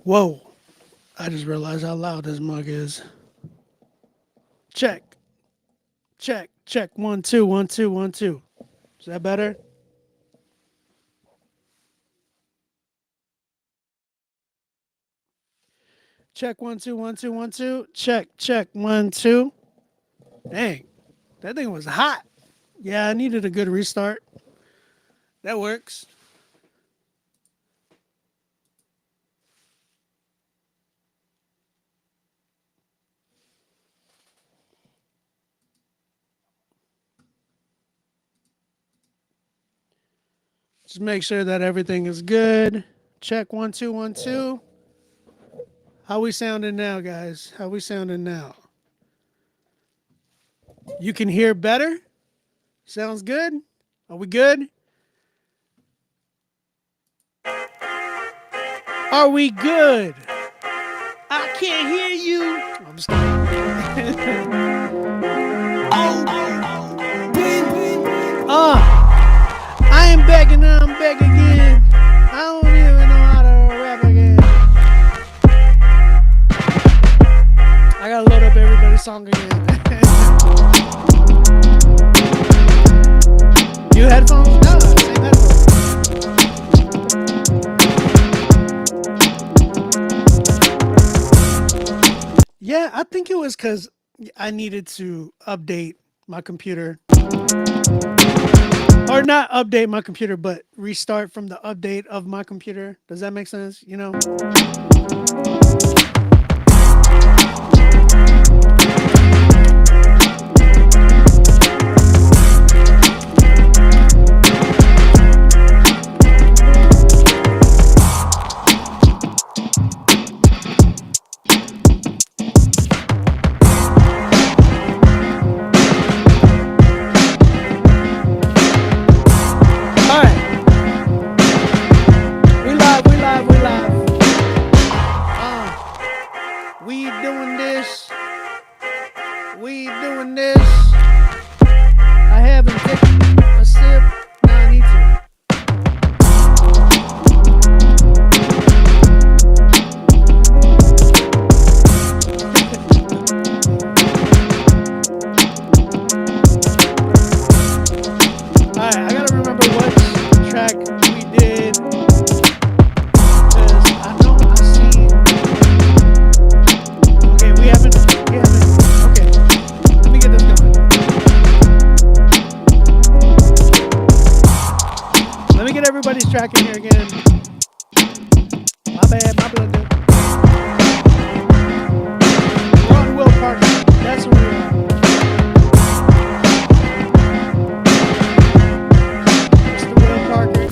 Whoa. I just realized how loud this mug is. Check. Check. Check. 1, 2, 1, 2, 1, 2. Is that better? Check 1, 2, 1, 2, 1, 2. Check. Check 1, 2. Dang. That thing was hot. Yeah, I needed a good restart. That works. Just make sure that everything is good. Check 1, 2, 1, 2. How we sounding now, guys? How we sounding now? You can hear better? Sounds good? Are we good? Are we good? I can't hear you. I'm just kidding. I am back and I'm back again. I don't even know how to rap again. I gotta load up everybody's song again. New headphones? No, same headphones. Yeah, I think it was because I needed to update my computer. Or not update my computer, but restart from the update of my computer. Does that make sense? You know? Everybody's tracking here again. My bad, my blunder. We're on Will Park. That's where we are. Mr. Will Parker.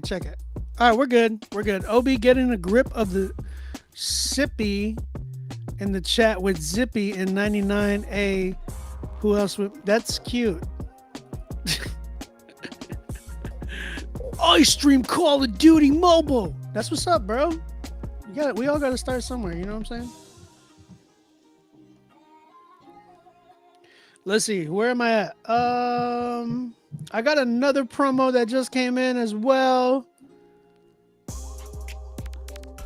Check it. All right, we're good. OB getting a grip of the sippy in the chat with Zippy in 99A. Who else would? That's cute. I stream Call of Duty Mobile. That's what's up, bro. We all got to start somewhere. You know what I'm saying? Let's see. Where am I at? I got another promo that just came in as well.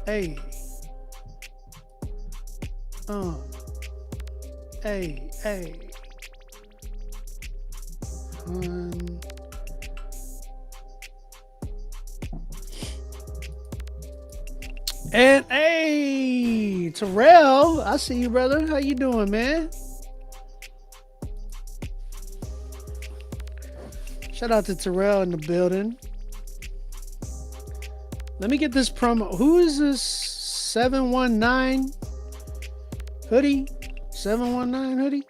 Hey. Hey. And hey, Terrell, I see you, brother. How you doing, man? Shout out to Terrell in the building. Let me get this promo. Who is this 719 hoodie? 719 hoodie?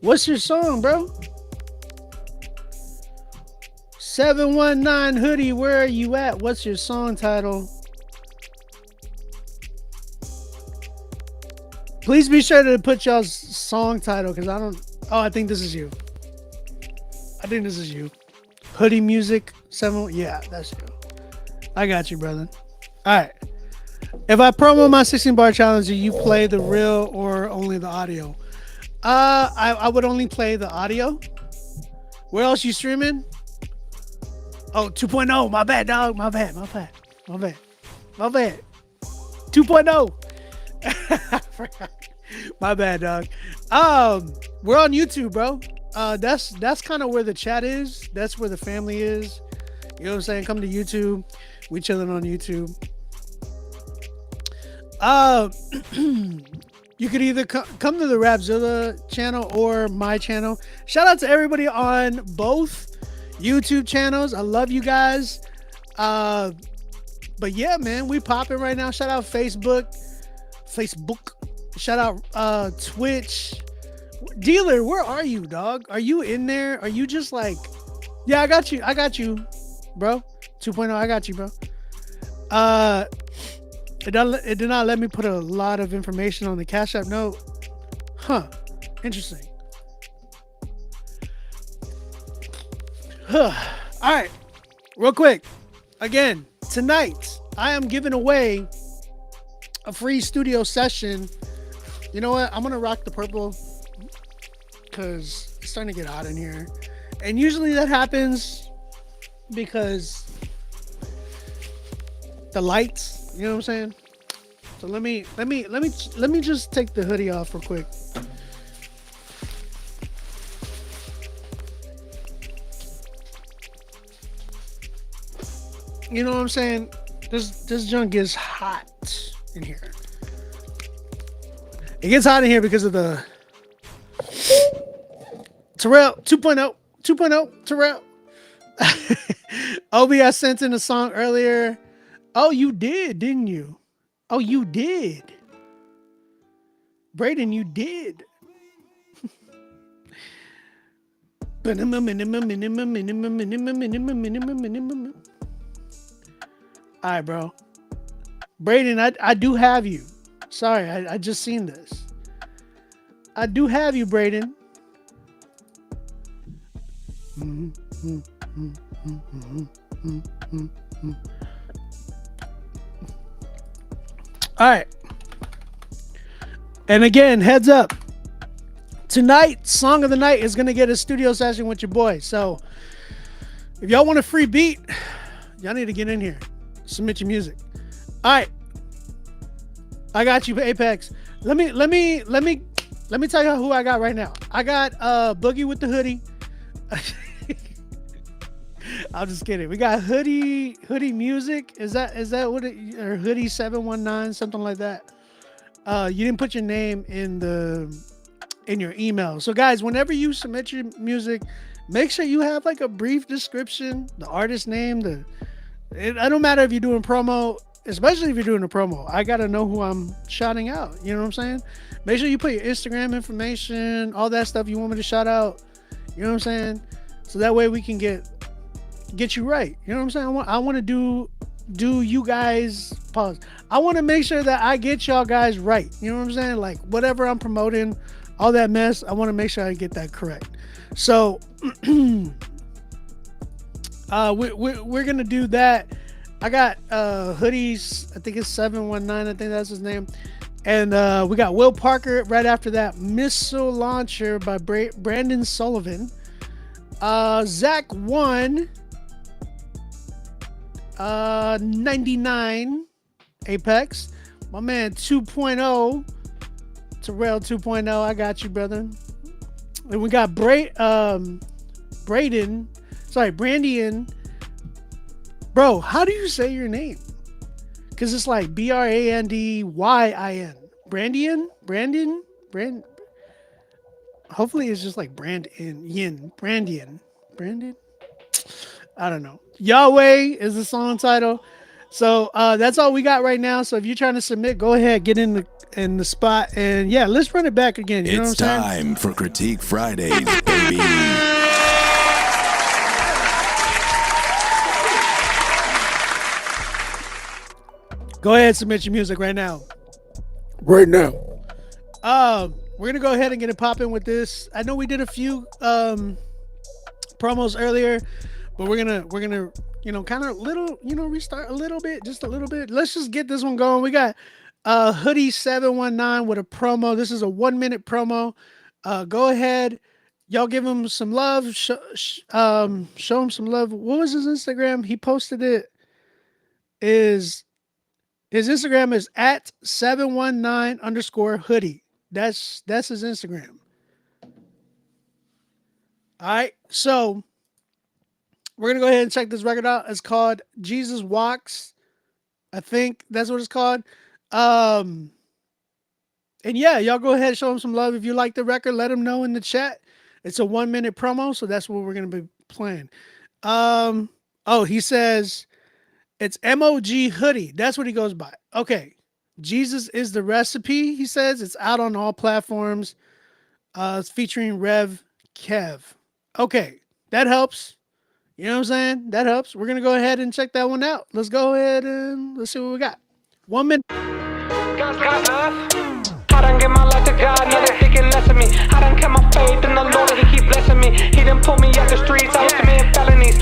What's your song, bro? 719 hoodie, where are you at? What's your song title? Please be sure to put y'all's song title because I don't. Oh, I think this is you. I think this is you. Hoodie music 7. Yeah, that's you. I got you, brother. All right. If I promo my 16 bar challenge, do you play the real or only the audio? I would only play the audio. Where else you streaming? Oh, 2.0. My bad, dog. My bad. My bad. My bad. My bad. 2.0. My bad, dog. We're on YouTube, bro. That's kind of where the chat is. That's where the family is. You know what I'm saying? Come to YouTube. We chilling on YouTube. You could either come to the Rapzilla channel or my channel. Shout out to everybody on both YouTube channels. I love you guys. But yeah, man, we popping right now. Shout out Facebook. Shout out Twitch. Dealer, where are you, dog? Are you in there? Are you just like, yeah, I got you, bro. 2.0, I got you, bro. It did not let me put a lot of information on the Cash App note. Huh. Interesting. All right. Real quick. Again, tonight I am giving away a free studio session. You know what? I'm going to rock the purple because it's starting to get hot in here. And usually that happens because the lights, you know what I'm saying? So let me just take the hoodie off real quick. You know what I'm saying? This junk gets hot in here. It gets hot in here because of the Terrell 2.0 Terrell. Obi, I sent in a song earlier. Oh, you did, didn't you? Oh, you did. Braden, you did. Minimum. All right, bro. Braden, I do have you. Sorry, I just seen this. I do have you, Braden. All right. And again, heads up. Tonight, Song of the Night is going to get a studio session with your boy. So if y'all want a free beat, y'all need to get in here. Submit your music. All right. I got you, Apex. Let me tell you who I got right now. I got Boogie with the hoodie. I'm just kidding. We got hoodie music. Is that what it, or hoodie 719, something like that? You didn't put your name in your email. So guys, whenever you submit your music, make sure you have like a brief description, the artist name, it don't matter if you're doing promo, especially if you're doing a promo. I gotta know who I'm shouting out. You know what I'm saying? Make sure you put your Instagram information, all that stuff you want me to shout out. You know what I'm saying? So that way we can get you right. You know what I'm saying? I want to do you guys pause. I want to make sure that I get y'all guys right. You know what I'm saying? Like whatever I'm promoting, all that mess, I want to make sure I get that correct. So we're gonna do that. I got hoodies. I think it's 719. I think that's his name. And we got Will Parker right after that. Missile Launcher by Brandon Sullivan. Zach 1. 99 Apex. My man 2.0. Terrell 2.0. I got you, brother. And we got Brandian. Bro, how do you say your name? Because it's like Brandyin. Brandon? Hopefully it's just like Brandon. I don't know. Yahweh is the song title. So that's all we got right now. So if you're trying to submit, go ahead, get in the spot, and yeah, let's run it back again. You know what I'm saying? It's time for Critique Fridays, baby. Go ahead, submit your music right now. Right now. We're gonna go ahead and get it popping with this. I know we did a few promos earlier, but we're gonna kind of restart a little bit, just a little bit. Let's just get this one going. We got Hoodie 719 with a promo. This is a 1-minute promo. Go ahead, y'all give him some love. Show him some love. What was his Instagram? He posted it. His Instagram is at 719_hoodie. That's his Instagram. All right, so we're gonna go ahead and check this record out. It's called Jesus Walks. I think that's what it's called. And yeah, y'all go ahead and show him some love. If you like the record, let him know in the chat. It's a 1-minute promo, so that's what we're gonna be playing. He says it's MOG Hoodie. That's what he goes by. Okay. Jesus is the Recipe, he says. It's out on all platforms. It's featuring Rev Kev. Okay, that helps. You know what I'm saying? That helps. We're going to go ahead and check that one out. Let's go ahead and let's see what we got. 1 minute. I done give my life to God, now they thinking less of me. I done kept my faith in the Lord and he keep blessing me. He done pull me out the streets, I was committing felonies.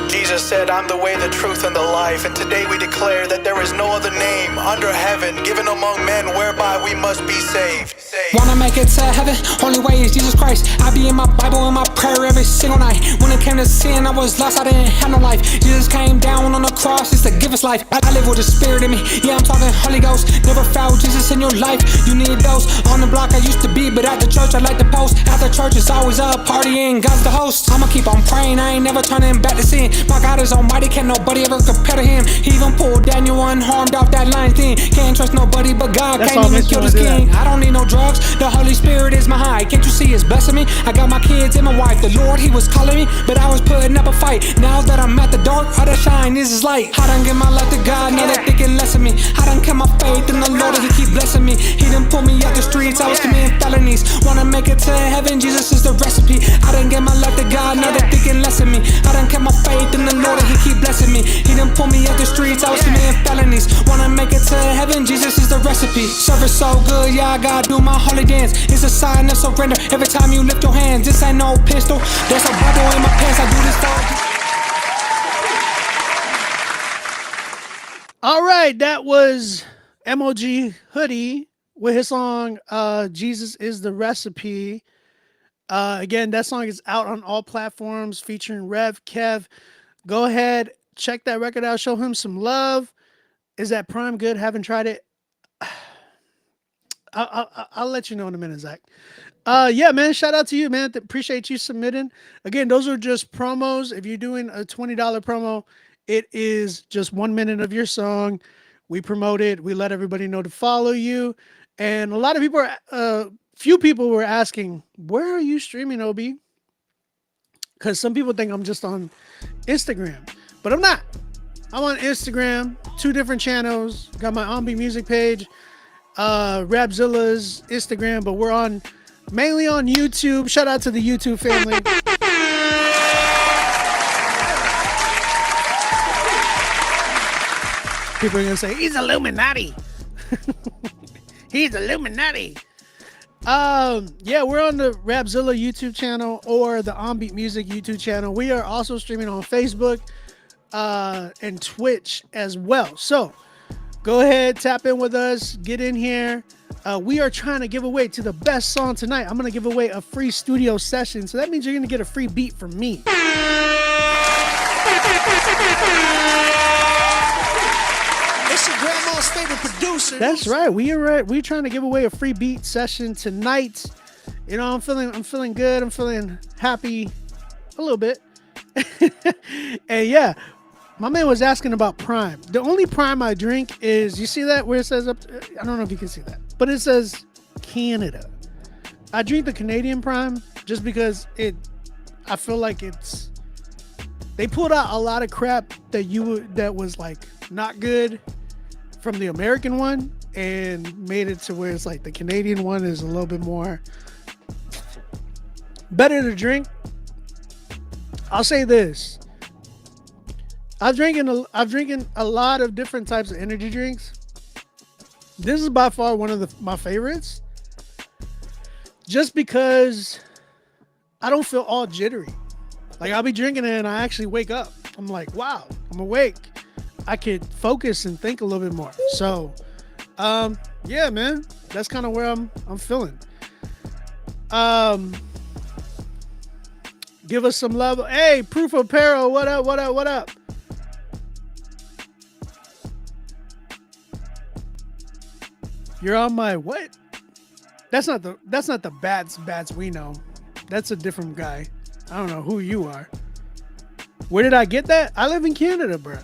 Jesus said, I'm the way, the truth, and the life. And today we declare that there is no other name under heaven given among men whereby we must be saved. Wanna make it to heaven? Only way is Jesus Christ. I be in my Bible and my prayer every single night. When it came to sin, I was lost, I didn't have no life. Jesus came down on the cross just to give us life. I live with the Spirit in me. Yeah, I'm talking Holy Ghost. Never found Jesus in your life. You need those. On the block I used to be, but at the church I like to post. After church it's always a party and God's the host. I'ma keep on praying, I ain't never turning back to sin. My God is almighty, can't nobody ever compare to him. He even pulled Daniel unharmed off that lion thing. Can't trust nobody but God. That's can't even kill this king. I don't need no drugs. The Holy Spirit is my high. Can't you see it's blessing me? I got my kids and my wife. The Lord, he was calling me, but I was putting up a fight. Now that I'm at the dark, all that shine is his light. I done give my life to God, now they thinking less of me. I done kept my faith in the Lord and he keep blessing me. He done pull me out the streets, I was committing felonies. Wanna make it to heaven, Jesus is the recipe. I done give my life to God, now they thinking less of me. I done kept my faith in the Lord and he keep blessing me. He done pull me out the streets, I was committing felonies. Wanna make it to heaven, Jesus is the recipe. Service so good, yeah, I gotta do my holy dance. It's a sign of surrender every time you lift your hands. This ain't no pistol, there's a Bible in my pants. I do this for. All right, that was MOG Hoodie with his song Jesus is the Recipe. Again, that song is out on all platforms featuring Rev Kev. Go ahead, check that record out, show him some love. Is that Prime good? Haven't tried it. I'll let you know in a minute, Zach. Yeah, man, shout out to you, man. Appreciate you submitting. Again, those are just promos. If you're doing a $20 promo, it is just 1 minute of your song. We promote it. We let everybody know to follow you. And a lot of people few people were asking, where are you streaming, Obi? Because some people think I'm just on Instagram, but I'm not. I'm on Instagram, 2 different channels. Got my Ombi music page, Rapzilla's Instagram, but we're on mainly on YouTube. Shout out to the YouTube family. People are gonna say he's Illuminati. He's Illuminati. Yeah, we're on the Rapzilla YouTube channel or the Ombeat Music YouTube channel. We are also streaming on Facebook and Twitch as well. So go ahead, tap in with us, get in here. We are trying to give away to the best song tonight. I'm going to give away a free studio session. So that means you're going to get a free beat from me. It's your grandma's favorite producer. That's right. We're trying to give away a free beat session tonight. You know, I'm feeling good. I'm feeling happy a little bit. And yeah, my man was asking about Prime. The only Prime I drink is, you see that where it says up, I don't know if you can see that, but it says Canada. I drink the Canadian Prime just because I feel like it's they pulled out a lot of crap that was like not good from the American one and made it to where it's like the Canadian one is a little bit more better to drink. I'll say this. I've drinking a lot of different types of energy drinks. This is by far one of my favorites. Just because I don't feel all jittery. Like I'll be drinking it and I actually wake up. I'm like, wow, I'm awake. I could focus and think a little bit more. So, yeah, man, that's kind of where I'm feeling. Give us some love. Hey, Proof Apparel, what up, what up, what up? You're on my what? That's not the bats we know. That's a different guy. I don't know who you are. Where did I get that? I live in Canada, bro.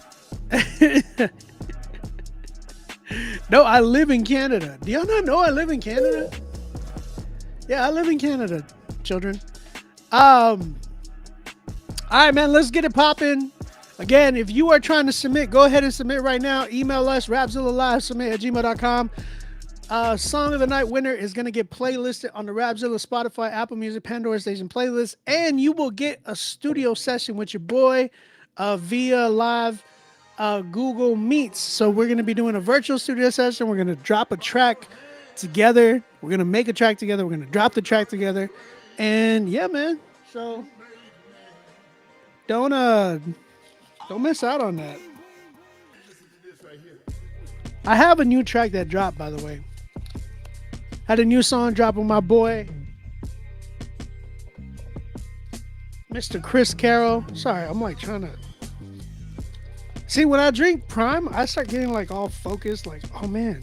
No, I live in Canada. Do y'all not know I live in Canada? Yeah, I live in Canada, children. All right, man, let's get it popping. Again, if you are trying to submit, go ahead and submit right now. Email us, rapzilla.com. Song of the night winner is going to get playlisted on the Rapzilla, Spotify, Apple Music, Pandora Station playlist, and you will get a studio session with your boy via live Google Meets. So we're going to be doing a virtual studio session. We're going to drop a track together. We're going to make a track together. We're going to drop the track together. And yeah, man. So don't miss out on that. I have a new track that dropped, by the way. Had a new song drop with my boy, Mr. Chris Carroll. Sorry, I'm like trying to... See, when I drink Prime, I start getting like all focused, like, oh man,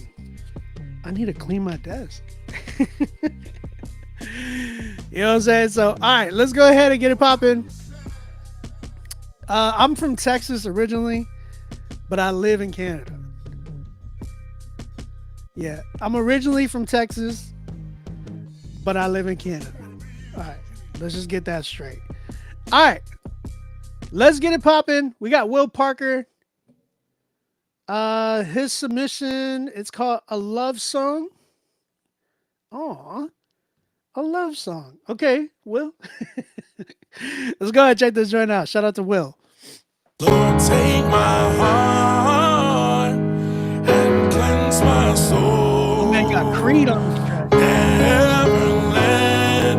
I need to clean my desk. You know what I'm saying? So, all right, let's go ahead and get it popping. I'm from Texas originally, but I live in Canada. Yeah, I'm originally from Texas, but I live in Canada. All right, let's just get that straight. All right, let's get it popping. We got Will Parker. His submission, it's called A Love Song. Aw, a love song. Okay, Will. Let's go ahead and check this joint out. Shout out to Will. Lord, take my heart and cleanse my soul. Man got Creed on this track. Never let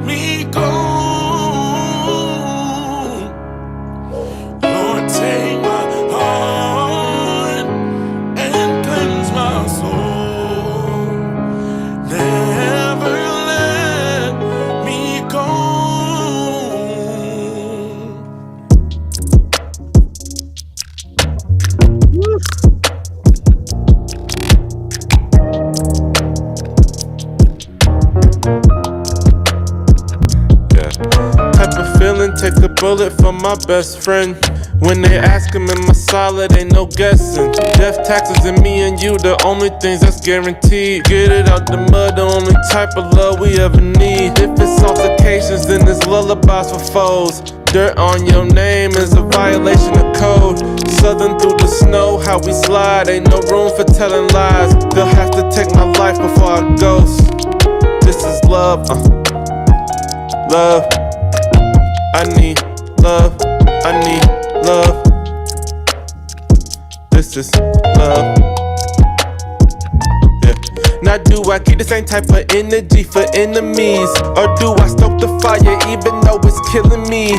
me go. Lord, take my heart and cleanse my soul. Never let me go. Type of feeling, take a bullet for my best friend. When they ask him, am I solid, ain't no guessing. Death, taxes, and me and you, the only things that's guaranteed. Get it out the mud, the only type of love we ever need. If it's altercations, then it's lullabies for foes. Dirt on your name is a violation of code. Southern through the snow, how we slide, ain't no room for telling lies. They'll have to take my life before I ghost. This is love, love. I need love, I need love. This is love. Yeah. Now do I keep the same type of energy for enemies? Or do I stoke the fire even though it's killing me?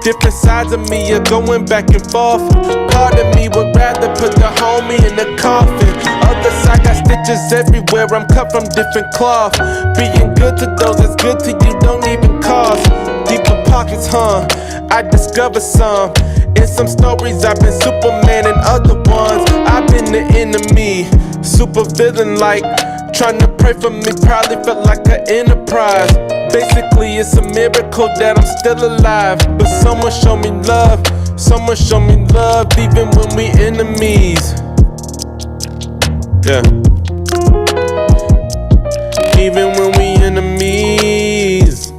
Different sides of me are going back and forth. Part of me would rather put the homie in the coffin. Other side got stitches everywhere, I'm cut from different cloth. Being good to those that's good to you don't even cost. Deeper pockets, huh? I discovered some. In some stories I've been Superman and other ones I've been the enemy. Super villain like, trying to pray for me probably felt like an enterprise. Basically it's a miracle that I'm still alive. But someone show me love, someone show me love even when we enemies. Yeah. Even when we enemies.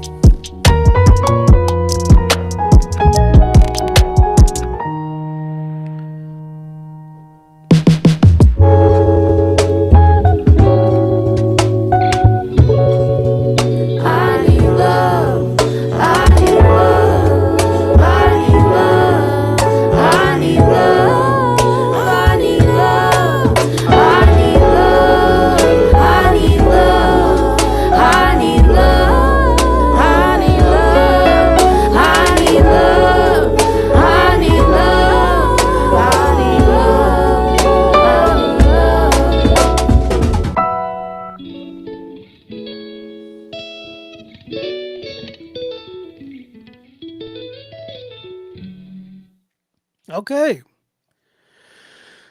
Okay.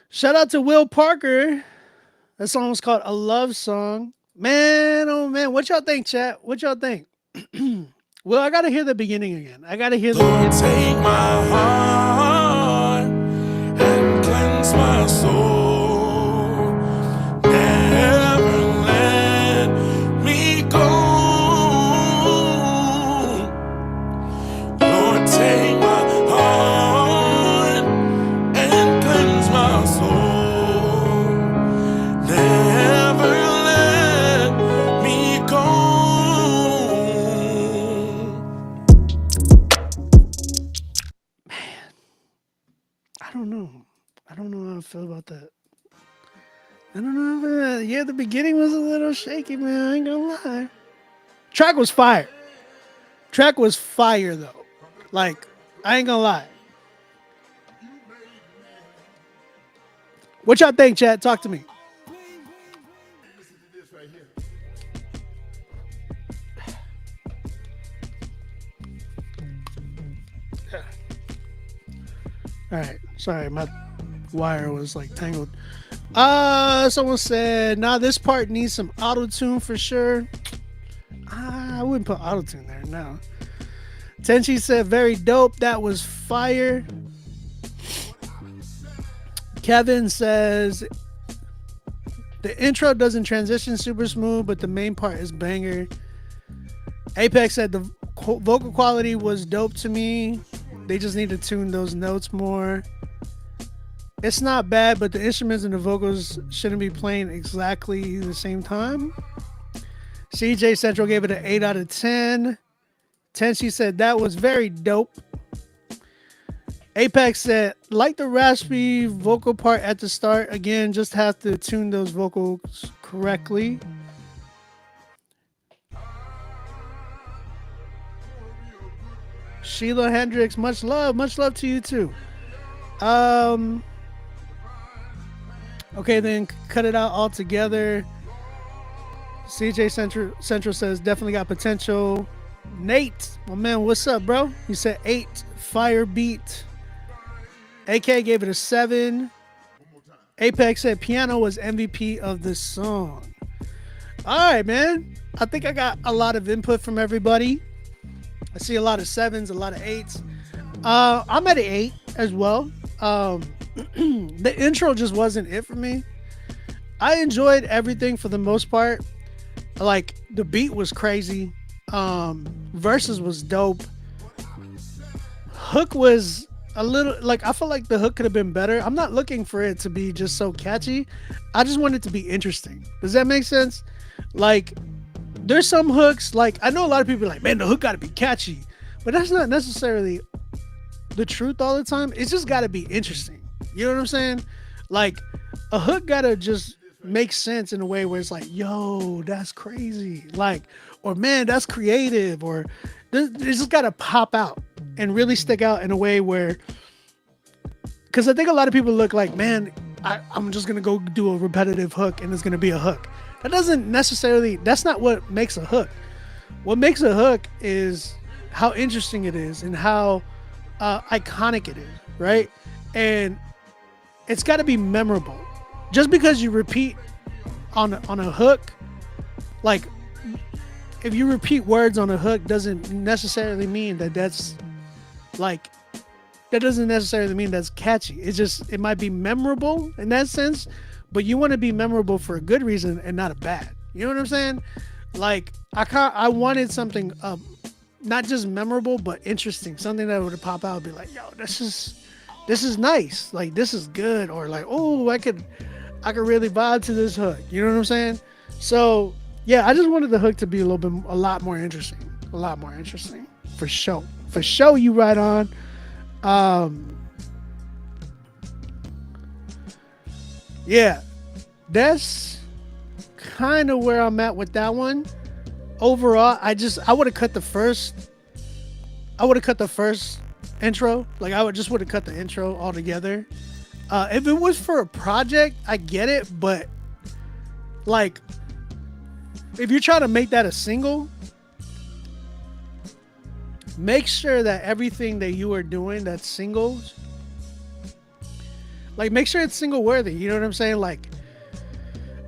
Shout out to Will Parker. That song was called A Love Song. Man, oh man. What y'all think, chat? What y'all think? Well, I gotta hear the beginning again. I gotta hear the Lord, beginning. take my heart and cleanse my soul. Never let me go. Lord, take my heart and cleanse my soul. Never let me go. I don't know. I don't know how I feel about that. I don't know. Yeah, the beginning was a little shaky, man. I ain't gonna lie. Track was fire. Track was fire, though. Like, I ain't gonna lie. What y'all think, chat? Talk to me. All right. Sorry, my wire was like tangled. Someone said, nah, this part needs some auto-tune for sure. I wouldn't put auto-tune there, no. Tenchi said, very dope. That was fire. Kevin says, the intro doesn't transition super smooth, but the main part is banger. Apex said, the vocal quality was dope to me. They just need to tune those notes more. It's not bad, but the instruments and the vocals shouldn't be playing exactly the same time. CJ Central gave it an 8 out of 10. Tenchi said that was very dope. Apex said, like the raspy vocal part at the start, again, just have to tune those vocals correctly. Sheila Hendricks, much love to you too. Okay, then cut it out altogether. CJ Central says definitely got potential. Nate, my man, what's up, bro? He said 8, fire beat. AK gave it a 7. Apex said piano was MVP of the song. All right, man. I think I got a lot of input from everybody. I see a lot of 7s, a lot of 8s. I'm at an 8 as well. The intro just wasn't it for me. I enjoyed everything for the most part. Like, the beat was crazy. Verses was dope. Hook was a little, like, I feel like the hook could have been better. I'm not looking for it to be just so catchy. I just want it to be interesting. Does that make sense? Like, there's some hooks, like, I know a lot of people are like, man, the hook got to be catchy. But that's not necessarily the truth all the time. It's just got to be interesting. You know what I'm saying? Like, a hook got to just make sense in a way where it's like, yo, that's crazy. Like, or man, that's creative. Or it just got to pop out and really stick out in a way where, because I think a lot of people look like, man, I'm just going to go do a repetitive hook and it's going to be a hook. That doesn't necessarily, that's not what makes a hook. What makes a hook is how interesting it is and how iconic it is, right? And it's got to be memorable. Just because you repeat on a hook, like, if you repeat words on a hook doesn't necessarily mean that's like, that doesn't necessarily mean that's catchy. It's just, it might be memorable in that sense, but you want to be memorable for a good reason and not a bad. You know what I'm saying? Like, I wanted something not just memorable but interesting, something that would pop out and be like, yo, this is nice, like, this is good, or like, oh, I could really vibe to this hook. You know what I'm saying? So yeah, I just wanted the hook to be a lot more interesting, for sure. You right on. Yeah, that's kind of where I'm at with that one. Overall, I would have cut the first intro. Like, I would have cut the intro altogether. If it was for a project, I get it, but like, if you're trying to make that a single, make sure that everything that you are doing, that singles, Like, make sure it's single worthy. You know what I'm saying? Like,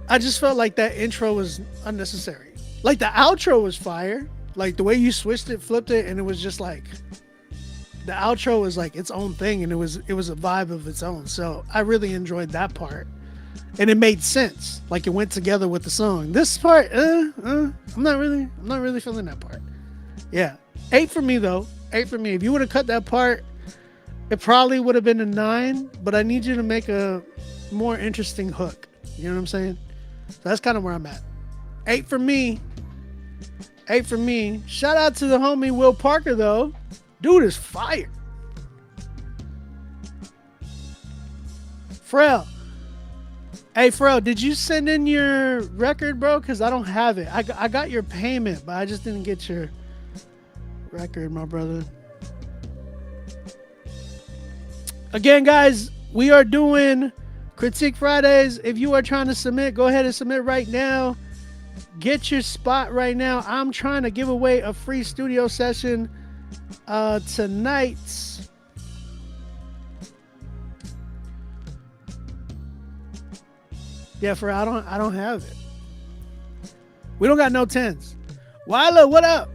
I just felt like that intro was unnecessary. Like, the outro was fire. Like, the way you switched it, flipped it, and it was just like, the outro was like its own thing, and it was a vibe of its own. So I really enjoyed that part, and it made sense. Like, it went together with the song. This part, I'm not really feeling that part. Yeah, 8 for me though. 8 for me. If you would have cut that part, it probably would have been a 9. But I need you to make a more interesting hook. You know what I'm saying? So that's kind of where I'm at. 8 for me. 8 for me. Shout out to the homie Will Parker though. Dude is fire. Pharrell. Hey, Pharrell, did you send in your record, bro? Because I don't have it. I got your payment, but I just didn't get your record, my brother. Again, guys, we are doing Critique Fridays. If you are trying to submit, go ahead and submit right now. Get your spot right now. I'm trying to give away a free studio session tonight. Yeah, I don't have it. We don't got no 10s. Wyla, what up?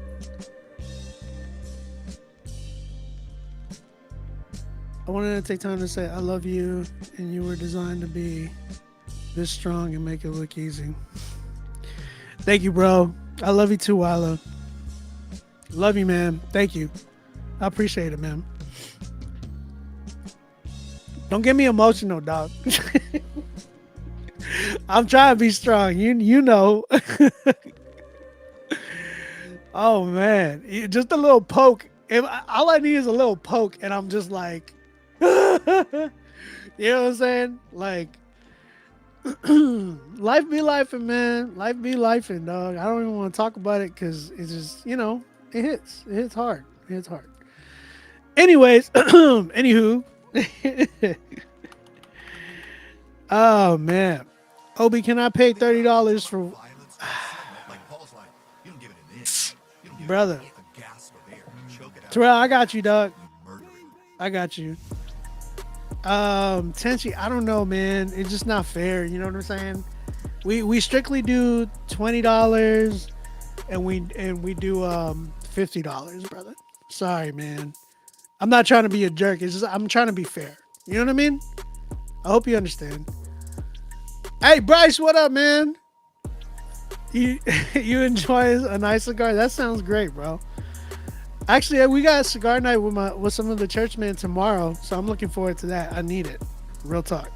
I wanted to take time to say I love you, and you were designed to be this strong and make it look easy. Thank you, bro. I love you too, Wyla. Love you, man. Thank you. I appreciate it, man. Don't get me emotional, dog. I'm trying to be strong. You know. Oh, man. Just a little poke. All I need is a little poke, and I'm just like, you know what I'm saying? Like, life be lifing, man. Life be lifing, dog. I don't even want to talk about it because it's just, you know, it hits. It hits hard. It hits hard. Anyways, anywho. Oh, man. Obi, can I pay $30 for... Brother. Terrell, I got you, dog. I got you. Tenchi, I don't know, man. It's just not fair. You know what I'm saying? We strictly do $20 and we do $50, brother. Sorry, man. I'm not trying to be a jerk. It's just I'm trying to be fair. You know what I mean? I hope you understand. Hey, Bryce, what up, man? You enjoy a nice cigar? That sounds great, bro. Actually, we got a cigar night with some of the churchmen tomorrow, so I'm looking forward to that. I need it. Real talk.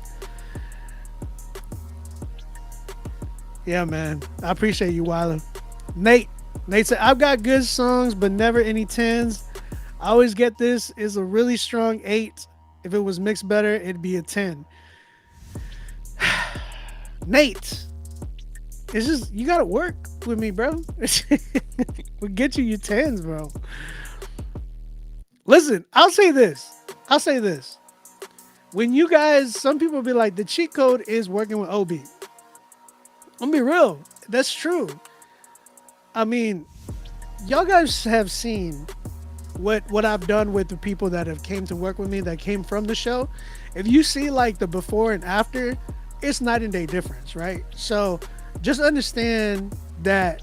Yeah, man. I appreciate you, Wyler. Nate said, I've got good songs, but never any 10s. I always get this is a really strong 8. If it was mixed better, it'd be a 10. Nate, it's just, you got to work with me, bro. We'll get you your 10s, bro. Listen, I'll say this. When you guys, some people be like, the cheat code is working with OB. I'm be real. That's true. I mean, y'all guys have seen what I've done with the people that have came to work with me that came from the show. If you see like the before and after, it's night and day difference, right? So just understand that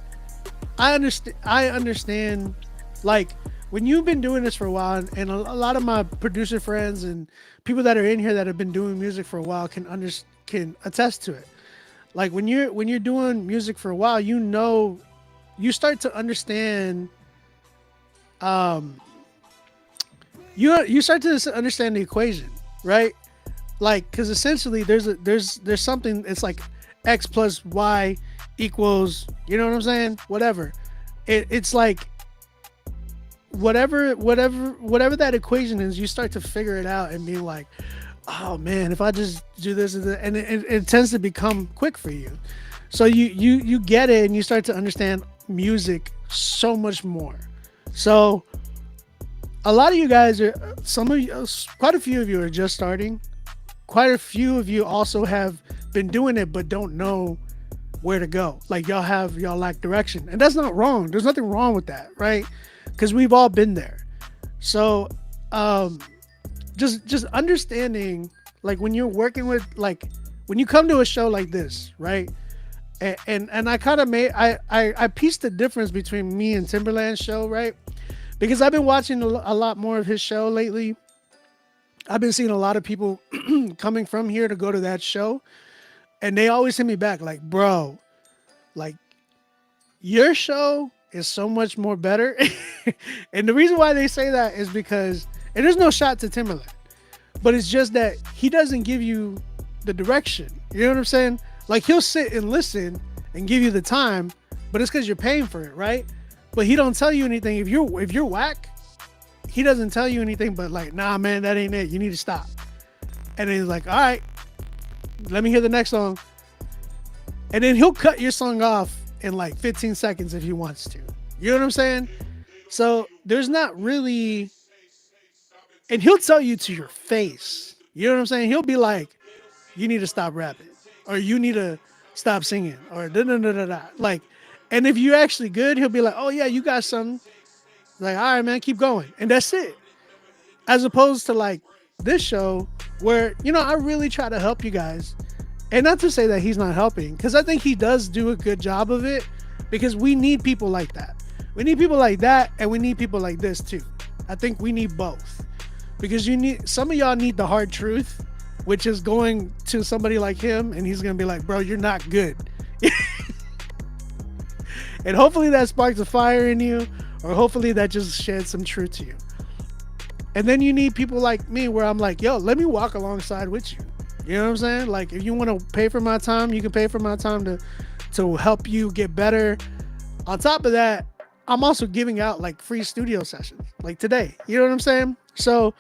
I understand like when you've been doing this for a while, and a lot of my producer friends and people that are in here that have been doing music for a while can attest to it. Like when you're doing music for a while, you know, you start to understand. You start to understand the equation, right? Like, because essentially there's something. It's like X plus Y equals. You know what I'm saying? Whatever. It's like whatever that equation is. You start to figure it out and be like, oh man, if I just do this and it tends to become quick for you. So you get it and you start to understand music so much more. So a lot of you guys quite a few of you are just starting. Quite a few of you also have been doing it but don't know where to go. Like y'all lack direction, and that's not wrong. There's nothing wrong with that, right? Because we've all been there. So just understanding, like when you're working with, like when you come to a show like this, right? And I kind of I pieced the difference between me and Timberland's show, right? Because I've been watching a lot more of his show lately. I've been seeing a lot of people coming from here to go to that show, and they always hit me back like, bro, like your show is so much more better. And the reason why they say that is because, and there's no shot to Timberland, but it's just that he doesn't give you the direction. You know what I'm saying? Like he'll sit and listen and give you the time, but it's because you're paying for it, right? But he don't tell you anything. If you're whack, he doesn't tell you anything but like, nah, man, that ain't it. You need to stop. And then he's like, all right, let me hear the next song. And then he'll cut your song off in like 15 seconds if he wants to. You know what I'm saying? So there's not really, and he'll tell you to your face. You know what I'm saying? He'll be like, you need to stop rapping, or you need to stop singing, or da-da-da-da-da. Like, and if you're actually good, he'll be like, oh yeah, you got something. Like, all right, man, keep going. And that's it. As opposed to like this show where, you know, I really try to help you guys. And not to say that he's not helping, because I think he does do a good job of it, because we need people like that. We need people like that, and we need people like this too. I think we need both. Because some of y'all need the hard truth, which is going to somebody like him, and he's going to be like, bro, you're not good. And hopefully that sparks a fire in you, or hopefully that just sheds some truth to you. And then you need people like me where I'm like, yo, let me walk alongside with you. You know what I'm saying? Like, if you want to pay for my time, you can pay for my time to help you get better. On top of that, I'm also giving out like free studio sessions like today. You know what I'm saying? So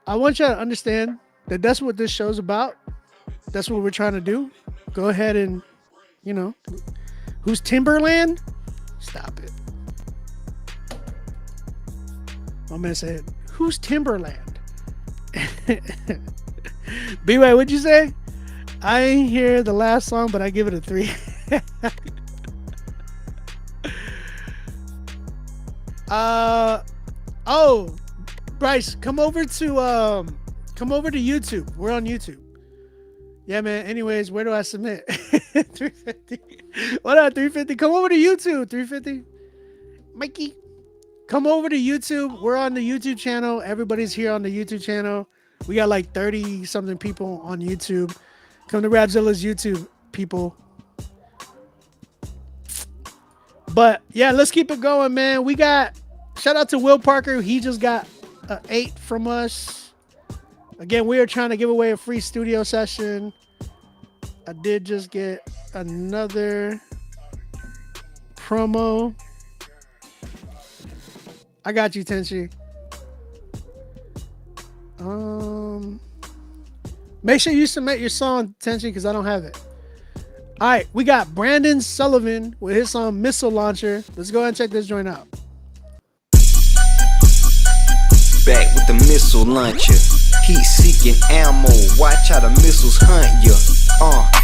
I want you to understand that that's what this show's about. That's what we're trying to do. Go ahead and, you know, who's Timberland? Stop it. My man said, who's Timberland? B-Way, what'd you say? I ain't hear the last song, but I give it a 3. Oh, Bryce, come over to YouTube. We're on YouTube. Yeah, man. Anyways, where do I submit? 350. What up, 350? Come over to YouTube, 350. Mikey, come over to YouTube. We're on the YouTube channel. Everybody's here on the YouTube channel. We got like 30 something people on YouTube. Come to Rapzilla's YouTube, people. But yeah, let's keep it going, man. We got, shout out to Will Parker. He just got an 8 from us. Again, we are trying to give away a free studio session. I did just get another promo. I got you, Tenchi. Make sure you submit your song, Tenchi, because I don't have it. All right, we got Brandon Sullivan with his song Missile Launcher. Let's go ahead and check this joint out. Back with the missile launcher. Heat seeking ammo. Watch how the missiles hunt ya.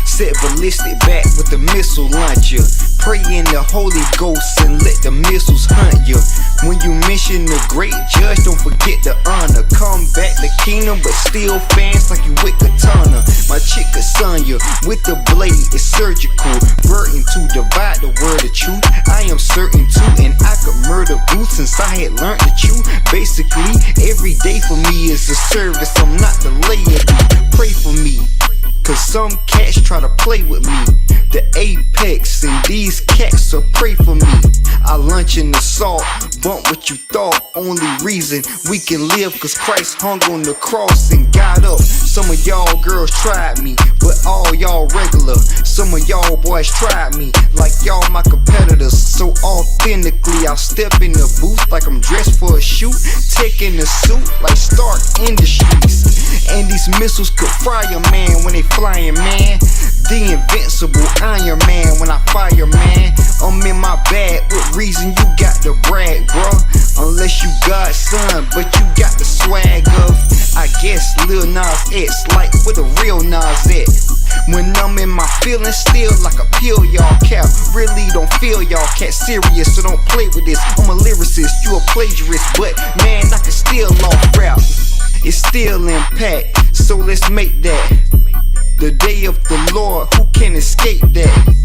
Set ballistic back with the missile launcher. Pray in the Holy Ghost and let the missiles hunt ya. When you mention the great judge, don't forget the honor. Come back the kingdom, but still fans like you with katana. My chick Sonya with the blade is surgical. Burden to divide the word of truth. I am certain too, and I could murder Booth since I had learned the truth. Basically, every day for me is a service. I'm not the laity. Pray for me, cause some cats try to play with me. The apex and these cats, so pray for me. I lunch in the salt, bump what you thought. Only reason we can live cause Christ hung on the cross and got up. Some of y'all girls tried me, but all y'all regular. Some of y'all boys tried me, like y'all my competitors. So authentically I'll step in the booth like I'm dressed for a shoot. Taking a suit like Stark Industries. And these missiles could fry a man when they flying, man. The invincible Iron Man when I fire, man. I'm in my bag, what reason you got to brag, bruh? Unless you God's son, but you got the swag of, I guess, Lil Nas X. Like, where the real Nas at? When I'm in my feelings, still like a pill, y'all cap. Really don't feel y'all cat serious, so don't play with this. I'm a lyricist, you a plagiarist, but man, I can still off rap. it's still impact. So let's make that the day of the Lord. Who can escape that?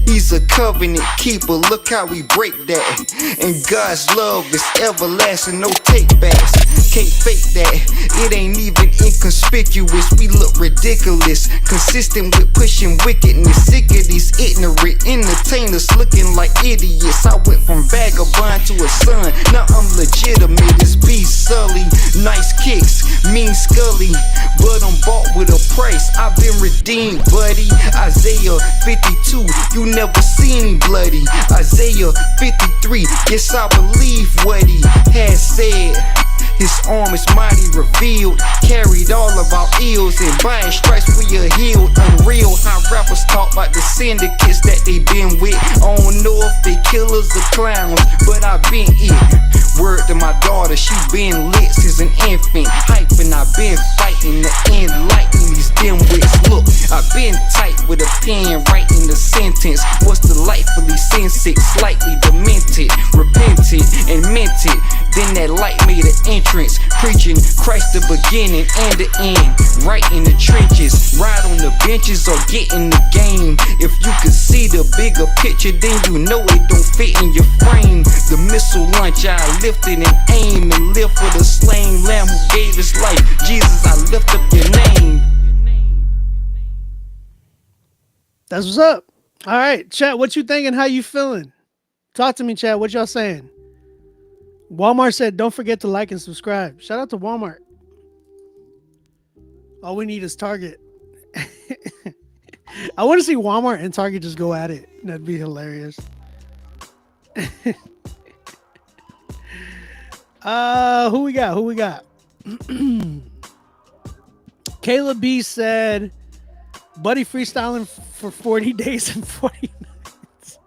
He's a covenant keeper, look how we break that. And God's love is everlasting, no takebacks. Can't fake that, it ain't even inconspicuous. We look ridiculous, consistent with pushing wickedness. Sick of these ignorant entertainers looking like idiots. I went from vagabond to a son, now I'm legitimate. It's B Sully, nice kicks, mean Scully, but I'm bought with a price. I've been redeemed, buddy. Isaiah 52, you never seen bloody. Isaiah 53, yes I believe what he has said. His arm is mighty revealed, carried all of our ills, and by his stripes we are healed. Unreal how rappers talk about the syndicates that they been with. I don't know if they killers or clowns, but I been it. Word to my daughter, she been lit since an infant. Hyping, I been fighting to enlighten these dimwits. Look, I been tight with a pen, writing the sentence. Was delightfully sensitive, slightly demented, repented and meant it. Then that light made an entrance, preaching Christ the beginning and the end. Right in the trenches, ride on the benches or get in the game. If you could see the bigger picture, then you know it don't fit in your frame. The missile launch, I lifted and aim and live for the slain lamb who gave his life. Jesus, I lift up your name. That's what's up. All right, chat, what you thinking? How you feeling? Talk to me, chat. What y'all saying? Walmart said, don't forget to like and subscribe. Shout out to Walmart. All we need is Target. I want to see Walmart and Target just go at it. That'd be hilarious. Who we got? Kayla B said, Buddy freestyling for 40 days and 40 nights.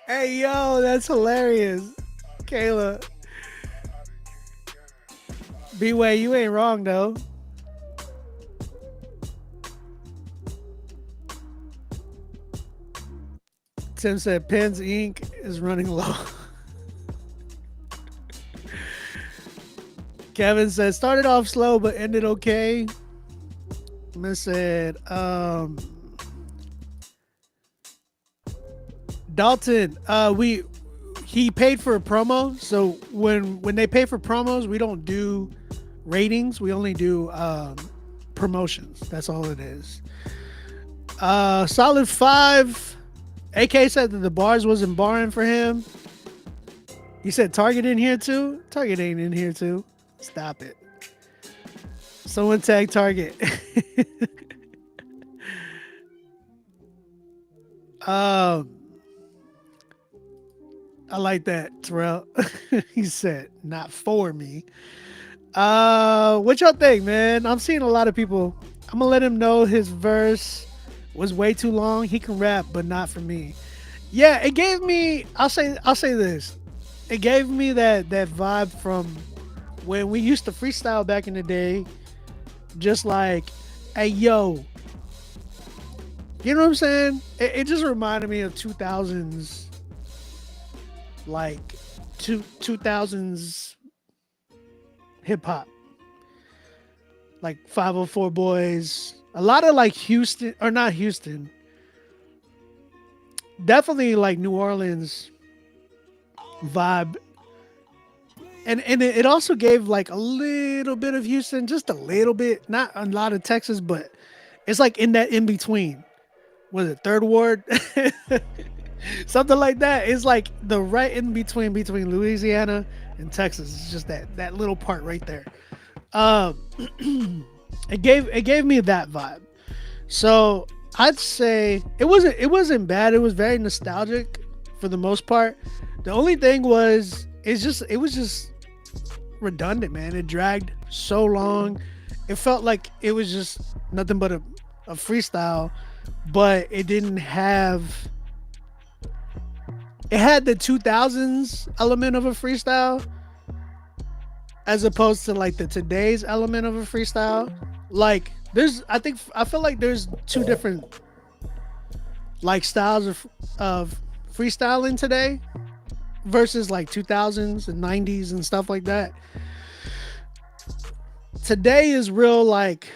Hey, yo, that's hilarious. Kayla. B-Way, you ain't wrong, though. Tim said, Pens ink is running low. Kevin said, started off slow, but ended okay. Miss said, Dalton, he paid for a promo. So when they pay for promos, we don't do ratings. We only do promotions. That's all it is. Solid 5. AK said that the bars wasn't barring for him. He said Target in here too. Target ain't in here too. Stop it. Someone tag Target. I like that, Terrell. He said, not for me. What y'all think, man? I'm seeing a lot of people. I'm gonna let him know his verse was way too long. He can rap, but not for me. Yeah, it gave me, I'll say this. It gave me that vibe from when we used to freestyle back in the day. Just like, hey, yo. You know what I'm saying? It just reminded me of 2000s, like 2000s hip hop. Like 504 Boys. A lot of like Houston, or not Houston. Definitely like New Orleans vibe. And it also gave like a little bit of Houston, just a little bit, not a lot of Texas, but it's like in that in between. Was it Third Ward? Something like that. It's like the right in between Louisiana and Texas. It's just that little part right there. It gave me that vibe. So I'd say it wasn't bad. It was very nostalgic for the most part. The only thing was it was just redundant, man. It dragged so long. It felt like it was just nothing but a freestyle, but it didn't have. It had the 2000s element of a freestyle, as opposed to like the today's element of a freestyle. Like I feel like there's two different like styles of freestyling today. versus like 2000s and 90s and stuff like that. Today is real like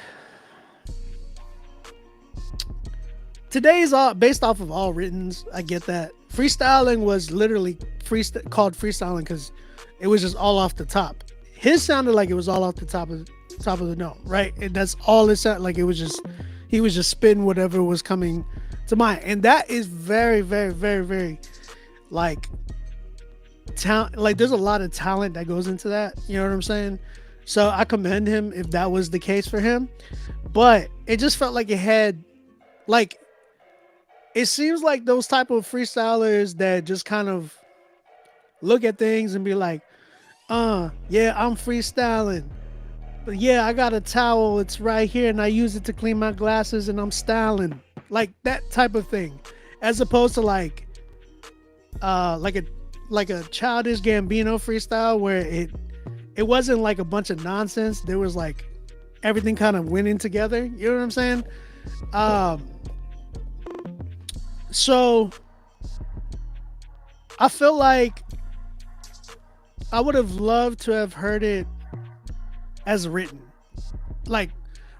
today is all based off of all writtens. I get that. Freestyling was literally called freestyling because it was just all off the top. His sounded like it was all off the top of the note, right? And that's all it sounded like. It was just he was just spitting whatever was coming to mind, and that is very, very, very, very like talent. Like there's a lot of talent that goes into that. You know what I'm saying? So I commend him if that was the case for him, but it just felt like it had like. It seems like those type of freestylers that just kind of look at things and be like, yeah, I'm freestyling. But yeah, I got a towel. It's right here and I use it to clean my glasses and I'm styling. Like that type of thing. As opposed to like a Childish Gambino freestyle where it wasn't like a bunch of nonsense. There was like everything kind of went in together. You know what I'm saying? So I feel like I would have loved to have heard it as written, like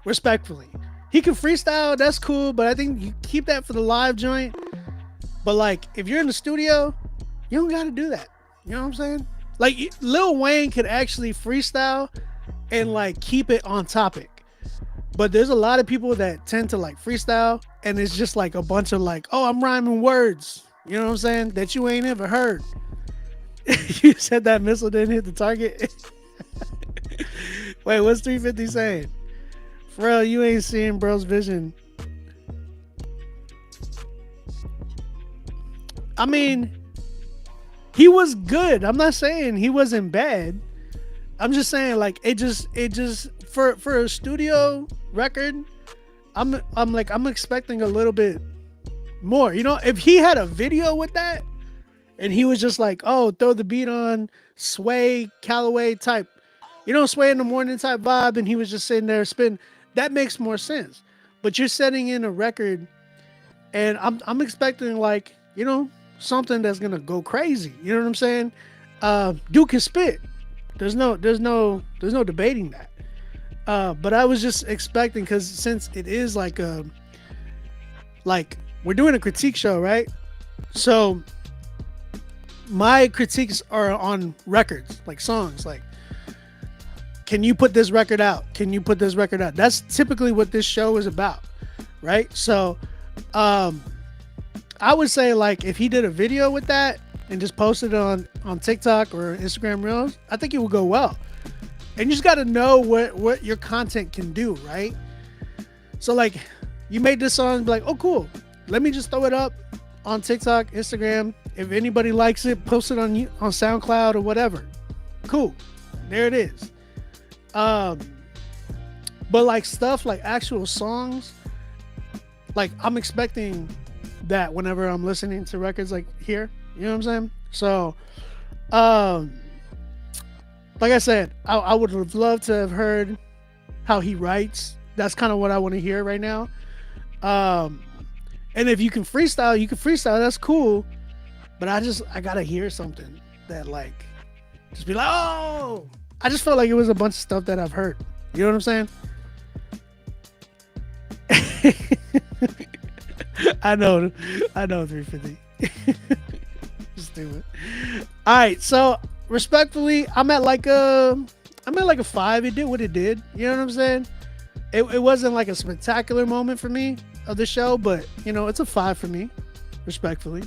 respectfully. He can freestyle, that's cool, but I think you keep that for the live joint. But like, if you're in the studio, you don't got to do that. You know what I'm saying? Like Lil Wayne could actually freestyle and like keep it on topic. But there's a lot of people that tend to like freestyle and it's just like a bunch of like, oh, I'm rhyming words. You know what I'm saying? That you ain't ever heard. You said that missile didn't hit the target. Wait, what's 350 saying? Pharrell, you ain't seeing bro's vision. I mean, he was good. I'm not saying he wasn't bad. I'm just saying like it just for a studio record, I'm expecting a little bit more. You know, if he had a video with that and he was just like, oh, throw the beat on, Sway, Calloway type, you know, Sway in the Morning type vibe, and he was just sitting there spinning, that makes more sense. But you're setting in a record and I'm expecting like, you know, something that's gonna go crazy. You know what I'm saying? Dude can spit. There's no debating that. But I was just expecting, because since it is like we're doing a critique show, right? So my critiques are on records, like songs, like, can you put this record out? Can you put this record out? That's typically what this show is about, right? So I would say like if he did a video with that and just posted it on TikTok or Instagram Reels, I think it would go well. And you just got to know what your content can do, right? So like you made this song and be like, oh cool, let me just throw it up on TikTok, Instagram. If anybody likes it, post it on SoundCloud or whatever. Cool, there it is. But like stuff like actual songs, like I'm expecting that whenever I'm listening to records like here, you know what I'm saying? So like I said, I would have loved to have heard how he writes. That's kind of what I want to hear right now. And if you can freestyle, that's cool. But I gotta hear something that like just be like, oh, I just felt like it was a bunch of stuff that I've heard. You know what I'm saying? I know 350. Stupid. All right, so respectfully, I'm at like a 5. It did what it did. You know what I'm saying? It wasn't like a spectacular moment for me of the show, but you know, it's a 5 for me, respectfully.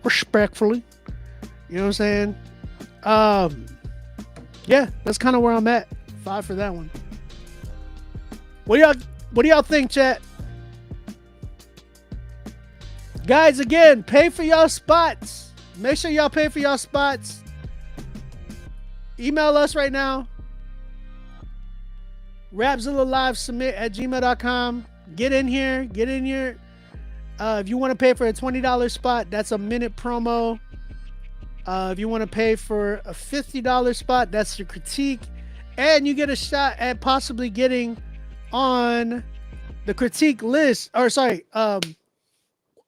You know what I'm saying? Yeah, that's kind of where I'm at. 5 for that one. What do y'all think, chat? Guys, again, pay for y'all spots. Make sure y'all pay for y'all spots. Email us right now. Rapzilla Live Submit at gmail.com. Get in here. If you want to pay for a $20 spot, that's a minute promo. If you want to pay for a $50 spot, that's your critique. And you get a shot at possibly getting on the critique list. Or sorry,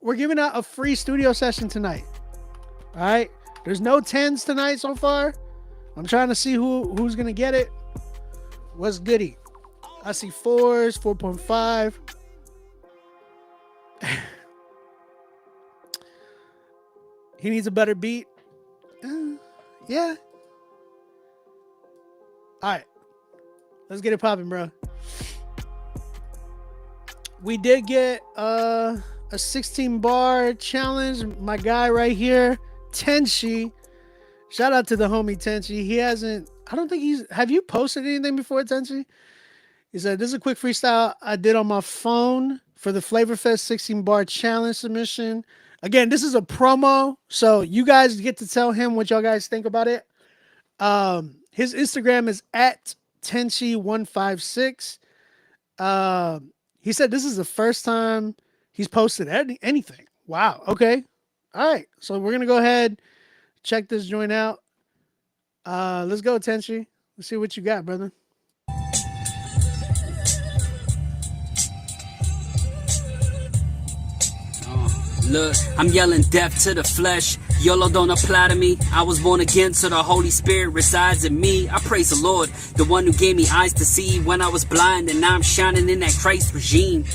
we're giving out a free studio session tonight. All right. There's no 10s tonight so far. I'm trying to see who's gonna get it. What's goody? I see 4s, 4.5. He needs a better beat. Yeah. All right. Let's get it popping, bro. We did get a 16 bar challenge. My guy right here, Tenshi. Shout out to the homie Tenshi. He hasn't, I don't think he's, have you posted anything before, Tenshi? He said, this is a quick freestyle I did on my phone for the Flavor Fest 16 bar challenge submission. Again, this is a promo, so you guys get to tell him what y'all guys think about it. His Instagram is at Tenshi156. He said this is the first time he's posted anything. Wow. Okay. All right. So we're gonna go ahead, check this joint out. Let's go, Tenshi. Let's see what you got, brother. Look, I'm yelling death to the flesh. YOLO don't apply to me. I was born again, so the Holy Spirit resides in me. I praise the Lord, the one who gave me eyes to see when I was blind, and now I'm shining in that Christ regime.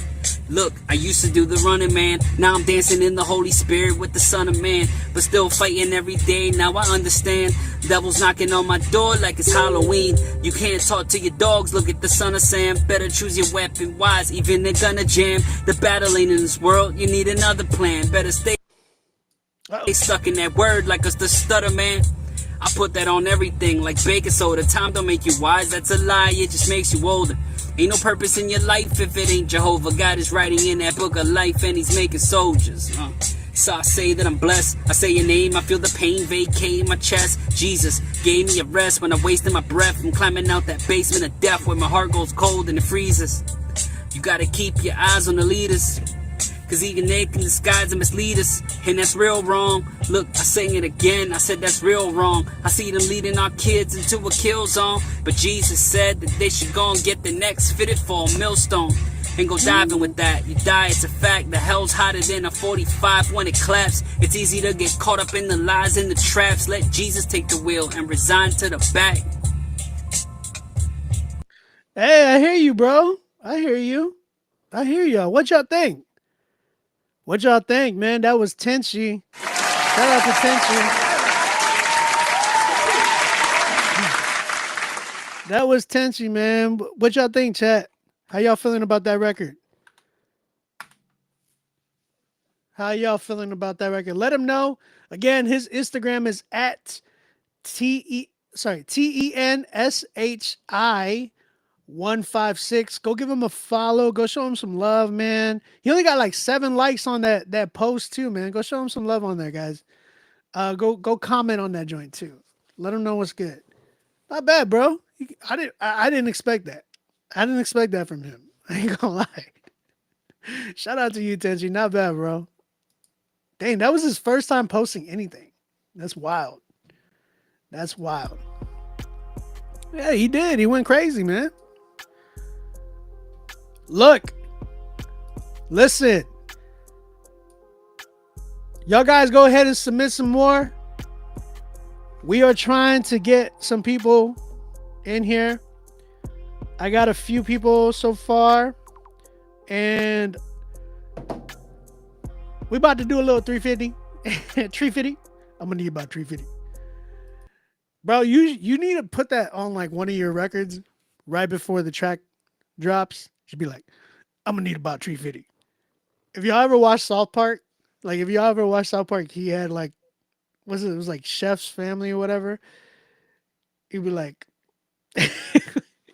Look, I used to do the running, man. Now I'm dancing in the Holy Spirit with the Son of Man, but still fighting every day. Now I understand. Devil's knocking on my door like it's Halloween. You can't talk to your dogs. Look at the Son of Sam. Better choose your weapon wise. Even they're gonna jam. The battle ain't in this world. You need another plan. Better stay stuck in that word like it's the stutter, man. I put that on everything like baking soda. Time don't make you wise. That's a lie. It just makes you older. Ain't no purpose in your life if it ain't Jehovah. God is writing in that book of life and he's making soldiers. So I say that I'm blessed. I say your name. I feel the pain vacate in my chest. Jesus gave me a rest when I wasted my breath. I'm climbing out that basement of death where my heart goes cold and it freezes. You gotta keep your eyes on the leaders, cause even they can disguise and mislead us, and that's real wrong. Look, I sang it again, I said that's real wrong. I see them leading our kids into a kill zone, but Jesus said that they should go and get the next fitted for a millstone and go diving with that. You die, it's a fact. The hell's hotter than a 45 when it claps. It's easy to get caught up in the lies and the traps. Let Jesus take the wheel and resign to the back. Hey, I hear you, bro. I hear you. I hear y'all. What y'all think? What y'all think, man? That was Tenshi. Shout out to Tenshi. That was Tenshi, man. What y'all think, chat? How y'all feeling about that record? How y'all feeling about that record? Let him know. Again, his Instagram is at TENSHI156. Go give him a follow. Go show him some love, man. He only got like 7 likes on that post too, man. Go show him some love on there, guys. Go comment on that joint too. Let him know what's good. Not bad, bro. I didn't expect that. I didn't expect that from him. I ain't gonna lie. Shout out to you, Tenshi. Not bad, bro. Dang, that was his first time posting anything. That's wild. That's wild. Yeah, he did. He went crazy, man. Look. Listen. Y'all guys go ahead and submit some more. We are trying to get some people in here. I got a few people so far. And we about to do a little 350. 350. I'm gonna need about 350. Bro, you need to put that on like one of your records right before the track drops. Should be like, I'm gonna need about 350. If y'all ever watched South Park, he had like, it was like Chef's Family or whatever. He'd be like,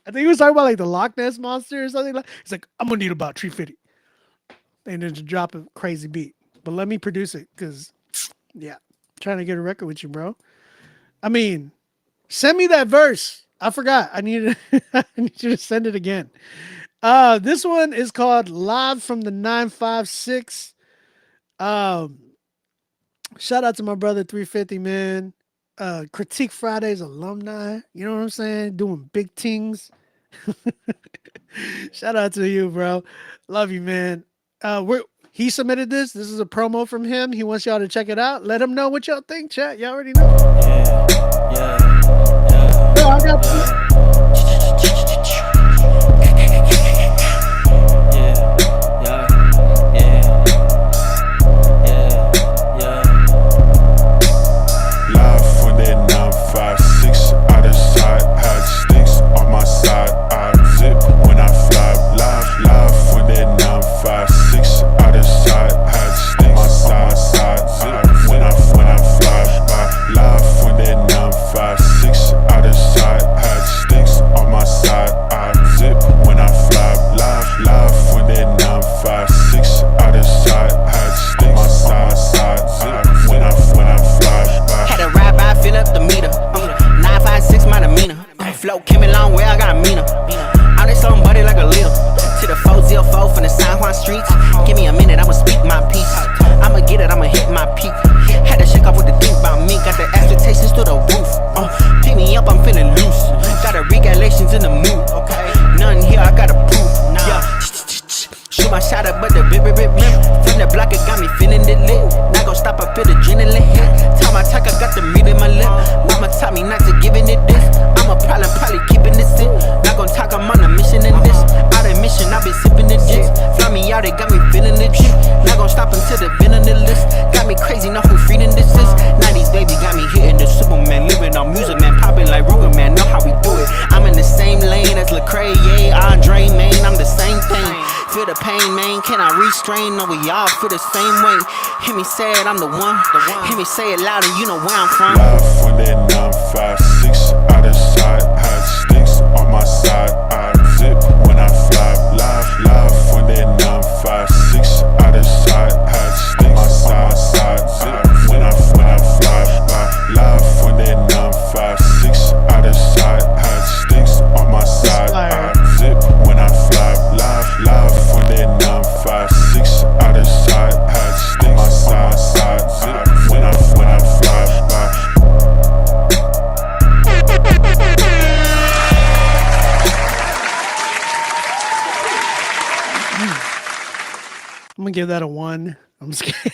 I think he was talking about like the Loch Ness Monster or something. He's like, I'm gonna need about 350. And then just drop a crazy beat. But let me produce it, because yeah, I'm trying to get a record with you, bro. I mean, send me that verse. I forgot. I need you to send it again. This one is called Live from the 956. Shout out to my brother 350, man. Critique Fridays alumni. You know what I'm saying? Doing big things. Shout out to you, bro. Love you, man. He submitted this. This is a promo from him. He wants y'all to check it out. Let him know what y'all think, chat. Y'all already know. Bro, I got Live from that 956 out of sight, had sticks on my side. I zip when I fly. Live from that 956 out of sight, had sticks on my side. Zip when I fly. Live from that 956 out of sight, had sticks on my side. I zip when I fly. Live from that 956 out of sight, had sticks on my side. Zip when I fly. Had to ride by, fill up the meter. 956 my demeanor. Flow came a long way, I got a meaner. All this somebody like a leader. To the 404 from the San Juan streets. Give me a minute, I'ma speak my piece. I'ma get it, I'ma hit my peak. Had to shake off what they think about me. Got the expectations through the roof. Pick me up, I'm feeling loose. Got the regulations in the mood. Nothing here, I gotta prove. Yeah. Shoot my shot up, but the rip. From the block, it got me feeling it lit. Not gon' stop, I feel the adrenaline hit. Time I talk, I got the meat in my lip. Mama taught me not to giving it this. I'm a problem, probably keeping this in. Not gon' talk, I'm on a mission in this. Out of mission, I been sipping the dick. Fly me out, it got me feeling legit. Not gon' stop until the bin on the list. Got me crazy, know who freedom this is. 90s baby got me hitting the Superman. Living on music, man, popping like Ruger, man. Know how we do it. I'm in the same lane as Lecrae, yeah, Andre, man. I'm the same thing. Feel the pain, man, can I restrain? No, we all feel the same way. Hear me say it, I'm the one. Hear me say it louder, you know where I'm from. Live from that 956 out of sight, had sticks on my side. I zip when I fly. Live from that 956 out of sight, had sticks on my side. Zip when I fly. Live from that 956 out of sight, had sticks on my side. I zip when I fly. Live from that 956 out of sight, had sticks on my side. Zip when I fly. I'm gonna give that a 1. I'm just kidding.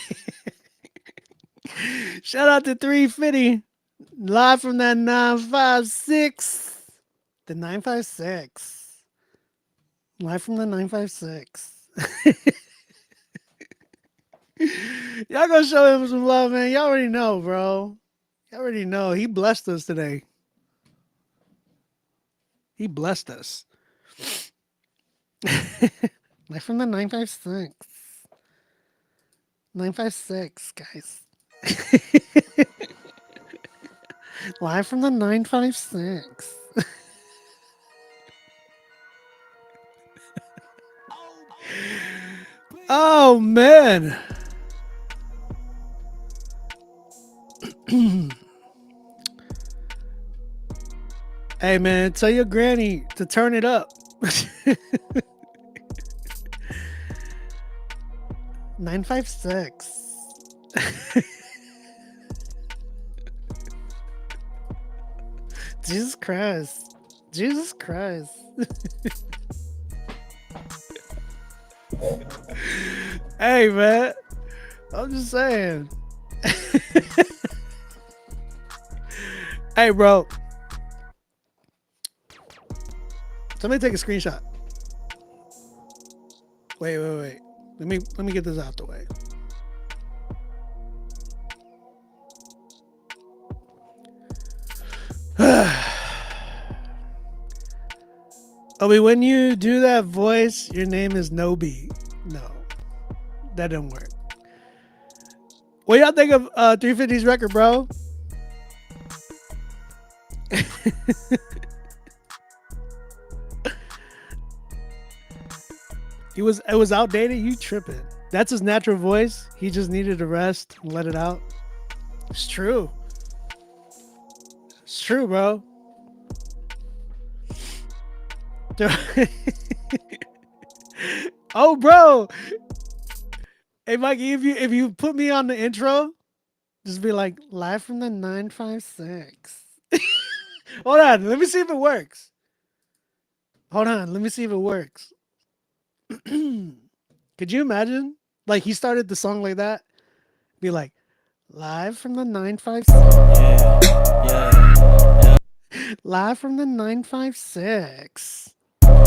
Shout out to 350. Live from that 956. The 956. Live from the 956. Y'all gonna show him some love, man. Y'all already know, bro. Y'all already know. He blessed us today. He blessed us. Live from the 956. 956, guys. Live from the 956. Oh, man. Hey, man, tell your granny to turn it up. 956. Jesus Christ. Jesus Christ. Hey, man. I'm just saying. Hey, bro. Somebody take a screenshot. Wait. Let me get this out the way. Obi, when you do that voice, your name is Nobi. No, that didn't work. What y'all think of 350's record, bro? It was outdated. You tripping? That's his natural voice. He just needed to rest and let it out. It's true. It's true, bro. Oh, bro. Hey, Mikey, if you put me on the intro, just be like, live from the 956. Hold on. Let me see if it works. Hold on. Let me see if it works. Could you imagine? Like he started the song like that. Be like, live from the 956. Yeah. Live from the 956. Live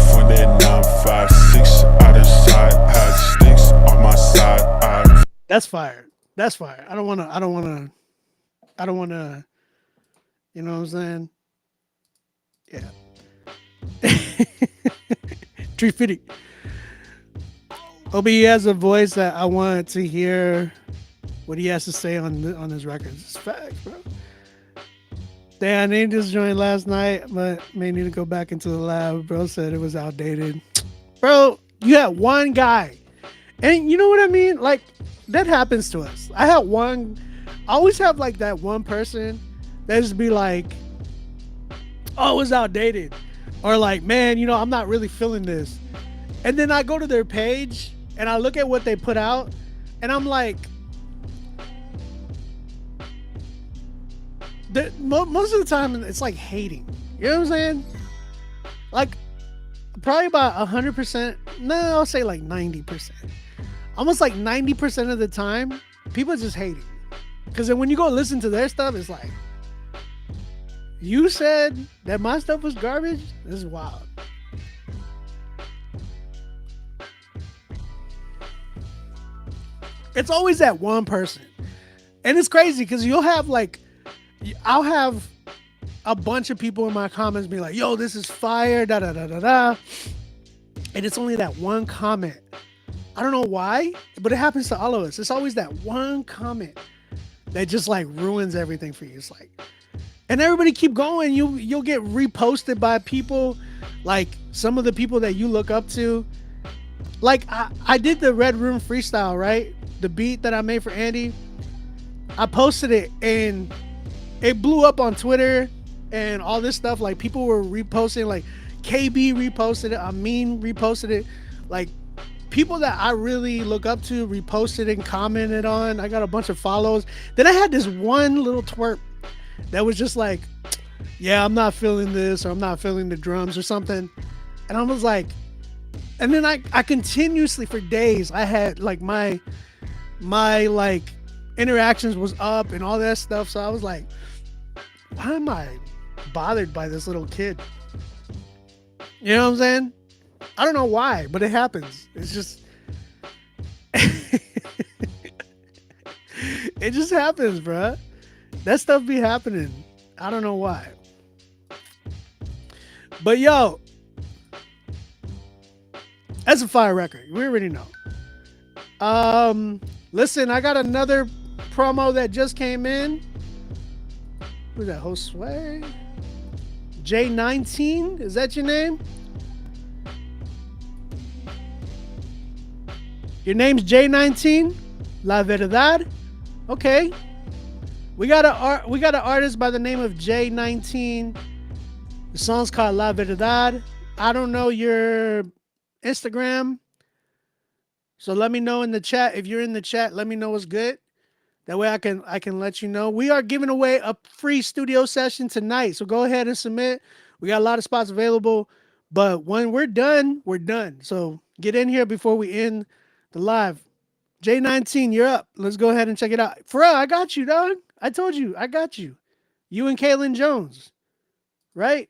from that 956 out of sight, had sticks on my side. That's fire. That's fire. I don't wanna, you know what I'm saying? Yeah. 350. Obi has a voice that I want to hear what he has to say on his records. It's facts, bro. Damn, they just joined last night, but may need to go back into the lab. Bro said it was outdated. Bro, you had one guy. And you know what I mean? Like, that happens to us. I always have like that one person that just be like, oh, it was outdated. Or like, man, you know, I'm not really feeling this. And then I go to their page and I look at what they put out and I'm like, most of the time it's like hating. You know what I'm saying? Like probably about 100%. No, I'll say like 90%. Almost like 90% of the time, people just hating. Because then when you go listen to their stuff, it's like, you said that my stuff was garbage? This is wild. It's always that one person. And it's crazy because you'll have like, I'll have a bunch of people in my comments be like, yo, this is fire, da da da da da. And it's only that one comment. I don't know why, but it happens to all of us. It's always that one comment that just like ruins everything for you. It's like, and everybody keep going. You'll get reposted by people, like some of the people that you look up to. Like I did the Red Room freestyle, right? The beat that I made for Andy. I posted it and it blew up on Twitter and all this stuff. Like people were reposting, like KB reposted it, Amin reposted it, like people that I really look up to reposted and commented on. I got a bunch of follows. Then I had this one little twerp that was just like, yeah, I'm not feeling this, or I'm not feeling the drums or something. And I was like, and then I continuously for days, I had like my like interactions was up and all that stuff. So I was like, why am I bothered by this little kid? You know what I'm saying? I don't know why, but it happens. It's just, it just happens, bruh. That stuff be happening. I don't know why. But yo, that's a fire record. We already know. Listen, I got another promo that just came in. Who's that? Josue? J19? Is that your name? Your name's J19? La Verdad? Okay. We got an artist by the name of J19. The song's called La Verdad. I don't know your Instagram. So let me know in the chat. If you're in the chat, let me know what's good. That way I can let you know. We are giving away a free studio session tonight. So go ahead and submit. We got a lot of spots available. But when we're done, we're done. So get in here before we end the live. J19, you're up. Let's go ahead and check it out. Pharrell, I got you, dog. I told you, I got you. You and Kaylin Jones, right?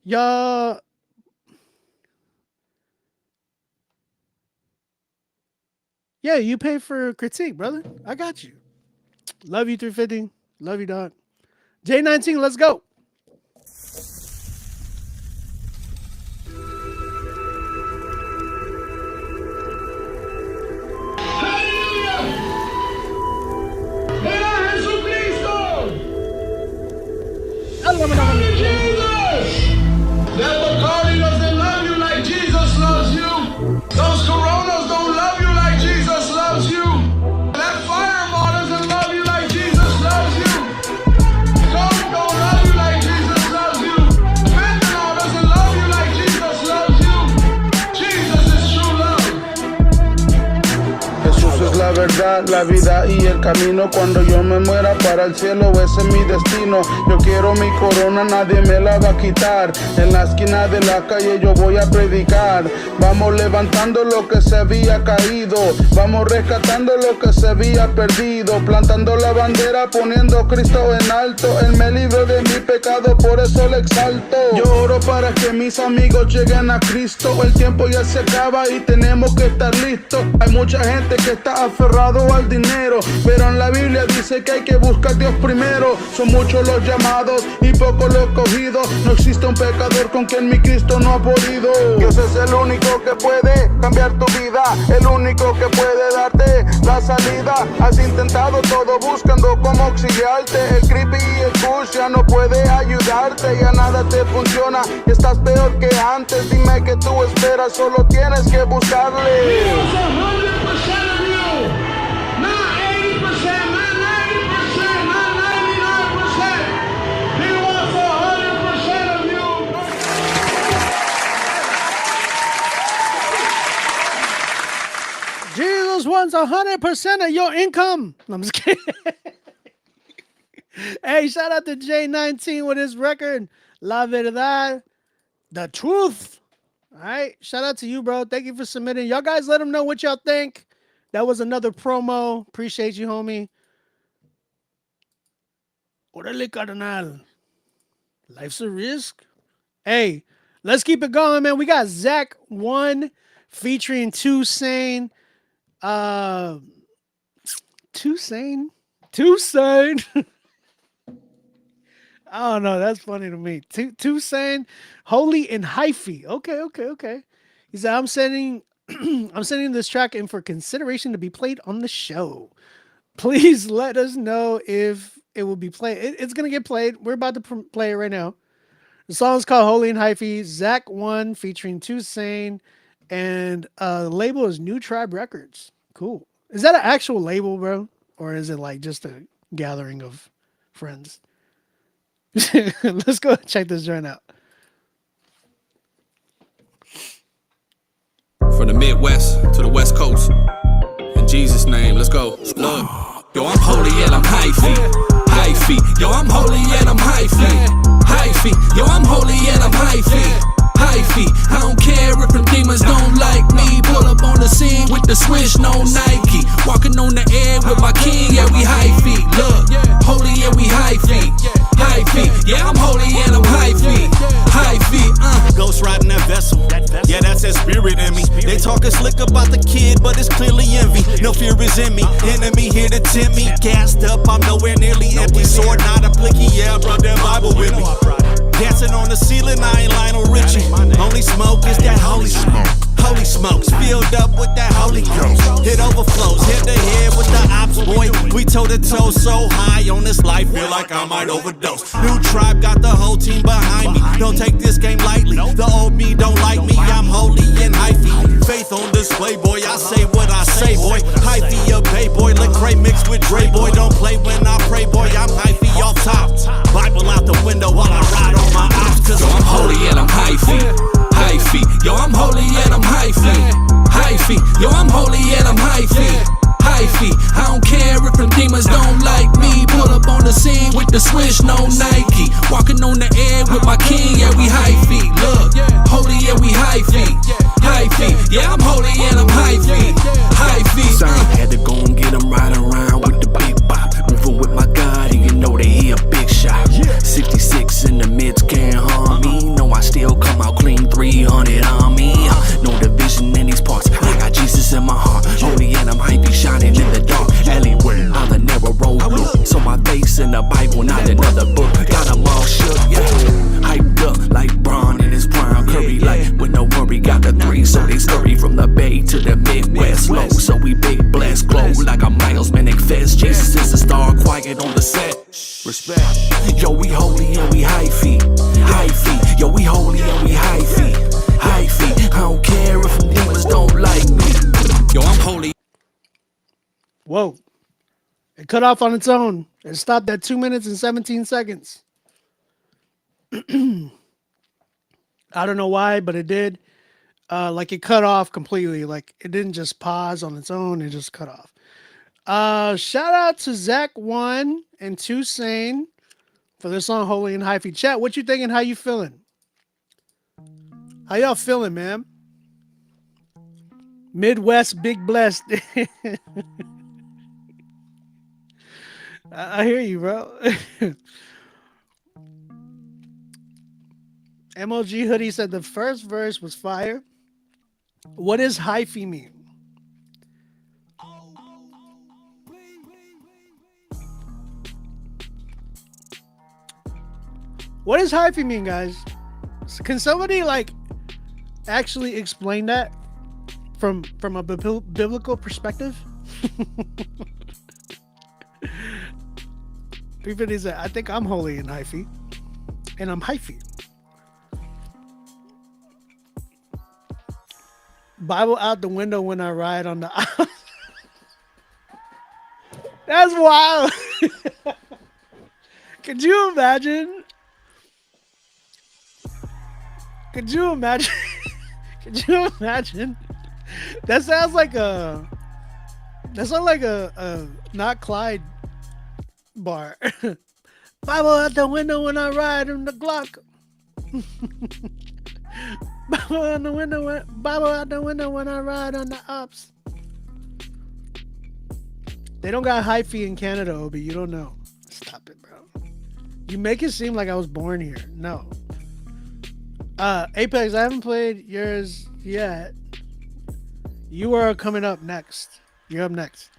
Y'all. Yeah, you pay for critique, brother. I got you. Love you, 350. Love you, dog. J19, let's go. That Bacardi doesn't love you like Jesus loves you. Those Coronas don't love you like Jesus loves you. That Fireball doesn't love you like Jesus loves you. Coke don't love you like Jesus loves you. Fentanyl doesn't love you like Jesus loves you. Jesus is true love. verdad, la vida y el camino. Cuando yo me muera para el cielo, ese es mi destino. Yo quiero mi corona, nadie me la va a quitar. En la esquina de la calle yo voy a predicar. Vamos levantando lo que se había caído, vamos rescatando lo que se había perdido, plantando la bandera, poniendo a Cristo en alto. Él me libró de mi pecado, por eso le exalto. Yo oro para que mis amigos lleguen a Cristo. El tiempo ya se acaba y tenemos que estar listos. Hay mucha gente que está aferrado al dinero, pero en la Biblia dice que hay que buscar a Dios primero. Son muchos los llamados y pocos los cogidos. No existe un pecador con quien mi Cristo no ha podido. Dios es el único que puede cambiar tu vida, el único que puede darte la salida. Has intentado todo buscando cómo auxiliarte. El creepy y el push ya no puede ayudarte, ya nada te funciona y estás peor que antes. Dime que tú esperas, solo tienes que buscarle. Jesus wants 100% of your income. No, I'm just kidding. Hey, shout out to J19 with his record, La Verdad, The Truth. All right, shout out to you, bro. Thank you for submitting. Y'all guys let him know what y'all think. That was another promo. Appreciate you, homie. Orale, carnal. Life's a risk. Hey, let's keep it going, man. We got Zach 1 featuring Toussaint. Toussaint. I don't know. That's funny to me. Toussaint, Holy and Hyphy. Okay. He said, I'm sending this track in for consideration to be played on the show. Please let us know if it will be played. It's going to get played. We're about to play it right now. The song's called Holy and Hyphy. Zach 1 featuring Toussaint. And the label is New Tribe Records. Cool. Is that an actual label, bro? Or is it like just a gathering of friends? Let's go check this joint out. From the Midwest to the West Coast. In Jesus' name, let's go. Look. Yo, I'm holy and I'm hyphy. Hyphy. Yo, I'm holy and I'm hyphy. Hyphy. Yo, I'm holy and I'm hyphy. Hyphy. I don't care if them demons don't like me. Pull up on the scene with the switch, no Nike. Walking on the air with my king, yeah, we hyphy. Look, holy and we hyphy. Hyphy. Yeah, I'm holy and I'm hyphy. Hyphy. Ghost riding that vessel. Yeah, that's that spirit in me. They talking slick about the kid, but it's clearly envy. No fear is in me. Enemy here to tempt me. Gassed up, I'm nowhere nearly empty. Sword not a blicky, yeah, I brought that Bible with me. Dancing on the ceiling, I ain't Lionel Richie. Only smoke is that holy smoke. Holy smokes, filled up with that Holy Ghost. It overflows, head to head with the ops, boy. We toe to toe so high on this life, feel like I might overdose. New tribe got the whole team behind me. Don't take this game lightly. The old me don't like me, I'm holy and hyphy. Faith on display, boy. I say what I say, boy. Hyphy a bay, boy. Lecrae mixed with Dre, boy. Don't play when I pray, boy. I'm hyphy off top. Bible out the window while I ride on my ops, cause I'm holy and I'm hyphy. Hyphy. Yo, I'm holy and I'm hyphy. Hyphy. Yo, I'm holy and I'm hyphy. Hyphy. I don't care if them demons don't like me. Pull up on the scene with the switch, no Nike. Walking on the air with my king, yeah, we hyphy. Look, holy and we hyphy. Hyphy. Yeah, I'm holy and I'm hyphy. Hyphy. Had to go and get him right around with the big bop. Moving with my God, and you know that he a big shot. 66 in the mids can't harm me. No, I still come out clean, 300 on me. No division in these parts. I got Jesus in my heart. Holy and I'm hypey, shining in the dark alleyway on the narrow road loop. So my face in the Bible, not another book. Got them all shook, yeah. Hyped up like Braun in his prime. Curry like with no worry, got the 3. So they scurry from the Bay to the Midwest low. So we big blessed, glow like a Miles Minnick Fest. Jesus is a star, quiet on the set. Respect. Yo, we holy and we hyphy. Hyphy. Yo, we holy and we hyphy. Hyphy. I don't care if them demons don't like me. Yo, I'm holy. Whoa. It cut off on its own. It stopped at 2 minutes and 17 seconds. I don't know why, but it did. Like it cut off completely. Like it didn't just pause on its own. It just cut off. Shout out to Zach1 and Toussaint for the song Holy and Hyphy. Chat, what you thinking? How you feeling? How y'all feeling, man? Midwest Big Blessed. I hear you, bro. MOG Hoodie said the first verse was fire. What does hyphy mean? What does hyphy mean, guys? Can somebody like actually explain that from a biblical perspective? 350 said, I think I'm holy and hyphy. And I'm hyphy. Bible out the window when I ride on the That's wild. Could you imagine? Could you imagine? Could you imagine? That sounds like a not Clyde bar. Bible out the window when I ride on the Glock. Bible out the window when I ride on the ops. They don't got hyphy in Canada, Obi. You don't know. Stop it, bro. You make it seem like I was born here. No. Apex, I haven't played yours yet. You are coming up next. You're up next.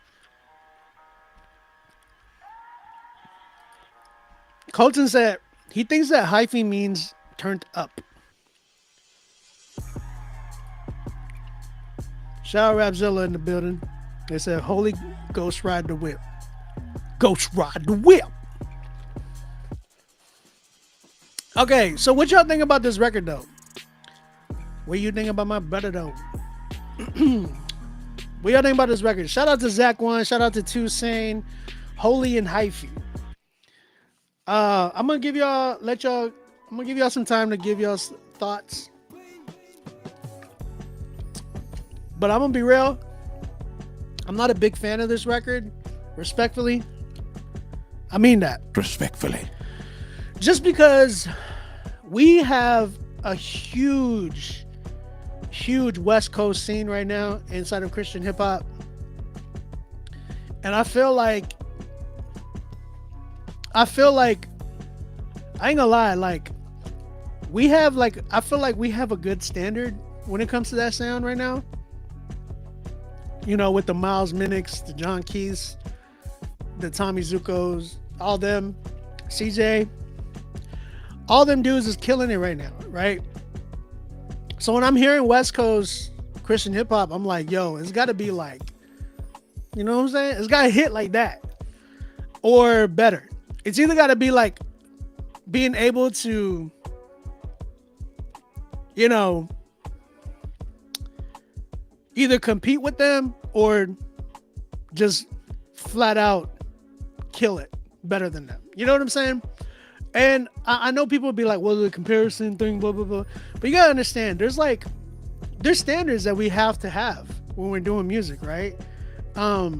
Colton said he thinks that hyphy means turned up. Shout out Rapzilla in the building. They said, Holy Ghost ride the whip. Ghost ride the whip. Okay, so what y'all think about this record, though? What you think about my brother, though? What y'all think about this record? Shout out to Zach1. Shout out to Toussaint. Holy and hyphy. I'm gonna give y'all some time to give y'all thoughts. But I'm gonna be real. I'm not a big fan of this record. Respectfully. I mean that. Respectfully. Just because we have a huge West Coast scene right now inside of Christian hip hop. And I feel like I ain't gonna lie, like I feel like we have a good standard when it comes to that sound right now. You know, with the Miles Minnicks, the John Keiths, the Tommy Zucos, all them, CJ, all them dudes is killing it right now, right? So when I'm hearing West Coast Christian hip hop, I'm like, yo, it's gotta be like, you know what I'm saying? It's gotta hit like that or better. It's either gotta be like being able to, you know, either compete with them or just flat out kill it better than them. You know what I'm saying? And I know people will be like, well, the comparison thing, blah, blah, blah. But you gotta understand, there's standards that we have to have when we're doing music, right? I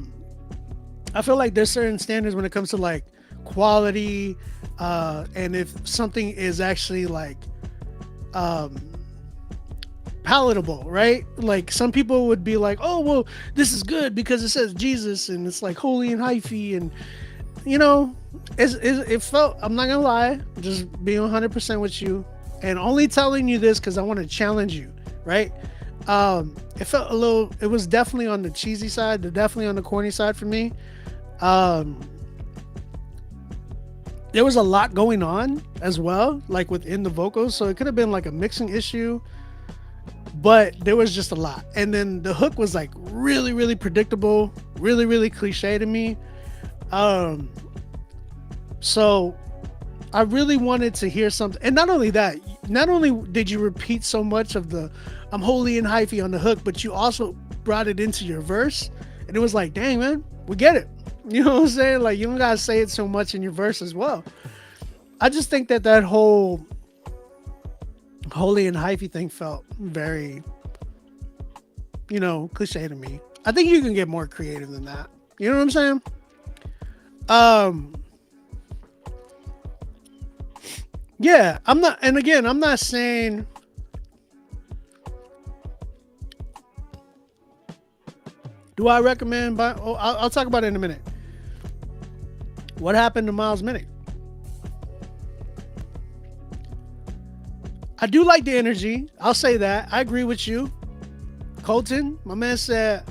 feel like there's certain standards when it comes to like quality, and if something is actually like palatable, right? Like some people would be like, oh, well, this is good because it says Jesus and it's like holy and hyphy, and you know, it felt, I'm not gonna lie, just being 100% with you and only telling you this because I want to challenge you, right? It felt a little, it was definitely on the cheesy side, definitely on the corny side for me. There was a lot going on as well, like within the vocals, so it could have been like a mixing issue, but there was just a lot. And then the hook was like really, really predictable, really, really cliche to me. So I really wanted to hear something. And not only that, not only did you repeat so much of the I'm holy and hyphy on the hook, but you also brought it into your verse. And it was like, dang, man, we get it. You know what I'm saying? Like, you don't gotta say it so much in your verse as well. I just think that whole holy and hyphy thing felt very, you know, cliche to me. I think you can get more creative than that. You know what I'm saying? Yeah, I'm not saying do I recommend buying? Oh, I'll talk about it in a minute. What happened to Miles Minnick? I do like the energy. I'll say that. I agree with you. Colton, my man said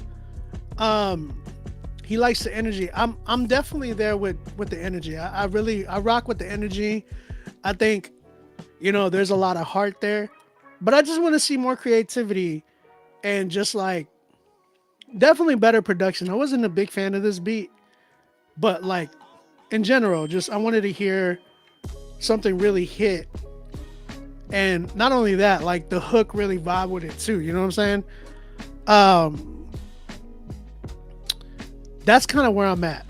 he likes the energy. I'm definitely there with the energy. I rock with the energy. I think, there's a lot of heart there. But I just want to see more creativity and just like definitely better production. I wasn't a big fan of this beat, but like in general, just I wanted to hear something really hit. And not only that, like the hook really vibe with it too. You know what I'm saying? That's kind of where I'm at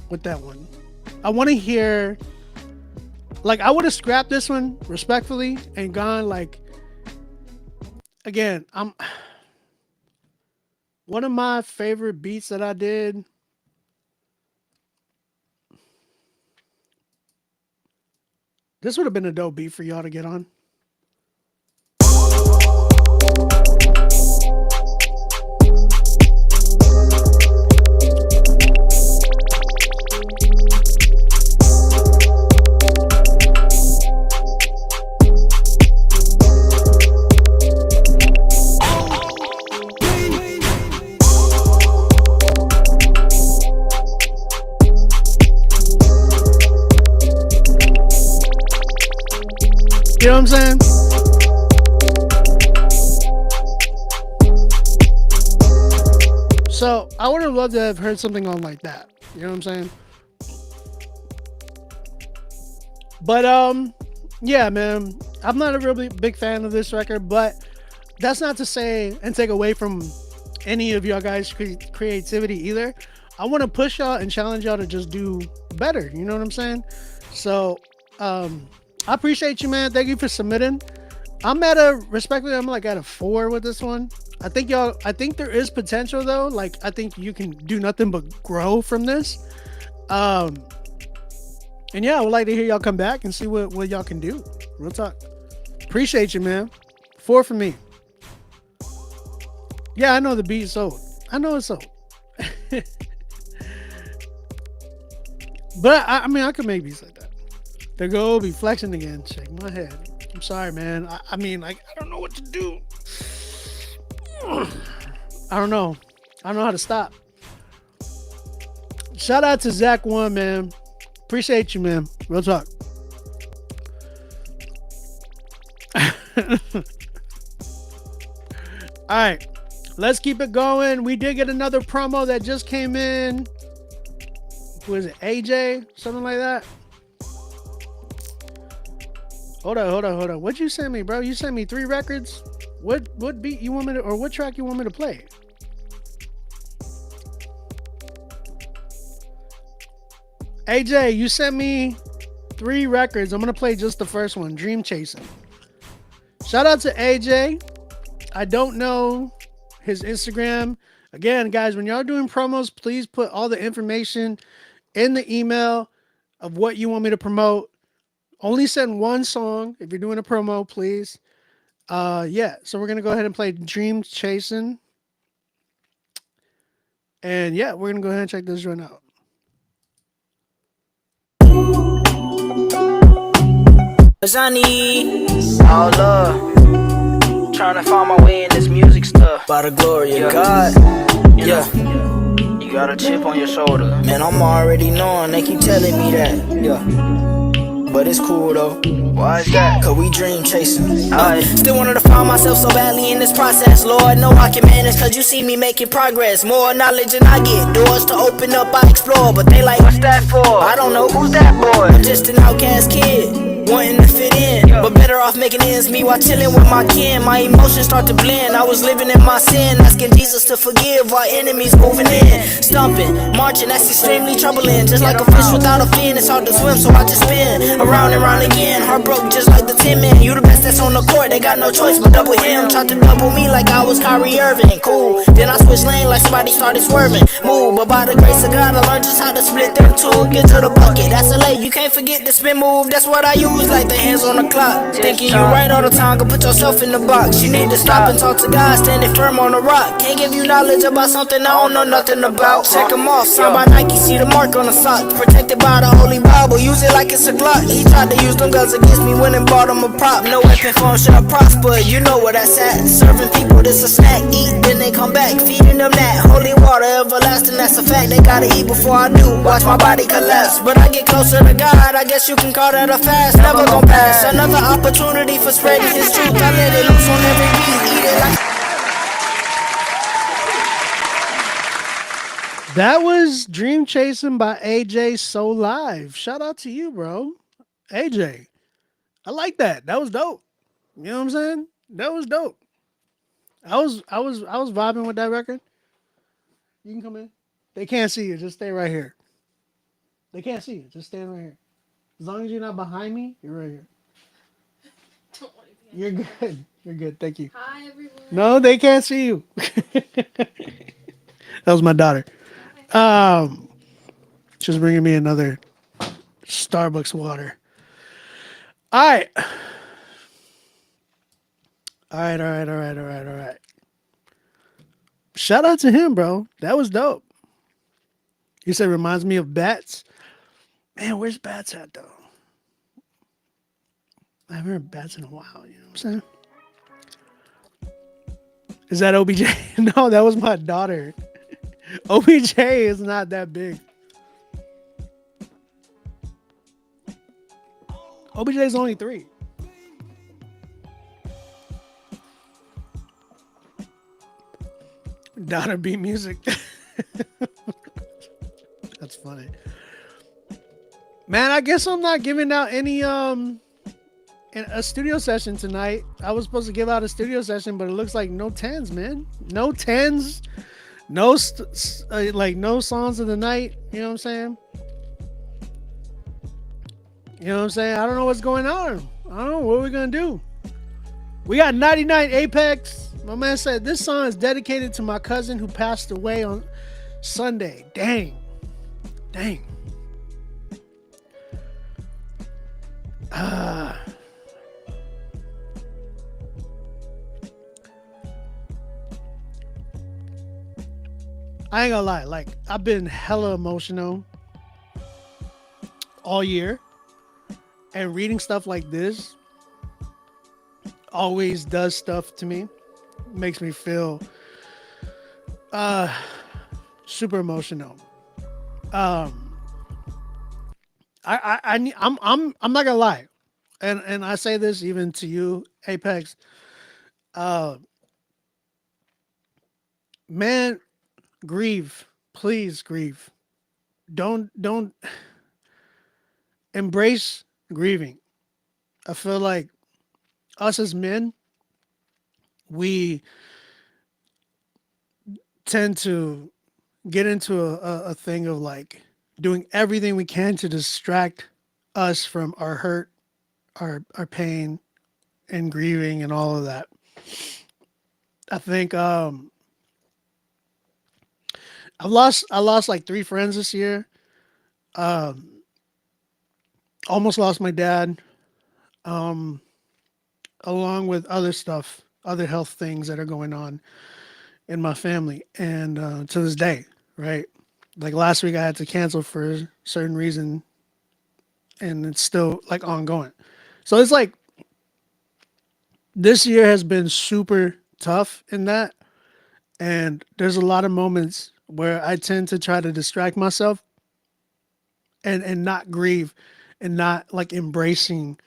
with that one. I want to hear, like, I would have scrapped this one respectfully and gone like, again, one of my favorite beats that I did. This would have been a dope beat for y'all to get on. You know what I'm saying? So I would have loved to have heard something on like that. You know what I'm saying? But yeah, man, I'm not a really big fan of this record, but that's not to say and take away from any of y'all guys' creativity either. I want to push y'all and challenge y'all to just do better. You know what I'm saying? So I appreciate you, man. Thank you for submitting. I'm at a 4 with this one. I think there is potential though. Like, I think you can do nothing but grow from this. And yeah, I would like to hear y'all come back and see what y'all can do. Real talk. Appreciate you, man. 4 for me. Yeah, I know the beat's sold. I know it's sold. But I mean, I could make beats like that. There go be flexing again. Shake my head. I'm sorry, man. I mean, like, I don't know what to do. I don't know how to stop. Shout out to Zach One, man. Appreciate you, man. Real talk. All right, let's keep it going. We did get another promo that just came in. Who is it? AJ? Something like that. Hold on. What'd you send me, bro? You sent me 3 records. What beat you want me to, or what track you want me to play? AJ, you sent me 3 records. I'm gonna play just the first one, Dream Chasing. Shout out to AJ. I don't know his Instagram. Again, guys, when y'all doing promos, please put all the information in the email of what you want me to promote. Only send 1 song if you're doing a promo, please. Yeah, so we're gonna go ahead and play Dream Chasing. And yeah, we're gonna go ahead and check this joint out. Cause I need all love. Trying to find my way in this music stuff. By the glory of God. Yeah. You got a chip on your shoulder. Man, I'm already knowing. They keep telling me that. Yeah. But it's cool though. Why is that? Cause we dream chasing. Still wanted to find myself so badly in this process. Lord, know I can manage cause you see me making progress. More knowledge than I get. Doors to open up, I explore. But they like, what's that for? I don't know, who's that boy? I'm just an outcast kid. wanting to fit in, but better off making ends meet while chilling with my kin. My emotions start to blend. I was living in my sin, asking Jesus to forgive while enemies moving in. Stomping, marching, that's extremely troubling. Just like a fish without a fin, it's hard to swim, so I just spin around and round again. Heart broke just like the Tin Man. You the best that's on the court, they got no choice but double him. Tried to double me like I was Kyrie Irving. Cool, then I switched lane like somebody started swerving. Move, but by the grace of God, I learned just how to split them two. Get to the bucket, that's a lay. You can't forget the spin move, that's what I use, like the hands on the clock. Thinking you right all the time, go put yourself in the box. You need to stop and talk to God, standing firm on the rock. Can't give you knowledge about something I don't know nothing about. Check them off, signed by Nike, see the mark on the sock. Protected by the Holy Bible, use it like it's a Glock. He tried to use them guns against me, went and bought him a prop. No weapon for him shall prosper, you know where that's at. Serving people, this a snack, eat, then they come back. Feeding them that holy water, everlasting, that's a fact. They gotta eat before I do, watch my body collapse. But I get closer to God, I guess you can call that a fast. Never gon' pass, another opportunity for spreading his truth. I let it loose on every beat, eat it like. That was Dream Chasing by AJ So Live. Shout out to you, bro. AJ. I like that. That was dope. You know what I'm saying? That was dope. I was vibing with that record. You can come in. They can't see you. Just stay right here. They can't see you. Just stand right here. As long as you're not behind me, you're right here. Don't want to be. You're good. You're good. Thank you. Hi, everyone. No, they can't see you. That was my daughter. She's bringing me another Starbucks water. All right. All right. Shout out to him, bro. That was dope. He said, reminds me of Bats. Man, where's Bats at, though? I haven't heard Bats in a while, you know what I'm saying? Is that OBJ? No, that was my daughter. OBJ is not that big. OBJ is only 3. Daughter beat music. That's funny. Man, I guess I'm not giving out any a studio session tonight. I was supposed to give out a studio session, but it looks like no 10s, man. No 10s. No no songs of the night. You know what I'm saying? You know what I'm saying? I don't know what's going on. I don't know what we're gonna do. We got 99 Apex. My man said this song is dedicated to my cousin who passed away on Sunday. Dang. I ain't gonna lie, like I've been hella emotional all year, and reading stuff like this always does stuff to me. Makes me feel super emotional. I'm not gonna lie, and I say this even to you, Apex. Man, grieve, please grieve. Don't embrace grieving. I feel like us as men, we tend to get into a thing of like doing everything we can to distract us from our hurt, our pain, and grieving and all of that. I think I lost like 3 friends this year. Almost lost my dad. Along with other stuff, other health things that are going on in my family. And to this day, right? Like last week I had to cancel for a certain reason, and it's still like ongoing. So it's like this year has been super tough in that. And there's a lot of moments where I tend to try to distract myself and not grieve and not like embracing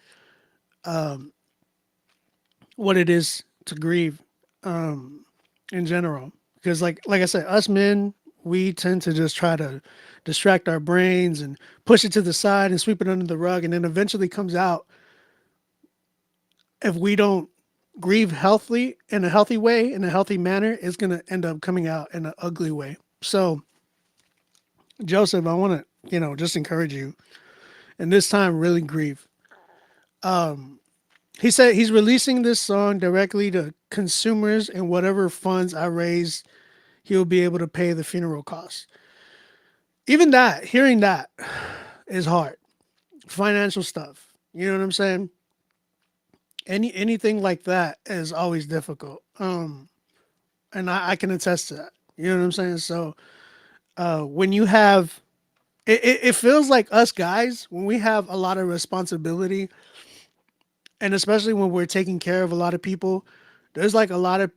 what it is to grieve in general. Because like I said, us men, we tend to just try to distract our brains and push it to the side and sweep it under the rug, and then eventually comes out if we don't grieve healthily in a healthy way, in a healthy manner, it's going to end up coming out in an ugly way. So, Joseph, I want to, just encourage you. And this time, really grieve. He said he's releasing this song directly to consumers, and whatever funds I raise, he'll be able to pay the funeral costs. Even that, hearing that is hard. Financial stuff. You know what I'm saying? Anything like that is always difficult. And I can attest to that. You know what I'm saying? So when you have it feels like us guys, when we have a lot of responsibility, and especially when we're taking care of a lot of people, there's like a lot of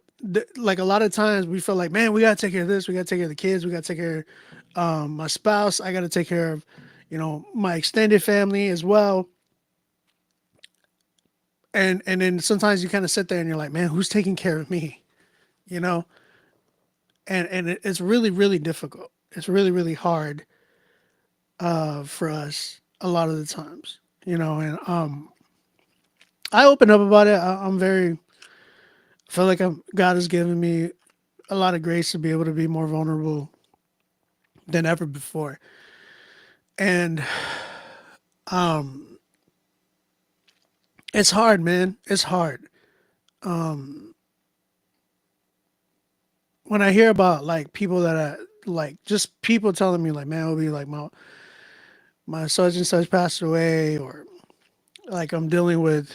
times we feel like, man, we gotta take care of this, we gotta take care of the kids, we gotta take care of my spouse, I gotta take care of, my extended family as well. And then sometimes you kind of sit there and you're like, man, who's taking care of me? You know? And it's really, really difficult. It's really, really hard for us a lot of the times, and I open up about it. I feel like God has given me a lot of grace to be able to be more vulnerable than ever before. And it's hard, man. It's hard. When I hear about like people that are like just people telling me like, man, it'll be like my such and such passed away, or like I'm dealing with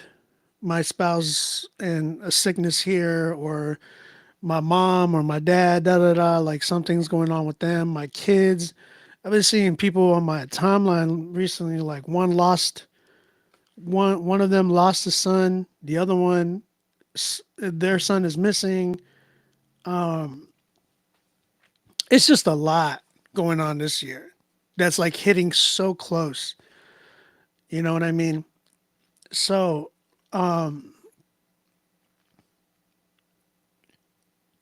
my spouse and a sickness here, or my mom or my dad, da da da, like something's going on with them, my kids. I've been seeing people on my timeline recently, like one of them lost a son, the other one, their son is missing. It's just a lot going on this year that's like hitting so close. You know what I mean? So, to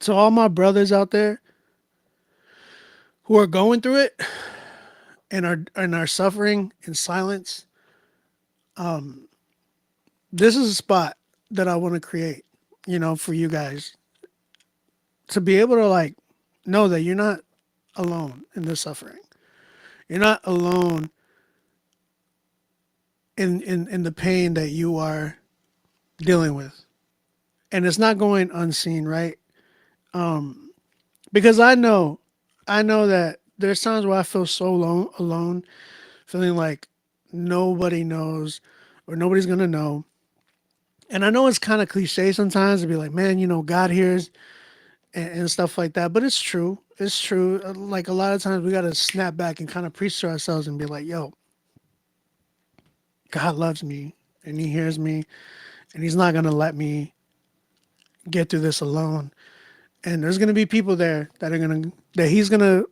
all my brothers out there who are going through it and are suffering in silence, this is a spot that I want to create, for you guys to be able to like know that you're not alone in this suffering. You're not alone in the pain that you are dealing with. And it's not going unseen, right? Because I know that there's times where I feel so alone, feeling like nobody knows or nobody's gonna know. And I know it's kind of cliche sometimes to be like, man, God hears and stuff like that. But it's true. It's true. Like a lot of times we gotta snap back and kind of preach to ourselves and be like, yo, God loves me and He hears me, and He's not gonna let me get through this alone. And there's gonna be people there that He's gonna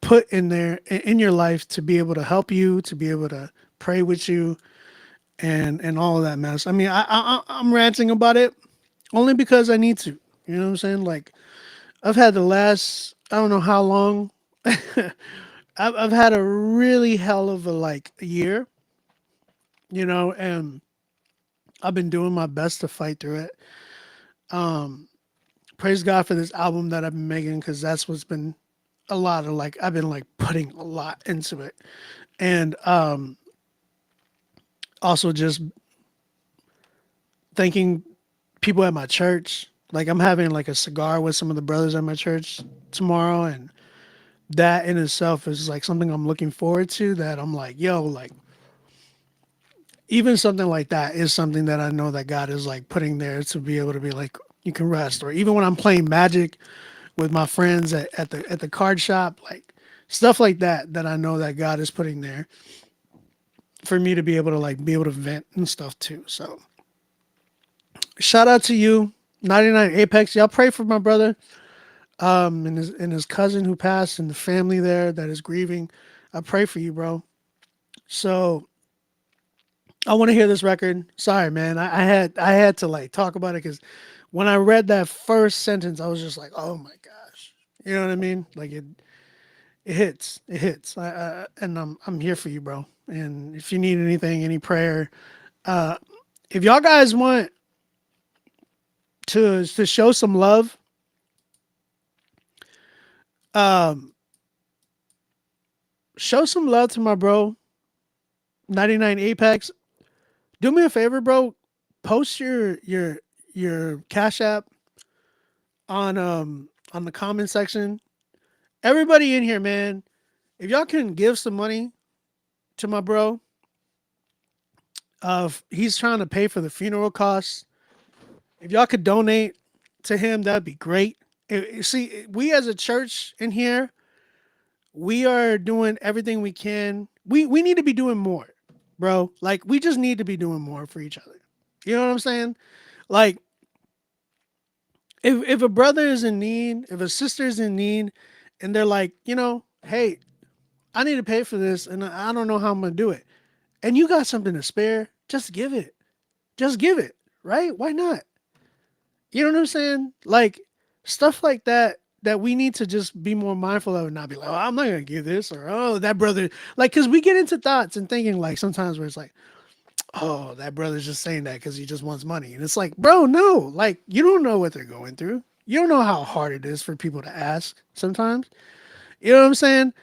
put in there in your life to be able to help you, to be able to pray with you, and all of that mess. I mean, I'm ranting about it only because I need to. You know what I'm saying? Like, I've had the last, I don't know how long. I've had a really hell of a like year, and I've been doing my best to fight through it. Praise God for this album that I've been making, because that's what's been a lot of like, I've been like putting a lot into it. And also just thanking people at my church. Like, I'm having like a cigar with some of the brothers at my church tomorrow, and that in itself is like something I'm looking forward to, that I'm like, yo, like even something like that is something that I know that God is like putting there to be able to be like, you can rest. Or even when I'm playing Magic with my friends at the card shop, like stuff like that I know that God is putting there for me to be able to vent and stuff too. So shout out to you, 99 Apex. Y'all pray for my brother, and his cousin who passed, and the family there that is grieving. I pray for you, bro. So I want to hear this record. Sorry, man. I had to like talk about it, because when I read that first sentence, I was just like, oh my gosh. You know what I mean? Like it hits. It hits. And I'm here for you, bro. And if you need anything, any prayer, if y'all guys want to show some love, show some love to my bro, 99 Apex. Do me a favor, bro. Post your Cash App on the comment section. Everybody in here, man, if y'all can give some money to my bro, he's trying to pay for the funeral costs. If y'all could donate to him, that'd be great. See, we as a church in here, we are doing everything we can. We need to be doing more, bro. Like, we just need to be doing more for each other. You know what I'm saying? Like, if a brother is in need, if a sister is in need, and they're like, hey, I need to pay for this, and I don't know how I'm gonna do it, and you got something to spare, just give it. Just give it, right? Why not? You know what I'm saying? Like, stuff like that we need to just be more mindful of and not be like, oh, I'm not gonna give this, or oh, that brother, like, because we get into thoughts and thinking like sometimes where it's like, oh, that brother's just saying that because he just wants money. And it's like, bro, no, like, you don't know what they're going through. You don't know how hard it is for people to ask sometimes. You know what I'm saying?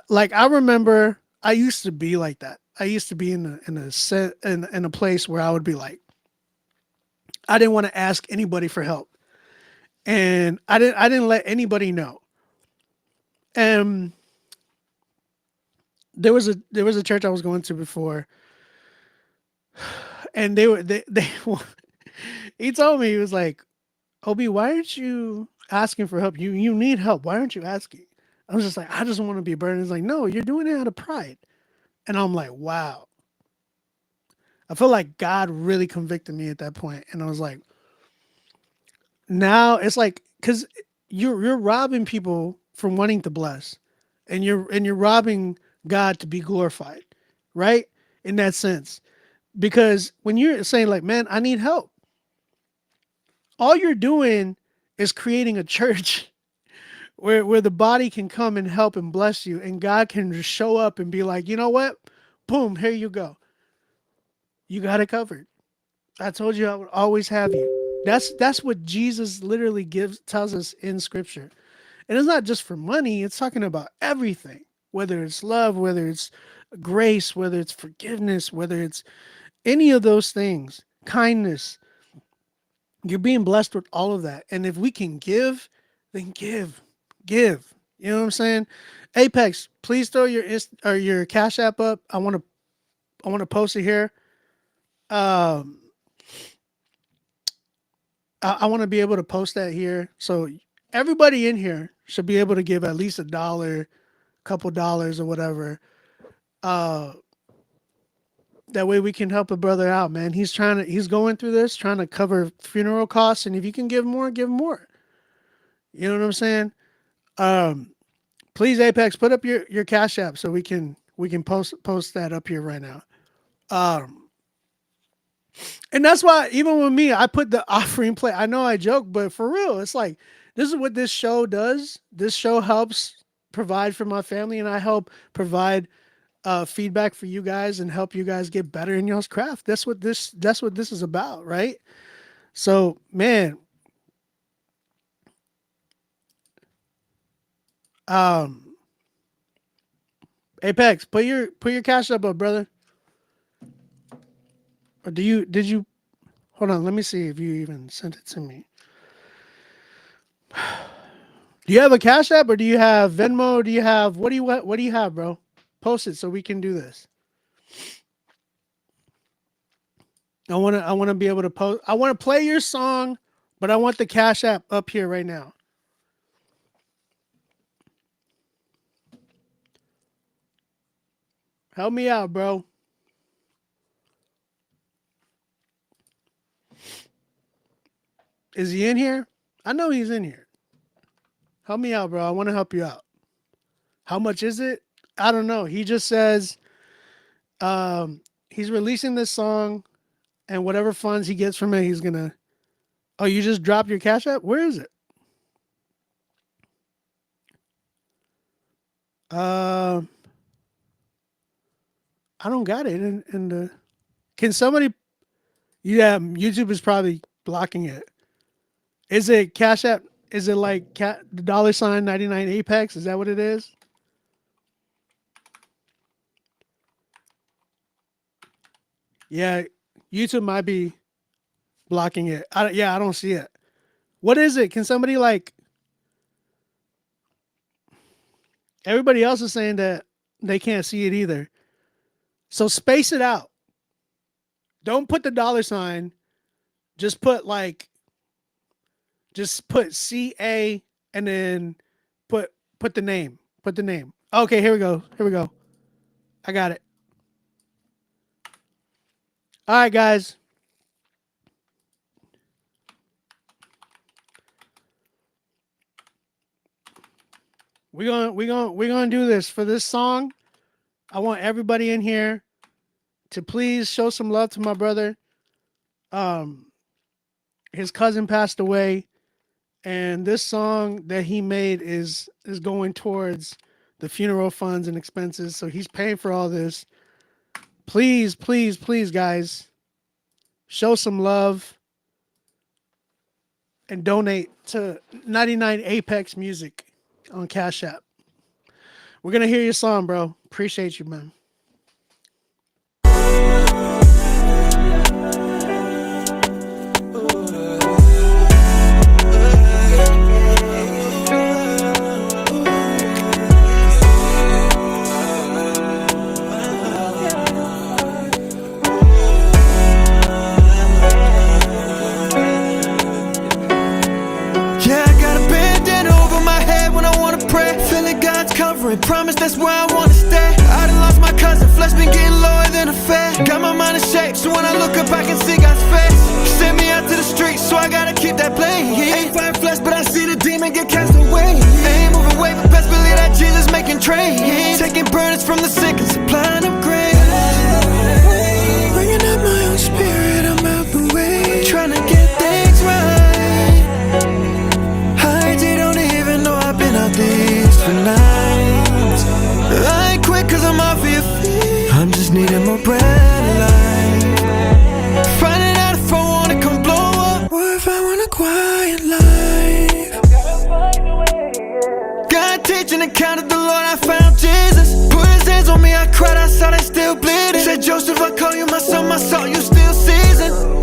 Like, I remember I used to be like that. I used to be in a place where I would be like, I didn't want to ask anybody for help. And I didn't let anybody know. And there was a church I was going to before, and they he told me, he was like, Obi, why aren't you asking for help? You need help. Why aren't you asking? I was just like, I just want to be burned. He's like, no, you're doing it out of pride. And I'm like, wow. I feel like God really convicted me at that point. And I was like, now it's like, because you're robbing people from wanting to bless, and you're robbing God to be glorified, right? In that sense. Because when you're saying like, man, I need help, all you're doing is creating a church where the body can come and help and bless you, and God can just show up and be like, you know what? Boom, here you go. You got it covered. I told you I would always have you. That's what Jesus literally tells us in scripture. And it's not just for money, it's talking about everything. Whether it's love, whether it's grace, whether it's forgiveness, whether it's any of those things, kindness. You're being blessed with all of that. And if we can give, then give. Give. You know what I'm saying? Apex, please throw your Cash App up. I want to post it here. I want to be able to post that here. So everybody in here should be able to give at least $1, couple dollars or whatever. That way we can help a brother out, man. He's going through this, trying to cover funeral costs. And if you can give more, give more. You know what I'm saying? Please, Apex, put up your Cash App so we can post that up here right now. And that's why even with me, I put the offering play. I know I joke, but for real, it's like, this is what this show does. This show helps provide for my family, and I help provide feedback for you guys and help you guys get better in y'all's craft. That's what this is about, right? So, man, Apex, put your Cash up, brother. Or did you hold on, let me see if you even sent it to me. Do you have a Cash App, or do you have Venmo? Do you have what do you have, bro? Post it so we can do this. I want to be able to post. I want to play your song, but I want the Cash App up here right now. Help me out, bro. Is he in here? I know he's in here. Help me out, bro. I want to help you out. How much is it? I don't know. He just says he's releasing this song, and whatever funds he gets from it, he's going to... Oh, you just dropped your Cash App? Where is it? I don't got it in the... Can somebody... Yeah, YouTube is probably blocking it. Is it Cash App? Is it like the $99 Apex? Is that what it is? Yeah, YouTube might be blocking it. I don't see it. What is it? Can somebody like? Everybody else is saying that they can't see it either. So space it out. Don't put the $. Just put CA and then put the name. Put the name. Okay, here we go. Here we go. I got it. All right, guys. We're gonna do this for this song. I want everybody in here to please show some love to my brother. His cousin passed away, and this song that he made is going towards the funeral funds and expenses. So he's paying for all this. Please, please, please, guys, show some love and donate to 99 Apex Music on Cash App. We're gonna hear your song, bro. Appreciate you, man. Promise that's where I wanna stay. I done lost my cousin, flesh been getting lower than a fat. Got my mind in shape, so when I look up I can see God's face. Send me out to the streets, so I gotta keep that blame. Ain't fighting flesh, but I see the demon get cast away. Ain't moving weight, but best believe that Jesus making trades. Taking burdens from the sick and supplying them grace. Bringing up my own spirit, I'm out the way. Trying to get things right. They don't even know I've been out these for nights. I ain't quit cause I'm off of your feet. I'm just needing more bread alive. Finding out if I wanna come blow up or if I want a quiet life. God teaching and counted the Lord, I found Jesus. Put his hands on me, I cried, I saw they still bleeding. Said Joseph, I call you my son, my salt, you still seasoned.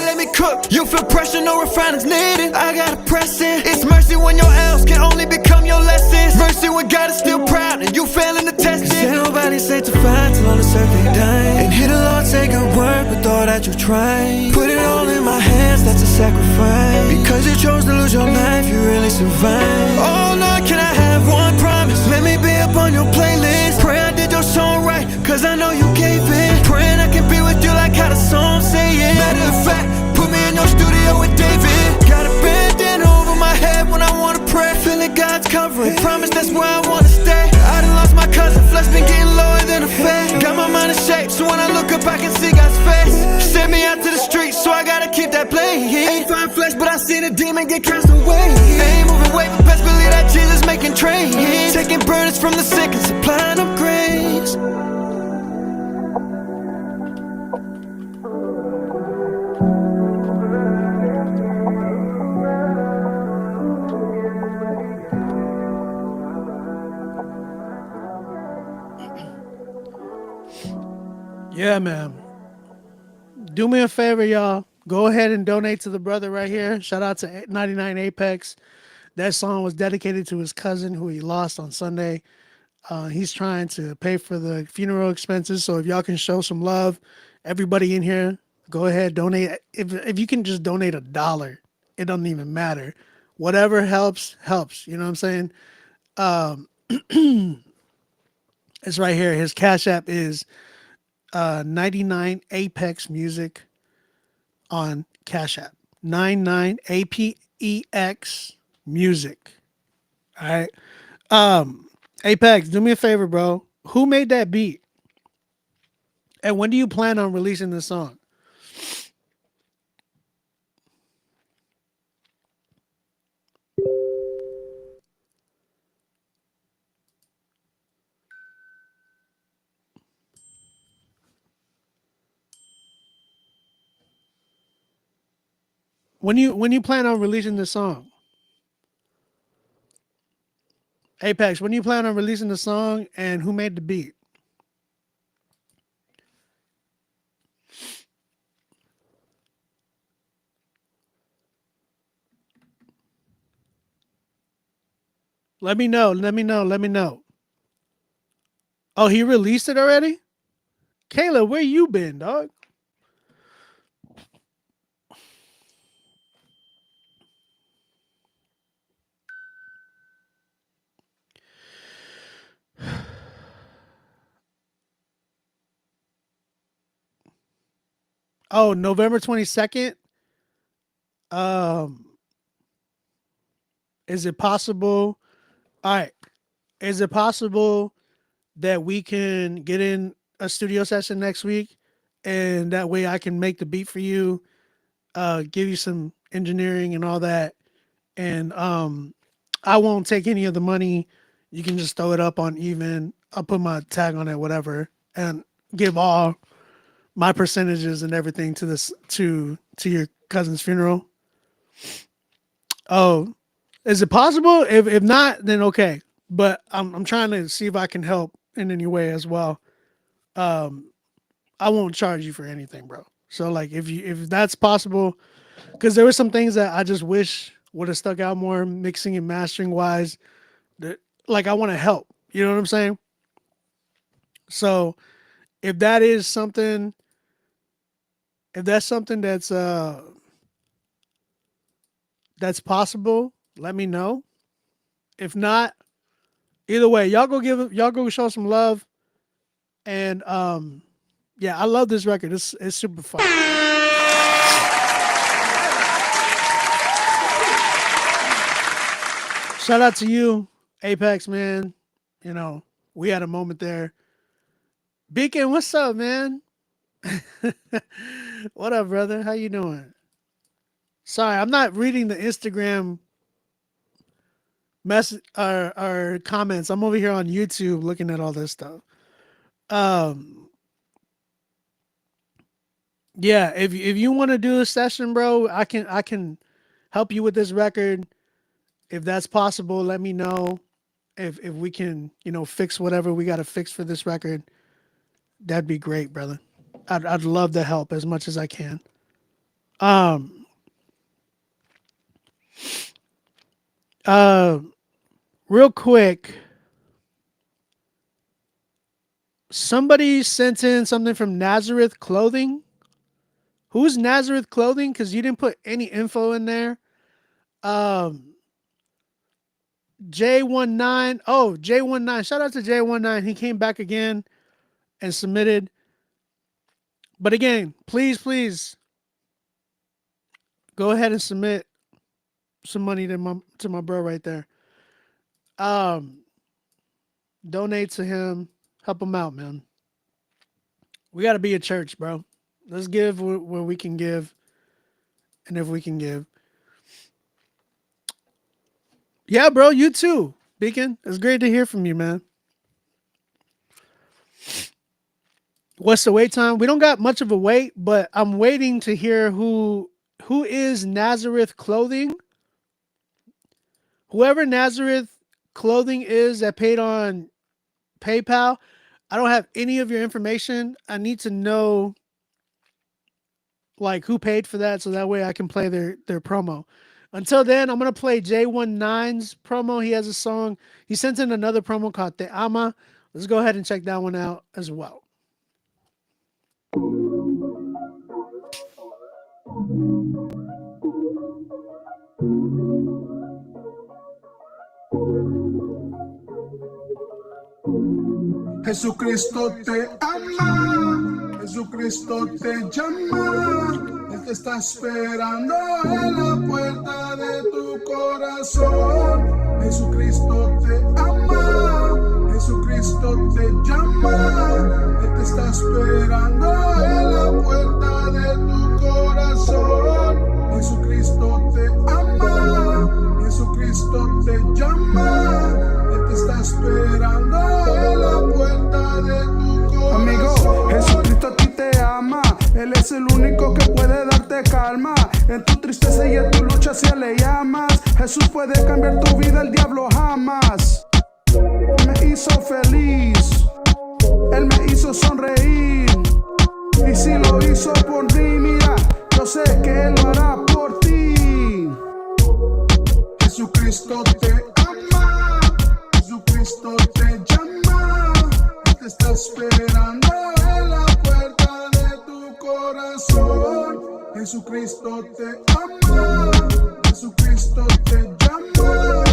Let me cook. You feel pressure, no refining's needed. I gotta press in. It's mercy when your L's can only become your lessons. Mercy when God is still proud and you failing to test it. Ain't nobody sanctified till on the earth they die. And hear the Lord say good work with all that you try. Put it all in my hands, that's a sacrifice. Because you chose to lose your life, you really survived. Oh Lord, can I have one promise? Let me be up on your playlist. Pray I did your song right, cause I know you gave it. Praying I can be with you like how the song say it. Matter of fact, put me in your studio with David. Got a bandana over my head when I wanna pray. Feeling God's covering, promise that's where I wanna stay. I done lost my cousin, flesh been getting lower than a fat. Got my mind in shape, so when I look up I can see God's face. Send me out to the streets, so I gotta keep that blame. Ain't find flesh, but I see the demon get cast away. Ain't moving weight, but best believe that Jesus making trades. Taking burdens from the sick and supplying them grace. Yeah, man. Do me a favor, y'all. Go ahead and donate to the brother right here. Shout out to 99 Apex. That song was dedicated to his cousin who he lost on Sunday. He's trying to pay for the funeral expenses. So if y'all can show some love, everybody in here, go ahead, donate. If you can just donate $1, it doesn't even matter. Whatever helps, helps. You know what I'm saying? It's right here. His Cash App is 99 Apex Music on Cash App. 99 APEX Music. All right. Apex, do me a favor, bro. Who made that beat? And when do you plan on releasing this song? When you plan on releasing the song? Apex, when you plan on releasing the song, and who made the beat? Let me know. Let me know. Let me know. Oh, he released it already? Kayla, where you been, dog? Oh, November 22nd. Is it possible? All right. Is it possible that we can get in a studio session next week, and that way I can make the beat for you, give you some engineering and all that, and I won't take any of the money. You can just throw it up on even. I'll put my tag on it, whatever, and give all my percentages and everything to this to your cousin's funeral. Oh, is it possible? If not, then okay. But I'm trying to see if I can help in any way as well. I won't charge you for anything, bro. So like if that's possible, because there were some things that I just wish would have stuck out more, mixing and mastering wise. That like I want to help. You know what I'm saying? So if that is something, if that's something that's possible, let me know. If not, either way, y'all go show some love. And yeah, I love this record. It's super fun. Shout out to you, Apex, man. You know, we had a moment there. Beacon, what's up, man? What up, brother? How you doing? Sorry, I'm not reading the Instagram message or comments. I'm over here on YouTube looking at all this stuff. Yeah, if you want to do a session, bro, I can help you with this record. If that's possible, let me know. If we can, fix whatever we got to fix for this record, that'd be great, brother. I'd love to help as much as I can. Real quick, somebody sent in something from Nazareth Clothing. Who's Nazareth Clothing? Because you didn't put any info in there. J19. Oh, J19. Shout out to J19. He came back again and submitted. But again, please go ahead and submit some money to my bro right there. Donate to him. Help him out, man. We got to be a church, bro. Let's give where we can give. And if we can give. Yeah, bro, you too, Beacon. It's great to hear from you, man. What's the wait time? We don't got much of a wait, but I'm waiting to hear who is Nazareth Clothing. Whoever Nazareth Clothing is that paid on PayPal, I don't have any of your information. I need to know like who paid for that, so that way I can play their promo. Until then, I'm gonna play J19's promo. He has a song. He sent in another promo called Te Ama. Let's go ahead and check that one out as well. Jesucristo te ama, Jesucristo te llama, Él te está esperando en la puerta de tu corazón. Jesucristo te ama, Jesucristo te llama, Él te está esperando en la puerta de tu corazón. Jesucristo te ama, Jesucristo te llama, Él te está esperando en la puerta de tu corazón. Amigo, Jesucristo a ti te ama. Él es el único que puede darte te calma. En tu tristeza y en tu lucha si le llamas. Jesús puede cambiar tu vida, el diablo jamás. Me hizo feliz, Él me hizo sonreír. Y si lo hizo por mí, mira, yo sé que Él lo hará por ti. Jesucristo te ama, Jesucristo te llama. Él te está esperando en la puerta de tu corazón. Jesucristo te ama, Jesucristo te llama.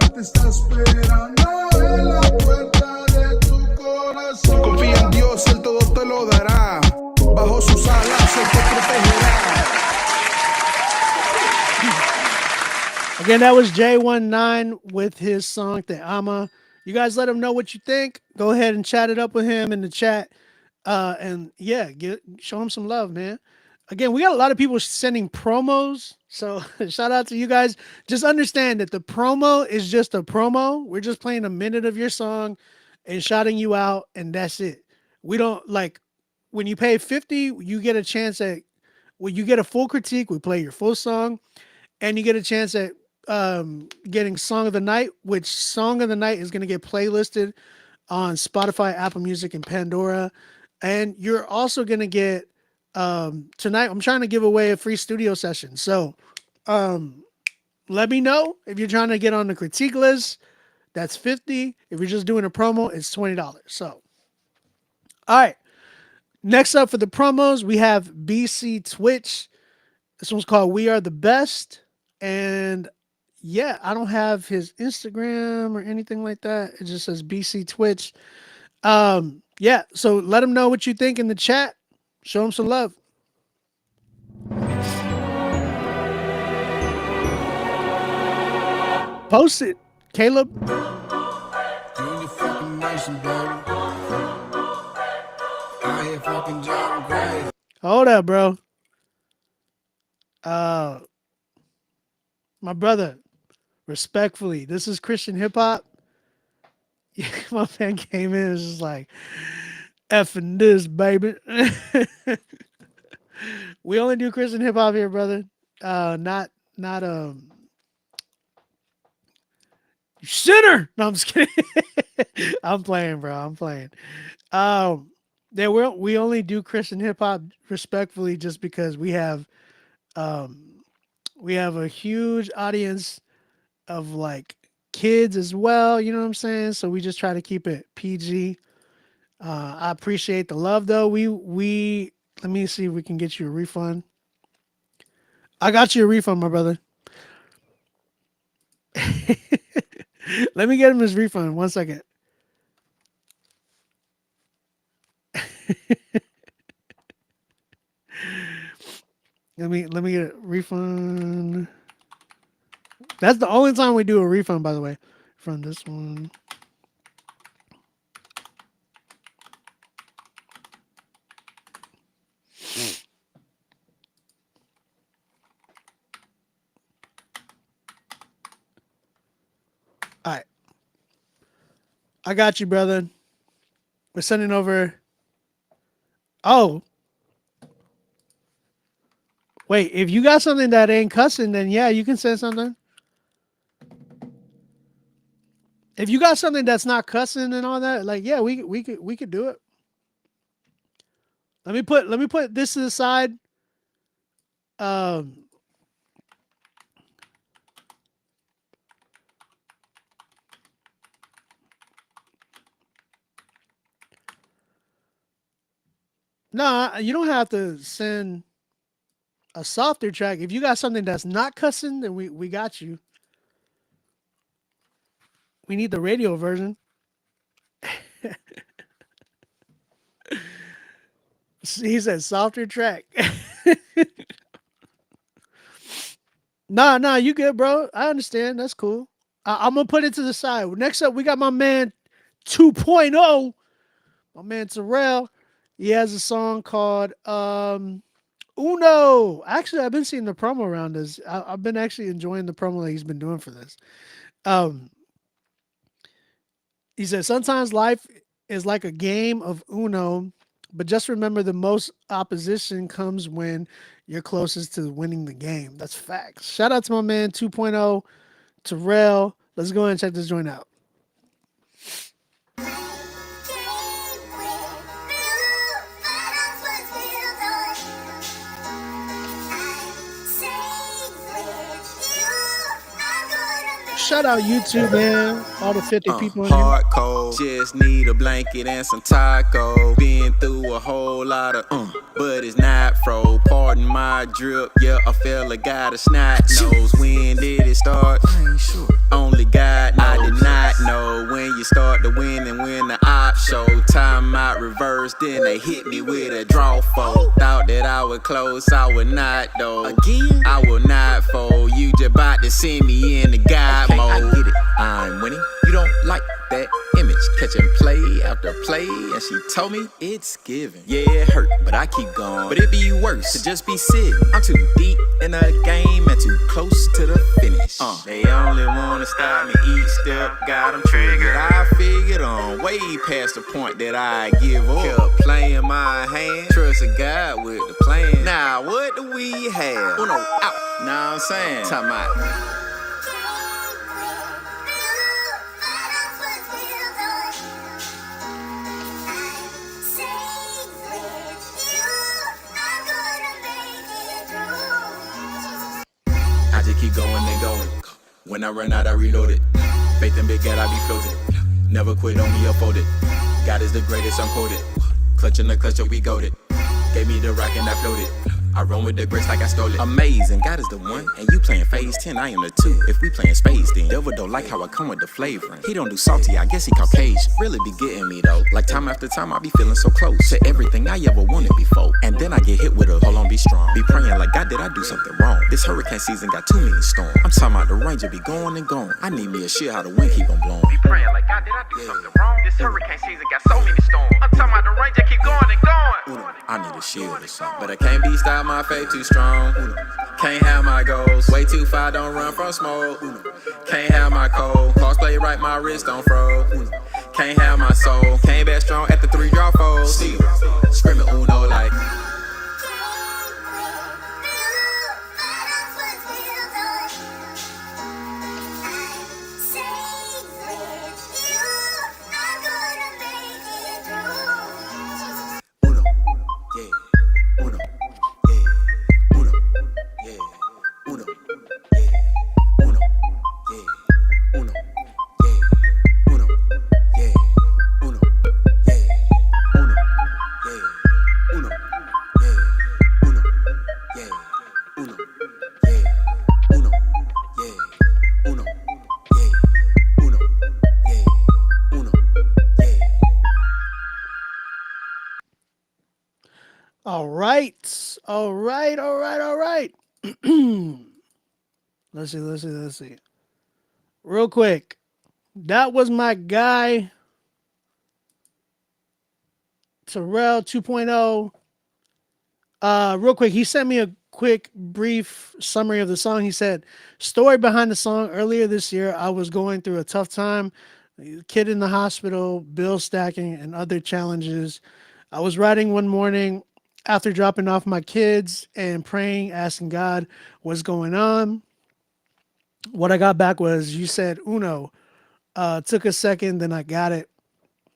Él te está esperando en la puerta de tu corazón. Confía en Dios, Él todo te lo dará. Bajo sus alas Él te protegerá. Again, that was J19 with his song Te Ama. You guys let him know what you think. Go ahead and chat it up with him in the chat. And yeah, show him some love, man. Again, we got a lot of people sending promos. So shout out to you guys. Just understand that the promo is just a promo. We're just playing a minute of your song and shouting you out, and that's it. We don't like when you pay 50, you get a chance at you get a full critique. We play your full song, and you get a chance at getting Song of the Night, which Song of the Night is going to get playlisted on Spotify, Apple Music, and Pandora. And you're also going to get tonight, I'm trying to give away a free studio session. So let me know if you're trying to get on the critique list. That's $50. If you're just doing a promo, it's $20. So, all right. Next up for the promos, we have BC Twitch. This one's called We Are the Best. And yeah, I don't have his Instagram or anything like that. It just says BC Twitch. Yeah, so let him know what you think in the chat. Show him some love. Post it, Caleb. Doing your fucking nation, baby. Out here fucking jumping crazy. Hold up, bro. My brother, respectfully, this is Christian hip hop. My fan came in and was just like, effing this, baby. We only do Christian hip hop here, brother. Not you sinner. No, I'm just kidding. I'm playing, bro. I'm playing. We only do Christian hip hop respectfully just because we have a huge audience of like kids as well, you know what I'm saying? So we just try to keep it PG. I appreciate the love though. We let me see if we can get you a refund. I got you a refund, my brother. Let me get him his refund. 1 second. Let me get a refund. That's the only time we do a refund, by the way, from this one. All right. I got you, brother. We're sending over. Oh. Wait, if you got something that ain't cussing, then yeah, you can send something. If you got something that's not cussing and all that, like yeah, we could do it. Let me put this to the side. No, you don't have to send a softer track. If you got something that's not cussing, then we got you. We need the radio version. He said softer track. Nah, you good, bro. I understand. That's cool. I'm going to put it to the side. Next up, we got my man 2.0. My man Terrell. He has a song called Uno. Actually, I've been seeing the promo around this. I've been actually enjoying the promo that he's been doing for this. He said, sometimes life is like a game of Uno, but just remember the most opposition comes when you're closest to winning the game. That's facts. Shout out to my man 2.0 Terrell. Let's go ahead and check this joint out. Shout out YouTube, man. All the 50 people in here. Hard cold, just need a blanket and some taco. Been through a whole lot of but it's not fro. Pardon my drip, yeah, a fella got a snot nose. When did it start? I ain't sure. Only God knows. I did not know when you start to win and when the op show. Time out reverse, then they hit me with a draw fold. Thought that I would close, I would not though. Again, I will not fold. You just about to see me in the God mode. I get it, I'm winning. You don't like that image, catching play after play, and she told me it's giving. Yeah, it hurt, but I keep going. But it'd be worse to just be sitting. I'm too deep in the game and too close to the finish. They only wanna stop me each step, got them triggered. I figured on way past the point that I give up. Kept playing my hand, trusting God with the plan. Now what do we have? Uno out. Now I'm saying, time out. Keep going and going. When I run out, I reload it. Faith in big God, I be floated. Never quit on me, uphold it. God is the greatest, I'm quoted. Clutch in the clutcher, we goated. Gave me the rock and I floated. I run with the grace like I stole it. Amazing, God is the one, and you playing phase 10, I am the 2. If we playing spades, then devil don't like how I come with the flavoring. He don't do salty, I guess he Caucasian. Really be getting me though. Like time after time, I be feeling so close to everything I ever wanted before. And then I get hit with a hold on, be strong. Be praying like, God, did I do something wrong? This hurricane season got too many storms. I'm talking about the Ranger be going and going. I need me a shit how the wind keep on blowing. Be praying like, God, did I do something wrong? This hurricane season got so many storms. I'm talking about the Ranger keep going and going. I need a shield or something, but I can't be stopped. My faith too strong. Can't have my goals. Way too far, don't run from smoke. Can't have my cold. Cosplay right, my wrist on froze. Can't have my soul. Came back strong at the 3 draw folds. Screaming Uno like. All right. Let's see. Real quick. That was my guy, Terrell 2.0. Real quick, he sent me a quick, brief summary of the song. He said, story behind the song. Earlier this year, I was going through a tough time. Kid in the hospital, bill stacking, and other challenges. I was writing one morning after dropping off my kids and praying, asking God what's going on. What I got back was, you said Uno. Took a second, then I got it.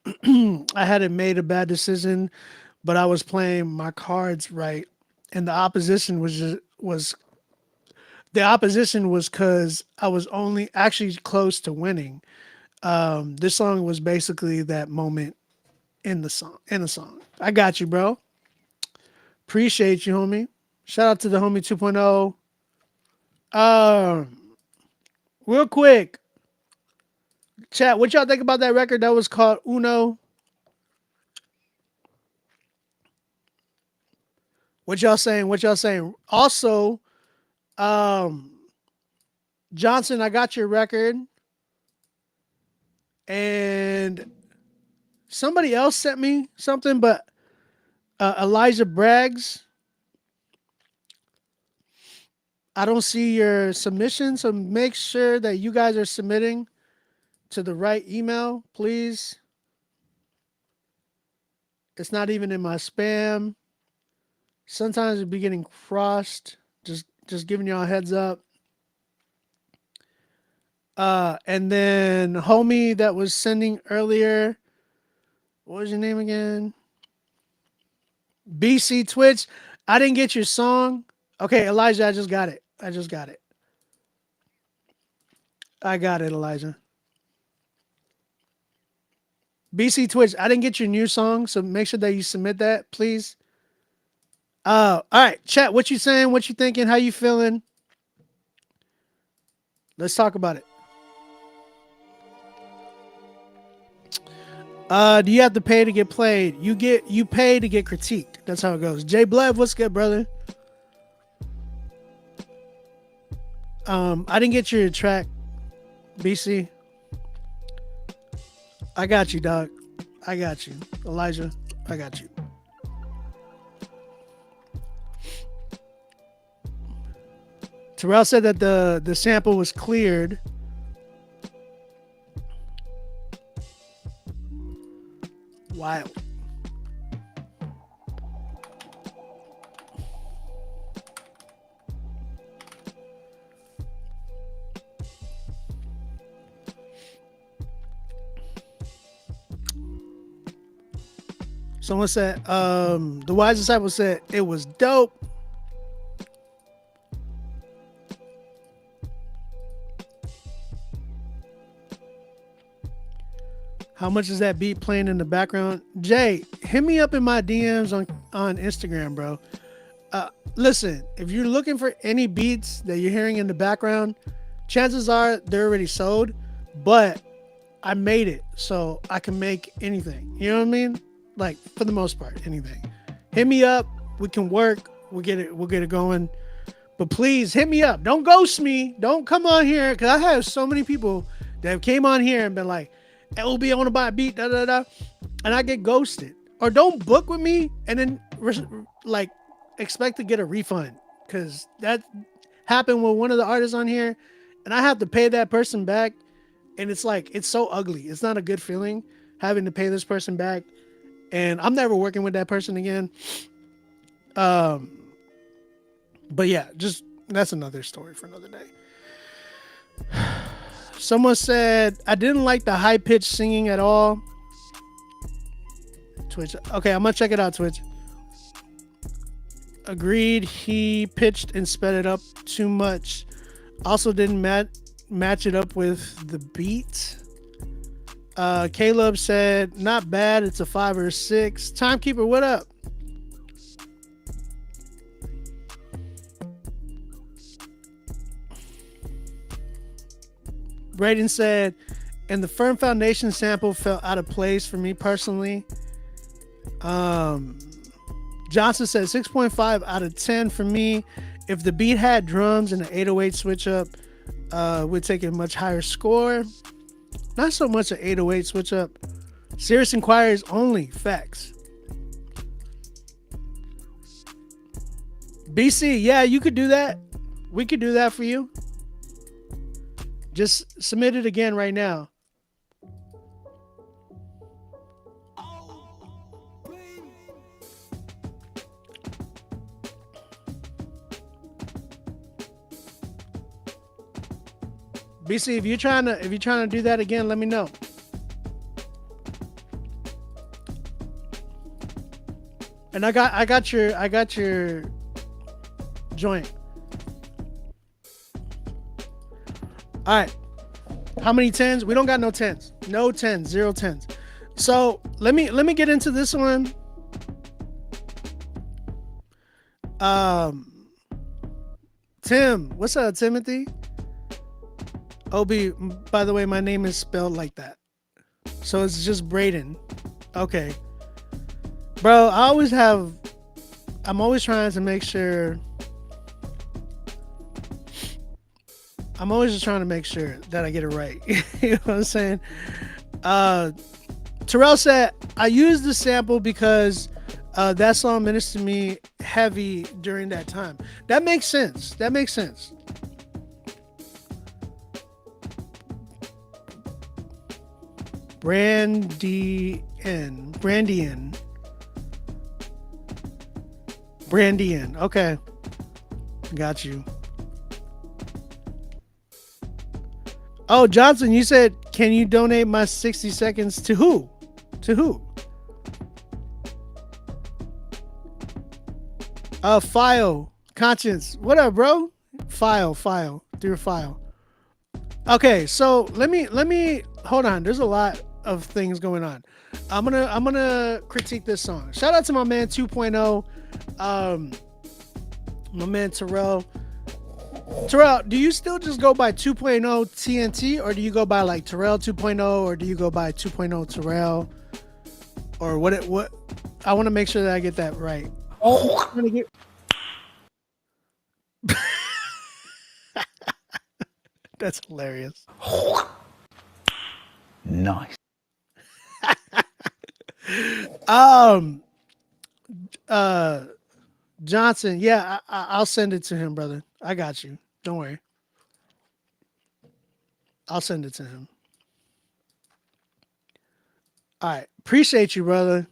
I hadn't made a bad decision, but I was playing my cards right. And the opposition was because I was only actually close to winning. This song was basically that moment in the song. I got you, bro. Appreciate you, homie. Shout out to the homie 2.0. Real quick, chat, what y'all think about that record that was called Uno? What y'all saying? Also, Johnson, I got your record. And somebody else sent me something, but Elijah Braggs, I don't see your submission, so make sure that you guys are submitting to the right email, please. It's not even in my spam. Sometimes it'll be getting crossed. Just giving y'all a heads up. And then homie that was sending earlier, what was your name again? BC Twitch. I didn't get your song. Okay, Elijah, I just got it. I got it, Elijah. BC Twitch, I didn't get your new song, so make sure that you submit that, please. All right, chat, what you saying? What you thinking? How you feeling? Let's talk about it. Do you have to pay to get played? You pay to get critiqued. That's how it goes. Jay Blev, what's good, brother? I didn't get your track, BC. I got you, dog. I got you. Elijah, I got you. Terrell said that the sample was cleared. Wild. Someone said, the wise disciple said it was dope. How much is that beat playing in the background? Jay, hit me up in my DMs on Instagram, bro. Listen, if you're looking for any beats that you're hearing in the background, chances are they're already sold, but I made it so I can make anything. You know what I mean? Like, for the most part, anything. Hit me up. We can work. We'll get it going. But please hit me up. Don't ghost me. Don't come on here, because I have so many people that came on here and been like, LB, I want to buy a beat, da da da, and I get ghosted. Or don't book with me and then like expect to get a refund, because that happened with one of the artists on here, and I have to pay that person back, and it's like, it's so ugly. It's not a good feeling having to pay this person back, and I'm never working with that person again. But yeah, just that's another story for another day. Someone said, I didn't like the high-pitched singing at all. Twitch. Okay, I'm going to check it out, Twitch. Agreed, he pitched and sped it up too much. Also didn't match it up with the beat. Caleb said, not bad. It's a 5 or a 6. Timekeeper, what up? Braden said, and the Firm Foundation sample felt out of place for me personally. Johnson said 6.5 out of 10 for me. If the beat had drums and an 808 switch up, would take a much higher score. Not so much an 808 switch up. Serious inquiries only. Facts. BC, yeah, you could do that. We could do that for you. Just submit it again right now. BC, if you're trying to do that again, let me know. And I got your joint. All right. How many 10s? We don't got no 10s. No 10s. 0 10s. So let me get into this one. Tim, what's up, Timothy? OB, by the way, my name is spelled like that. So it's just Braden. Okay. Bro, I'm always trying to make sure. I'm always just trying to make sure that I get it right. You know what I'm saying? Terrell said, I used the sample because that song ministered to me heavy during that time. That makes sense. That makes sense. Brandian. Brandian. Okay. Got you. Oh, Johnson, you said, can you donate my 60 seconds to who? To who? File. Conscience. What up, bro? File. Through file. Okay, so let me hold on. There's a lot of things going on. I'm gonna critique this song. Shout out to my man 2.0. My man Terrell. Terrell, do you still just go by 2.0 TNT, or do you go by like Terrell 2.0, or do you go by 2.0 Terrell, or what? I want to make sure that I get that right. I'm gonna get. That's hilarious. Nice. Johnson, yeah, I'll send it to him, brother. I got you. Don't worry. I'll send it to him. All right. Appreciate you, brother.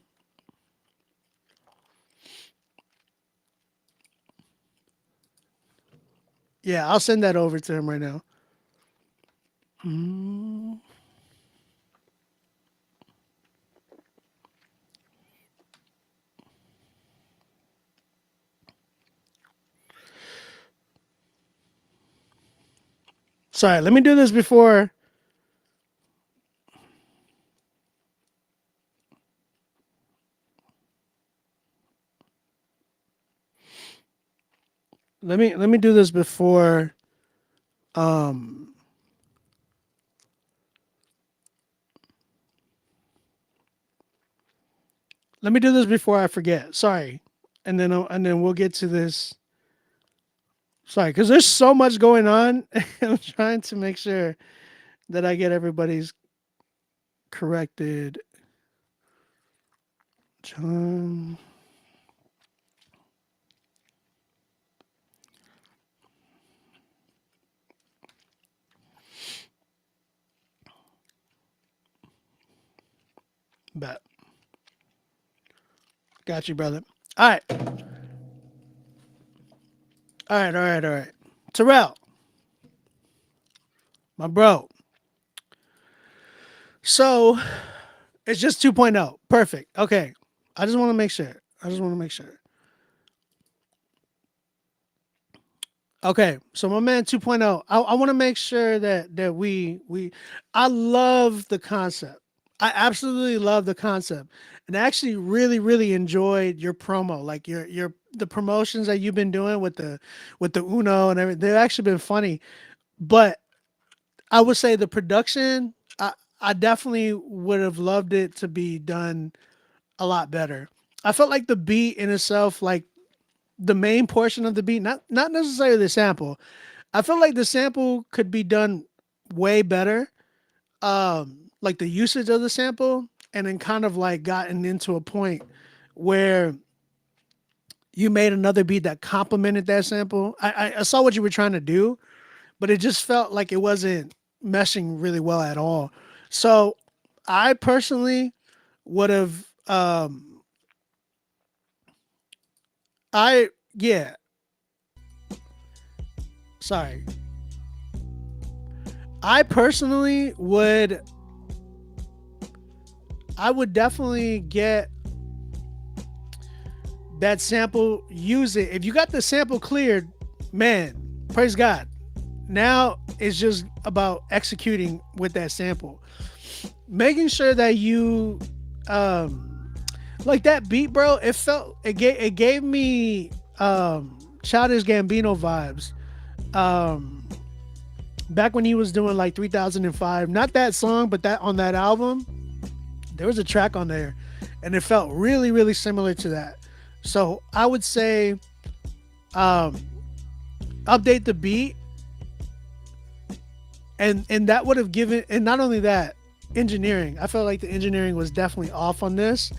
Yeah, I'll send that over to him right now. Sorry, let me do this before. Let me do this before. Let me do this before I forget. Sorry, and then we'll get to this. Sorry, because there's so much going on. I'm trying to make sure that I get everybody's corrected. John. Bet. Got you, brother. All right. All right. Terrell. My bro. So it's just 2.0. Perfect. Okay. I just want to make sure. Okay. So my man 2.0. I want to make sure that we I love the concept. I absolutely love the concept. And I actually really enjoyed your promo. Like the promotions that you've been doing with the Uno and everything. They've actually been funny. But I would say the production, I definitely would have loved it to be done a lot better. I felt like the beat in itself, like the main portion of the beat, not necessarily the sample. I feel like the sample could be done way better. Like the usage of the sample, and then kind of like gotten into a point where you made another beat that complemented that sample. I saw what you were trying to do, but it just felt like it wasn't meshing really well at all. So I personally would have sorry. I personally would definitely get that sample, use it. If you got the sample cleared, man, praise God. Now it's just about executing with that sample. Making sure that you like that beat, bro, it gave me Childish Gambino vibes. Back when he was doing like 3005, not that song, but that on that album, there was a track on there and it felt really similar to that. So I would say update the beat, and that would have given, and not only that, engineering. I felt like the engineering was definitely off on this.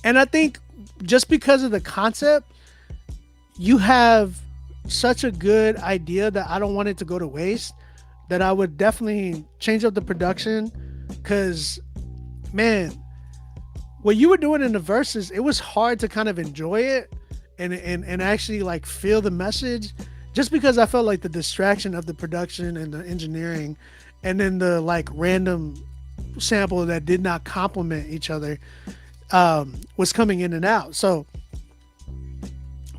And I think just because of the concept, you have such a good idea that I don't want it to go to waste, that I would definitely change up the production. Because, man, what you were doing in the verses, it was hard to kind of enjoy it. and actually like feel the message, just because I felt like the distraction of the production and the engineering, and then the like random sample that did not complement each other was coming in and out. So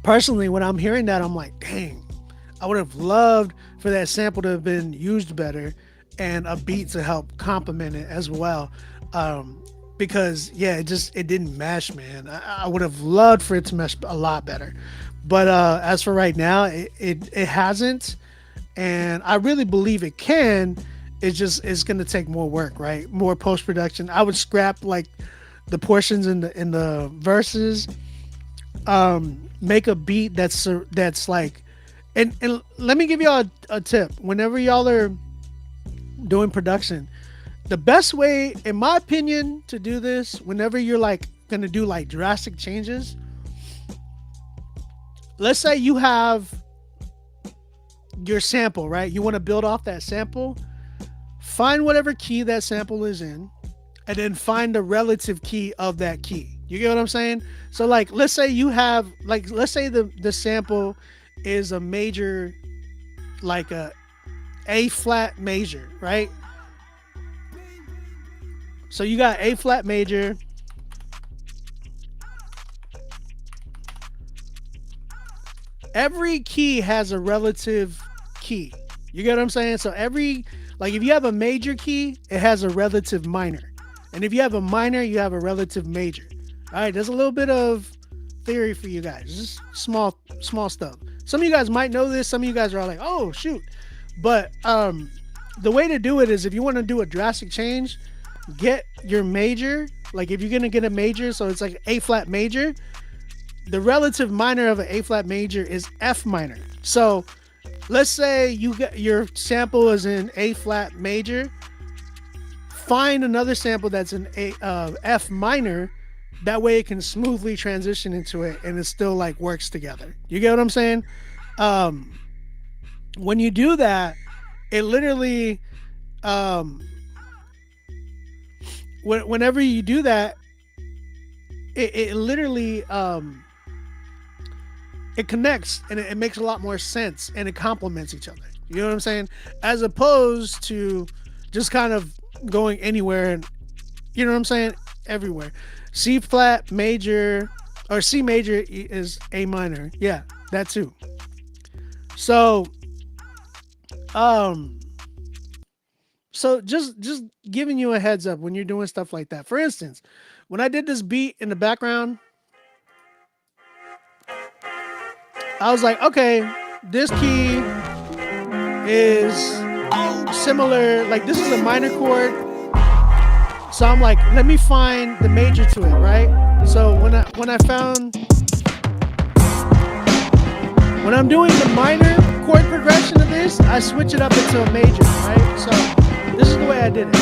personally, when I'm hearing that, I'm like, dang, I would have loved for that sample to have been used better and a beat to help complement it as well. Because yeah, it didn't mesh, man. I would have loved for it to mesh a lot better. But as for right now, it hasn't. And I really believe it can. It's going to take more work, right? More post-production. I would scrap like the portions in the verses, make a beat that's like, and let me give y'all a tip. Whenever y'all are doing production, the best way, in my opinion, to do this, whenever you're like going to do like drastic changes, let's say you have your sample, right? You want to build off that sample. Find whatever key that sample is in, and then find the relative key of that key. You get what I'm saying? So like, let's say you have, like, let's say the sample is a major, like a flat major, right? So you got A flat major. Every key has a relative key. You get what I'm saying? So like if you have a major key, it has a relative minor. And if you have a minor, you have a relative major. All right, there's a little bit of theory for you guys. Just small stuff. Some of you guys might know this. Some of you guys are all like, oh, shoot. But the way to do it is, if you want to do a drastic change, get your major. Like if you're going to get a major, so it's like A flat major, the relative minor of an A flat major is F minor. So let's say you get your sample is in A flat major. Find another sample that's in F minor. That way it can smoothly transition into it, and it still like works together. You get what I'm saying? When you do that, it literally, whenever you do that, it literally, it connects, and it makes a lot more sense, and it complements each other. You know what I'm saying? As opposed to just kind of going anywhere, and you know what I'm saying? Everywhere. C flat major, or C major is A minor. Yeah, that too. So, so just giving you a heads up when you're doing stuff like that. For instance, when I did this beat in the background, I was like, okay, this key is similar. Like this is a minor chord. So I'm like, let me find the major to it, right? So when I'm doing the minor chord progression of this, I switch it up into a major, right? So this is the way I did it.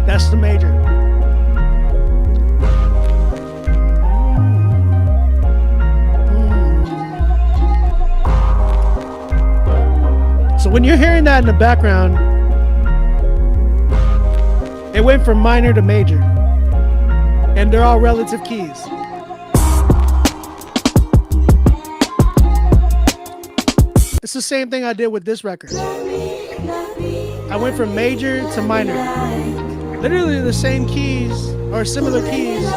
That's the major. So when you're hearing that in the background, it went from minor to major, and they're all relative keys. It's the same thing I did with this record. I went from major to minor. Literally the same keys, or similar keys,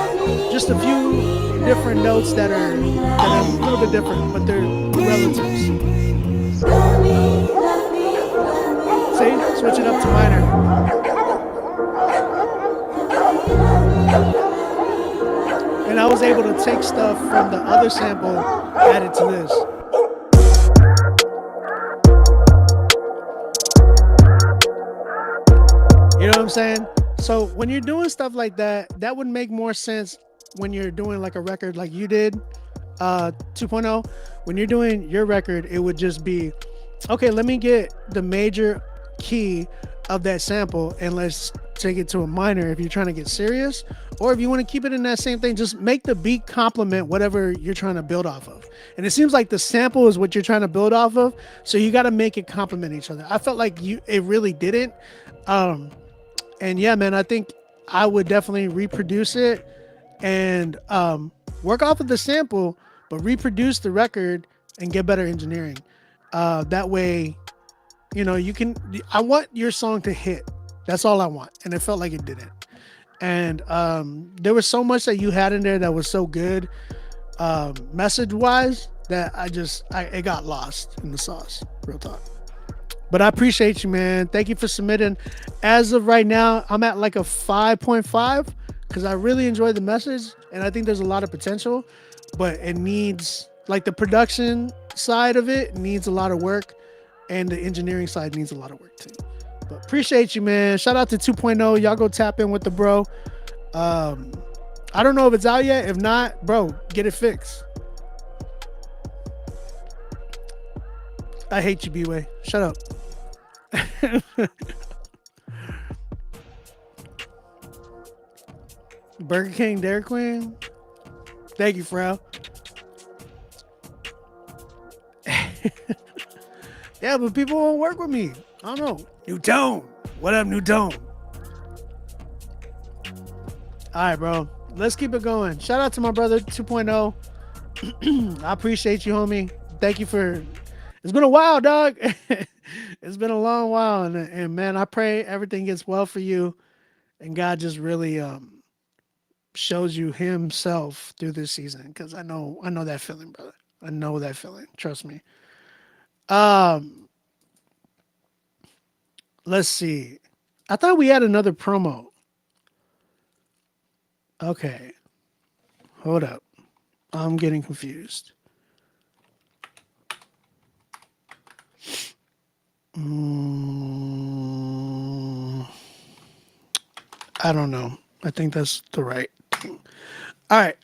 just a few different notes that are a little bit different, but they're relatives. See? Switch it up to minor. And I was able to take stuff from the other sample, add it to this. You know what I'm saying? So when you're doing stuff like that, that would make more sense when you're doing like a record like you did, 2.0. When you're doing your record, it would just be, okay, let me get the major key of that sample and let's take it to a minor if you're trying to get serious, or if you want to keep it in that same thing, just make the beat complement whatever you're trying to build off of. And it seems like the sample is what you're trying to build off of, so you got to make it complement each other. I felt like it really didn't. And yeah, man, I think I would definitely reproduce it and work off of the sample, but reproduce the record and get better engineering. That way, you can. I want your song to hit. That's all I want, and it felt like it didn't. And there was so much that you had in there that was so good, message wise, that it got lost in the sauce. Real talk. But I appreciate you, man. Thank you for submitting. As of right now, I'm at like a 5.5 because I really enjoyed the message and I think there's a lot of potential, but it needs, like, the production side of it needs a lot of work and the engineering side needs a lot of work too. But appreciate you, man. Shout out to 2.0. Y'all go tap in with the bro. I don't know if it's out yet. If not, bro, get it fixed. I hate you, B-Way. Shut up. Burger King, Dairy Queen. Thank you, Frau. Yeah, but people won't work with me. I don't know. New Tone. What up, New Tone? All right, bro. Let's keep it going. Shout out to my brother 2.0. I appreciate you, homie. Thank you for... It's been a while, dog. It's been a long while. And man, I pray everything gets well for you. And God just really shows you himself through this season. Because I know that feeling, brother. I know that feeling. Trust me. Let's see. I thought we had another promo. Okay. Hold up. I'm getting confused. I don't know. I think that's the right thing. All right.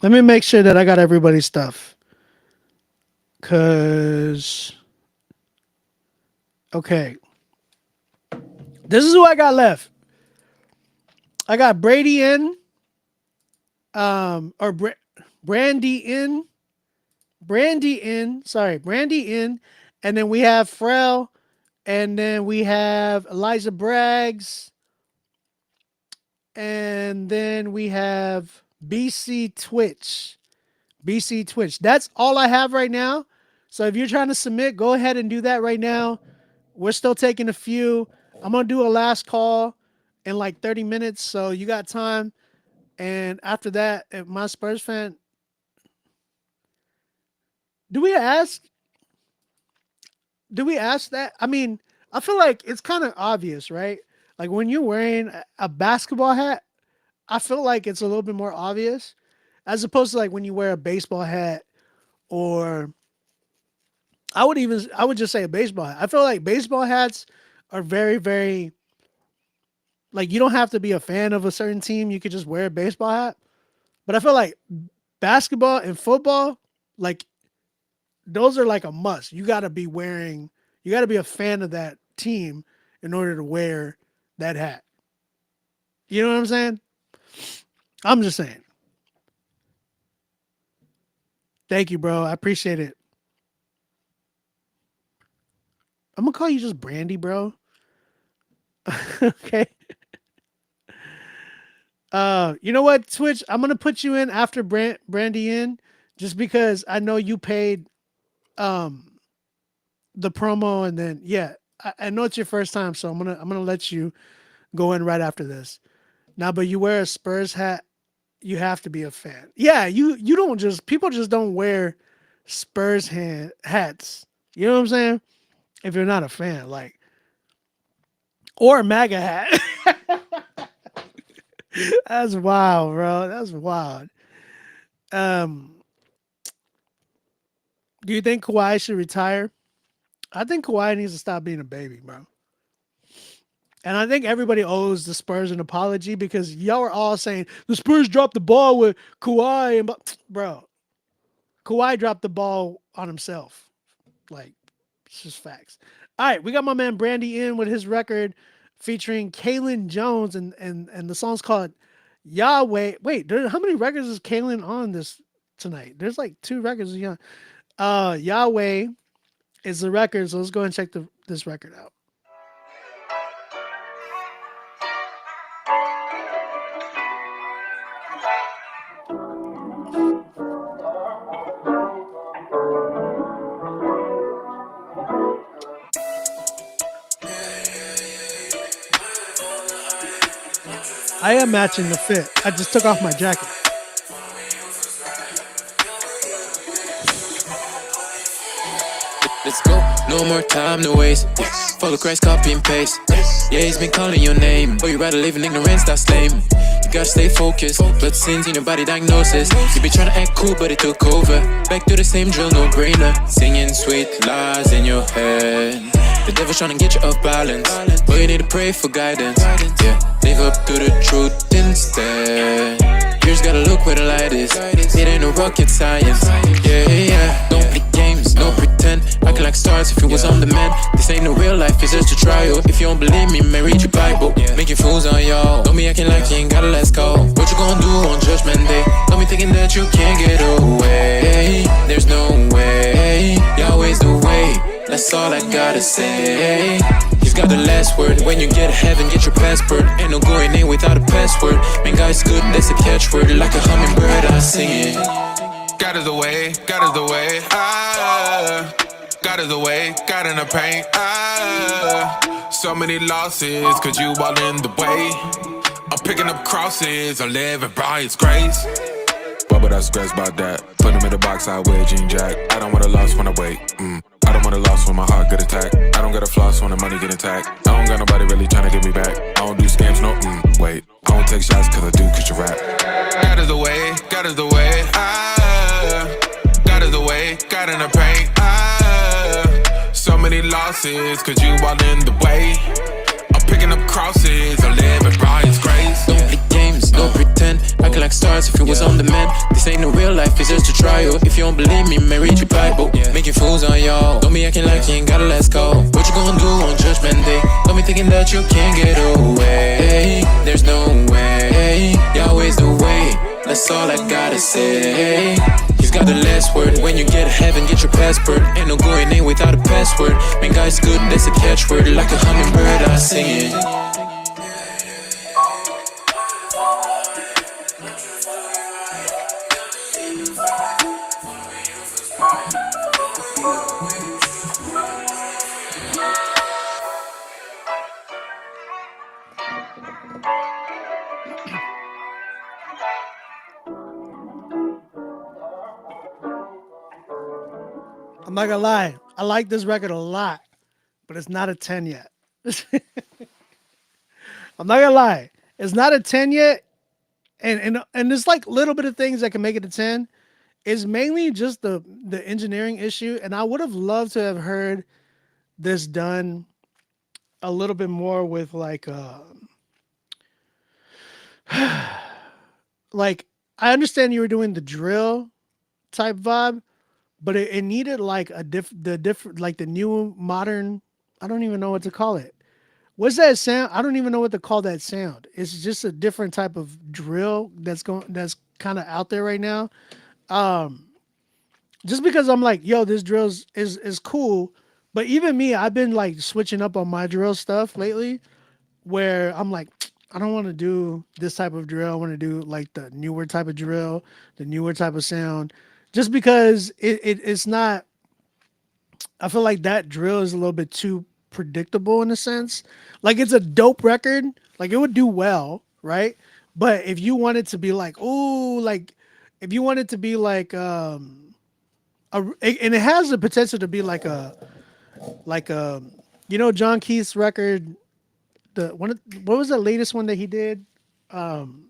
Let me make sure that I got everybody's stuff. Okay. This is who I got left. I got Brady in, Brandy in, and then we have Frel, and then we have Eliza Braggs, and then we have BC Twitch. That's all I have right now. So if you're trying to submit, go ahead and do that right now. We're still taking a few. I'm going to do a last call in like 30 minutes. So you got time. And after that, if my Spurs fan, do we ask that? I mean, I feel like it's kind of obvious, right? Like when you're wearing a basketball hat, I feel like it's a little bit more obvious as opposed to like when you wear a baseball hat, or I would just say a baseball hat. I feel like baseball hats are very, very, like, you don't have to be a fan of a certain team. You could just wear a baseball hat. But I feel like basketball and football, like, those are like a must. You got to be a fan of that team in order to wear that hat. You know what I'm saying? I'm just saying. Thank you, bro. I appreciate it. I'm going to call you just Brandy, bro. Okay. You know what, Twitch? I'm gonna put you in after Brandy in, just because I know you paid the promo, and then I know it's your first time, so I'm gonna let you go in right after this. Now, but you wear a Spurs hat, you have to be a fan. Yeah, you don't just, people just don't wear Spurs hats. You know what I'm saying? If you're not a fan, like, or a MAGA hat. That's wild, bro. That's wild. Do you think Kawhi should retire? I think Kawhi needs to stop being a baby, bro. And I think everybody owes the Spurs an apology, because y'all are all saying the Spurs dropped the ball with Kawhi, and bro, Kawhi dropped the ball on himself. Like, it's just facts. All right, we got my man Brandy in with his record featuring Kalen Jones, and the song's called Yahweh. Wait, how many records is Kalen on this tonight? There's like 2 records. Yahweh is the record, so let's go and check this record out. I am matching the fit. I just took off my jacket. Let's go, no more time to waste. Follow Christ, copy and paste. Yeah, he's been calling your name, but you rather live in ignorance, that's lame. You gotta stay focused, blood sins in your body diagnosis. You be trying to act cool, but it took over. Back to the same drill, no brainer. Singing sweet lies in your head. The devil's trying to get you off balance, but you need to pray for guidance. Yeah, live up to the truth instead. You just gotta look where the light is. It ain't no rocket science. Yeah, yeah. Don't play games, no pretend. Acting like stars if it was on demand. This ain't no real life, it's just a trial. If you don't believe me, man, read your Bible. Making fools on y'all. Don't be acting like you ain't gotta let's go. What you gonna do on Judgment Day? Don't be thinking that you can't get away. There's no way. Yahweh's the way. That's all I gotta say. He's got the last word. When you get to heaven, get your passport. Ain't no going in without a password. Man, God's good, that's a catchword. Like a hummingbird, I sing it. God is the way, God is the way. Ah, God is the way, God in the pain. Ah, so many losses, cause you all in the way. I'm picking up crosses, I'm living by His grace. What would I stress about that? Put him in the box, I wear jean jack. I don't want a loss when I wait. I don't want a loss when my heart get attacked. I don't got a floss when the money get attacked. I don't got nobody really trying to get me back. I don't do scams, no, wait. I don't take shots cause I do cause you rap. God is the way, God is the way. Ah, God is the way, God in the pain. Ah, so many losses cause you all in the way. I'm picking up crosses, I'm living by His grace. Don't play games, no pretend. Acting like stars if it was on demand. This ain't no real life, it's just a trial. If you don't believe me, man, read your Bible. Making fools on y'all. Don't be acting like you ain't gotta let's go. What you gonna do on Judgment Day? Don't be thinking that you can't get away. There's no way. Yahweh's the way. That's all I gotta say. He's got the last word. When you get to heaven, get your passport. Ain't no going in without a password. Man, God's good, that's a catchword. Like a hummingbird, I sing it. I'm not gonna lie. I like this record a lot, but it's not a 10 yet. I'm not gonna lie. It's not a 10 yet. And there's like little bit of things that can make it a 10. It's mainly just the engineering issue. And I would have loved to have heard this done a little bit more with like like I understand you were doing the drill type vibe, but it needed like the different like the new modern, I don't even know what to call it. What's that sound? I don't even know what to call that sound. It's just a different type of drill that's kind of out there right now. Just because I'm like, yo, this drill is cool, but even me, I've been like switching up on my drill stuff lately, where I'm like, I don't want to do this type of drill. I want to do like the newer type of drill, the newer type of sound, just because it's not. I feel like that drill is a little bit too predictable in a sense. Like it's a dope record, like it would do well, right? But if you want it to be like, ooh, like if you want it to be like and it has the potential to be like a you know, John Keith's record, what was the latest one that he did? Man,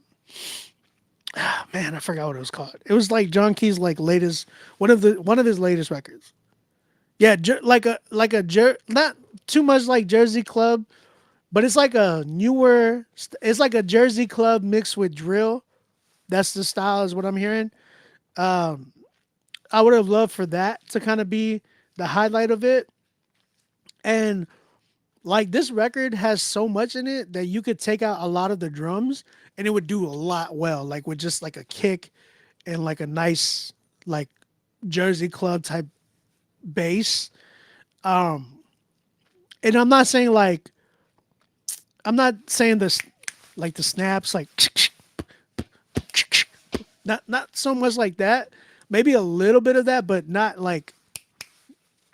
I forgot what it was called. It was like John Keith's like latest one of his latest records. Yeah, not too much like Jersey Club, but it's like a newer. It's like a Jersey Club mixed with drill. That's the style, is what I'm hearing. I would have loved for that to kind of be the highlight of it. And like this record has so much in it that you could take out a lot of the drums and it would do a lot well, like with just like a kick and like a nice like Jersey Club type bass. And I'm not saying this like the snaps like not so much like that. Maybe a little bit of that, but not like,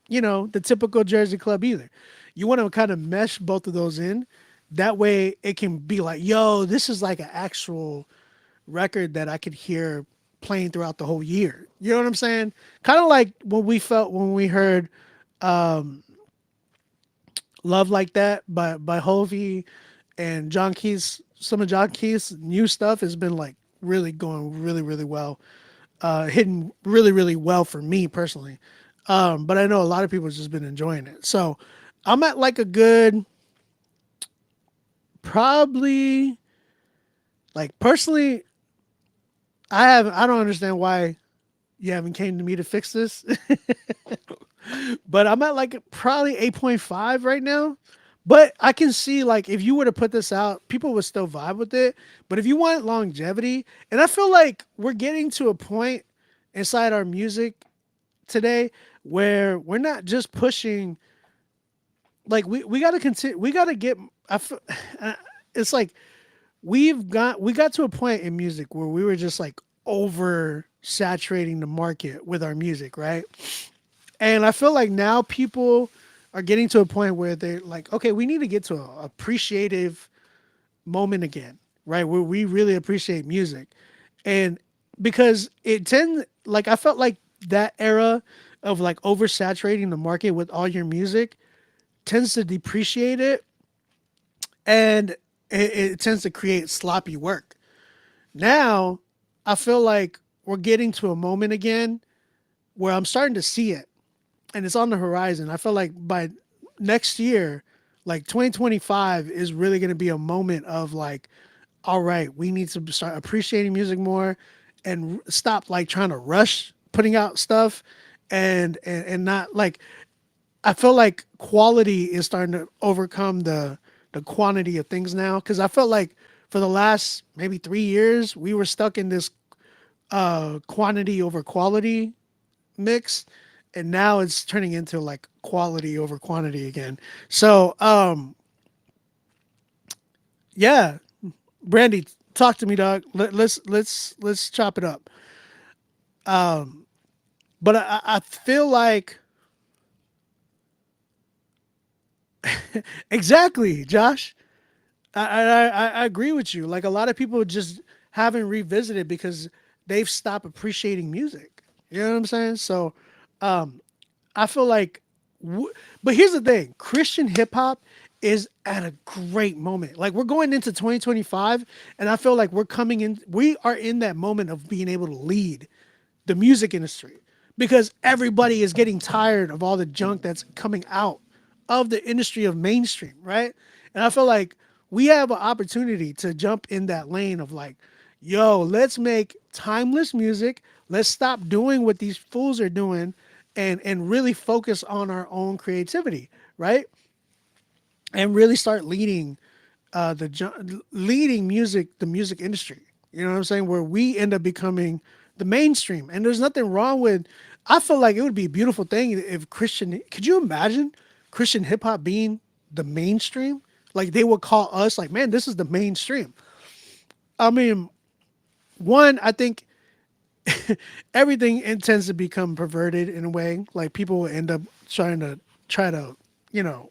you know, the typical Jersey Club either. You want to kind of mesh both of those in That way it can be like, yo, this is like an actual record that I could hear playing throughout the whole year. You know what I'm saying? Kind of like what we felt when we heard Love Like That by Hovey and John Keys. Some of John Keys' new stuff has been like really going really well. Hitting really well for me personally. But I know a lot of people have just been enjoying it. So I'm at like a good, probably, like personally, I don't understand why you haven't came to me to fix this. But I'm at like probably 8.5 right now. But I can see like if you were to put this out, people would still vibe with it. But if you want longevity, and I feel like we're getting to a point inside our music today where we're not just pushing, like we got to continue, we got to get, I feel, it's like we got to a point in music where we were just like over saturating the market with our music, right? And I feel like now people are getting to a point where they're like, okay, we need to get to an appreciative moment again, right? Where we really appreciate music. And because like, I felt like that era of like oversaturating the market with all your music tends to depreciate it, and it tends to create sloppy work. Now, I feel like we're getting to a moment again where I'm starting to see it, and it's on the horizon. I feel like by next year, like 2025 is really going to be a moment of like, all right, we need to start appreciating music more and stop like trying to rush putting out stuff and not like, I feel like quality is starting to overcome the quantity of things now. Cause I felt like for the last maybe 3 years, we were stuck in this quantity over quality mix, and now it's turning into like quality over quantity again. So yeah, Brandy, talk to me, dog. Let's chop it up. But I feel like exactly, Josh. I agree with you. Like a lot of people just haven't revisited because they've stopped appreciating music. You know what I'm saying? So I feel like, but here's the thing: Christian hip hop is at a great moment. Like we're going into 2025, and I feel like we are in that moment of being able to lead the music industry because everybody is getting tired of all the junk that's coming out of the industry of mainstream, right? And I feel like we have an opportunity to jump in that lane of like, yo, let's make timeless music. Let's stop doing what these fools are doing and really focus on our own creativity, right? And really start leading leading the music industry. You know what I'm saying? Where we end up becoming the mainstream. And there's nothing wrong with, I feel like it would be a beautiful thing if could you imagine Christian hip hop being the mainstream? Like they would call us like, man, this is the mainstream. I mean, one, I think everything tends to become perverted in a way. Like people will end up try to, you know,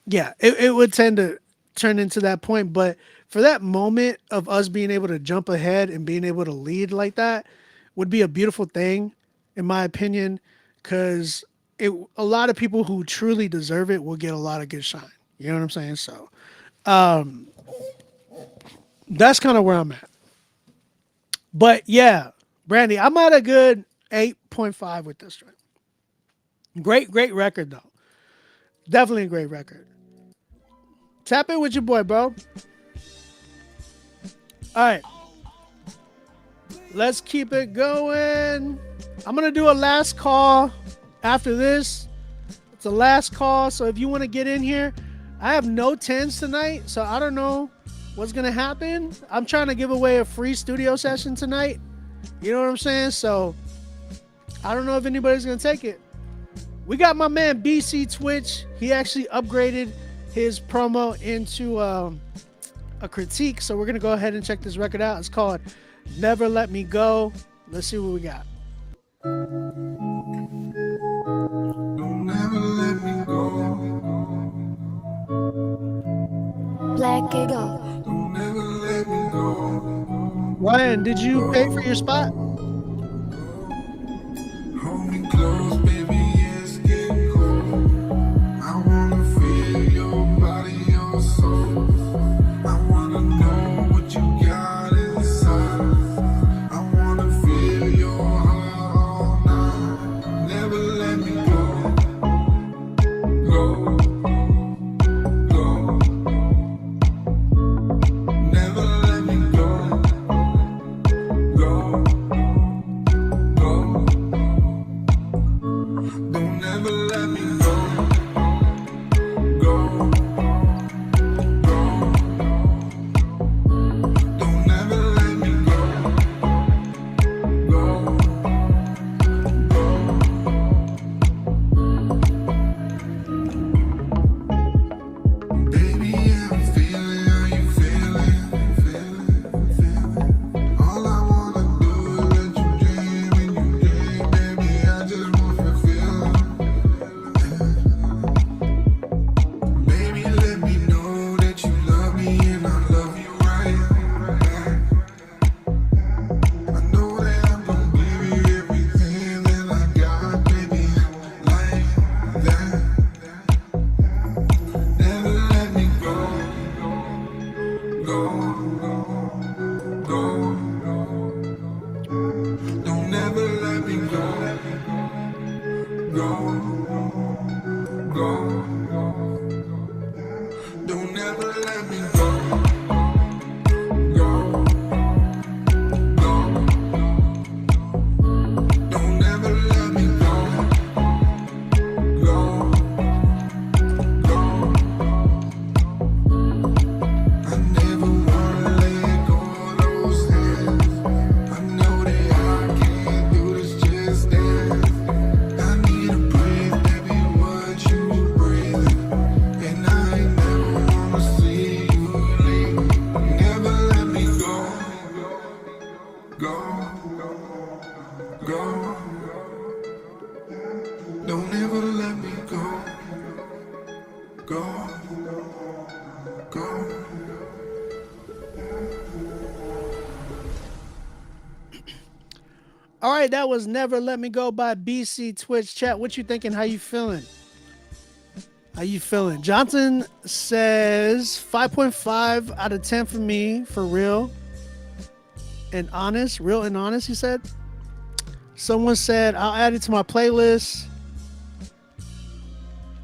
yeah, it would tend to turn into that point. But for that moment of us being able to jump ahead and being able to lead like that would be a beautiful thing, in my opinion, because a lot of people who truly deserve it will get a lot of good shine. You know what I'm saying? So that's kind of where I'm at. But yeah, Brandy, I'm at a good 8.5 with this one. Great record though. Definitely a great record. Tap in with your boy, bro. All right. Let's keep it going. I'm going to do a last call after this. It's a last call. So if you want to get in here, I have no 10s tonight. So I don't know what's going to happen. I'm trying to give away a free studio session tonight. You know what I'm saying? So I don't know if anybody's going to take it. We got my man BC Twitch. He actually upgraded his promo into a critique. So we're going to go ahead and check this record out. It's called Never Let Me Go. Let's see what we got. Don't never let me go. Black Eagle. Don't ever let me go. Ryan, did you pay for your spot? Hold me close, baby, it's getting cold. I wanna feel your body, your soul. I wanna know what you got inside. I wanna feel your heart all night. Never let me go. Go. Go. Never let me go. Go. Go. Don't ever let me go. Go. Go. Don't ever let me go. Go. Go. Baby, I'm feeling how you feeling. All I wanna do is let you dream and you dream, baby. I just wanna feel. Baby, let me know that you love me and I love you right back. I know that I'm gonna give you everything that I got, baby, like that. Never let me go, go, go. Don't ever let me go, go, go. Don't ever let me go, go, go. Don't ever let me go, go, go. I never wanna let go of those hands. I know that I can't do this just dance. I need to breathe, baby, what you breathing. And I ain't never wanna see you leave. Never let me go, go, go. Don't ever let me go, go, go. All right, that was Never Let Me Go by BC Twitch. Chat, what you thinking? How you feeling? How you feeling? Johnson says 5.5 out of 10 for me, for real and honest. Real and honest, he said. Someone said, I'll add it to my playlist.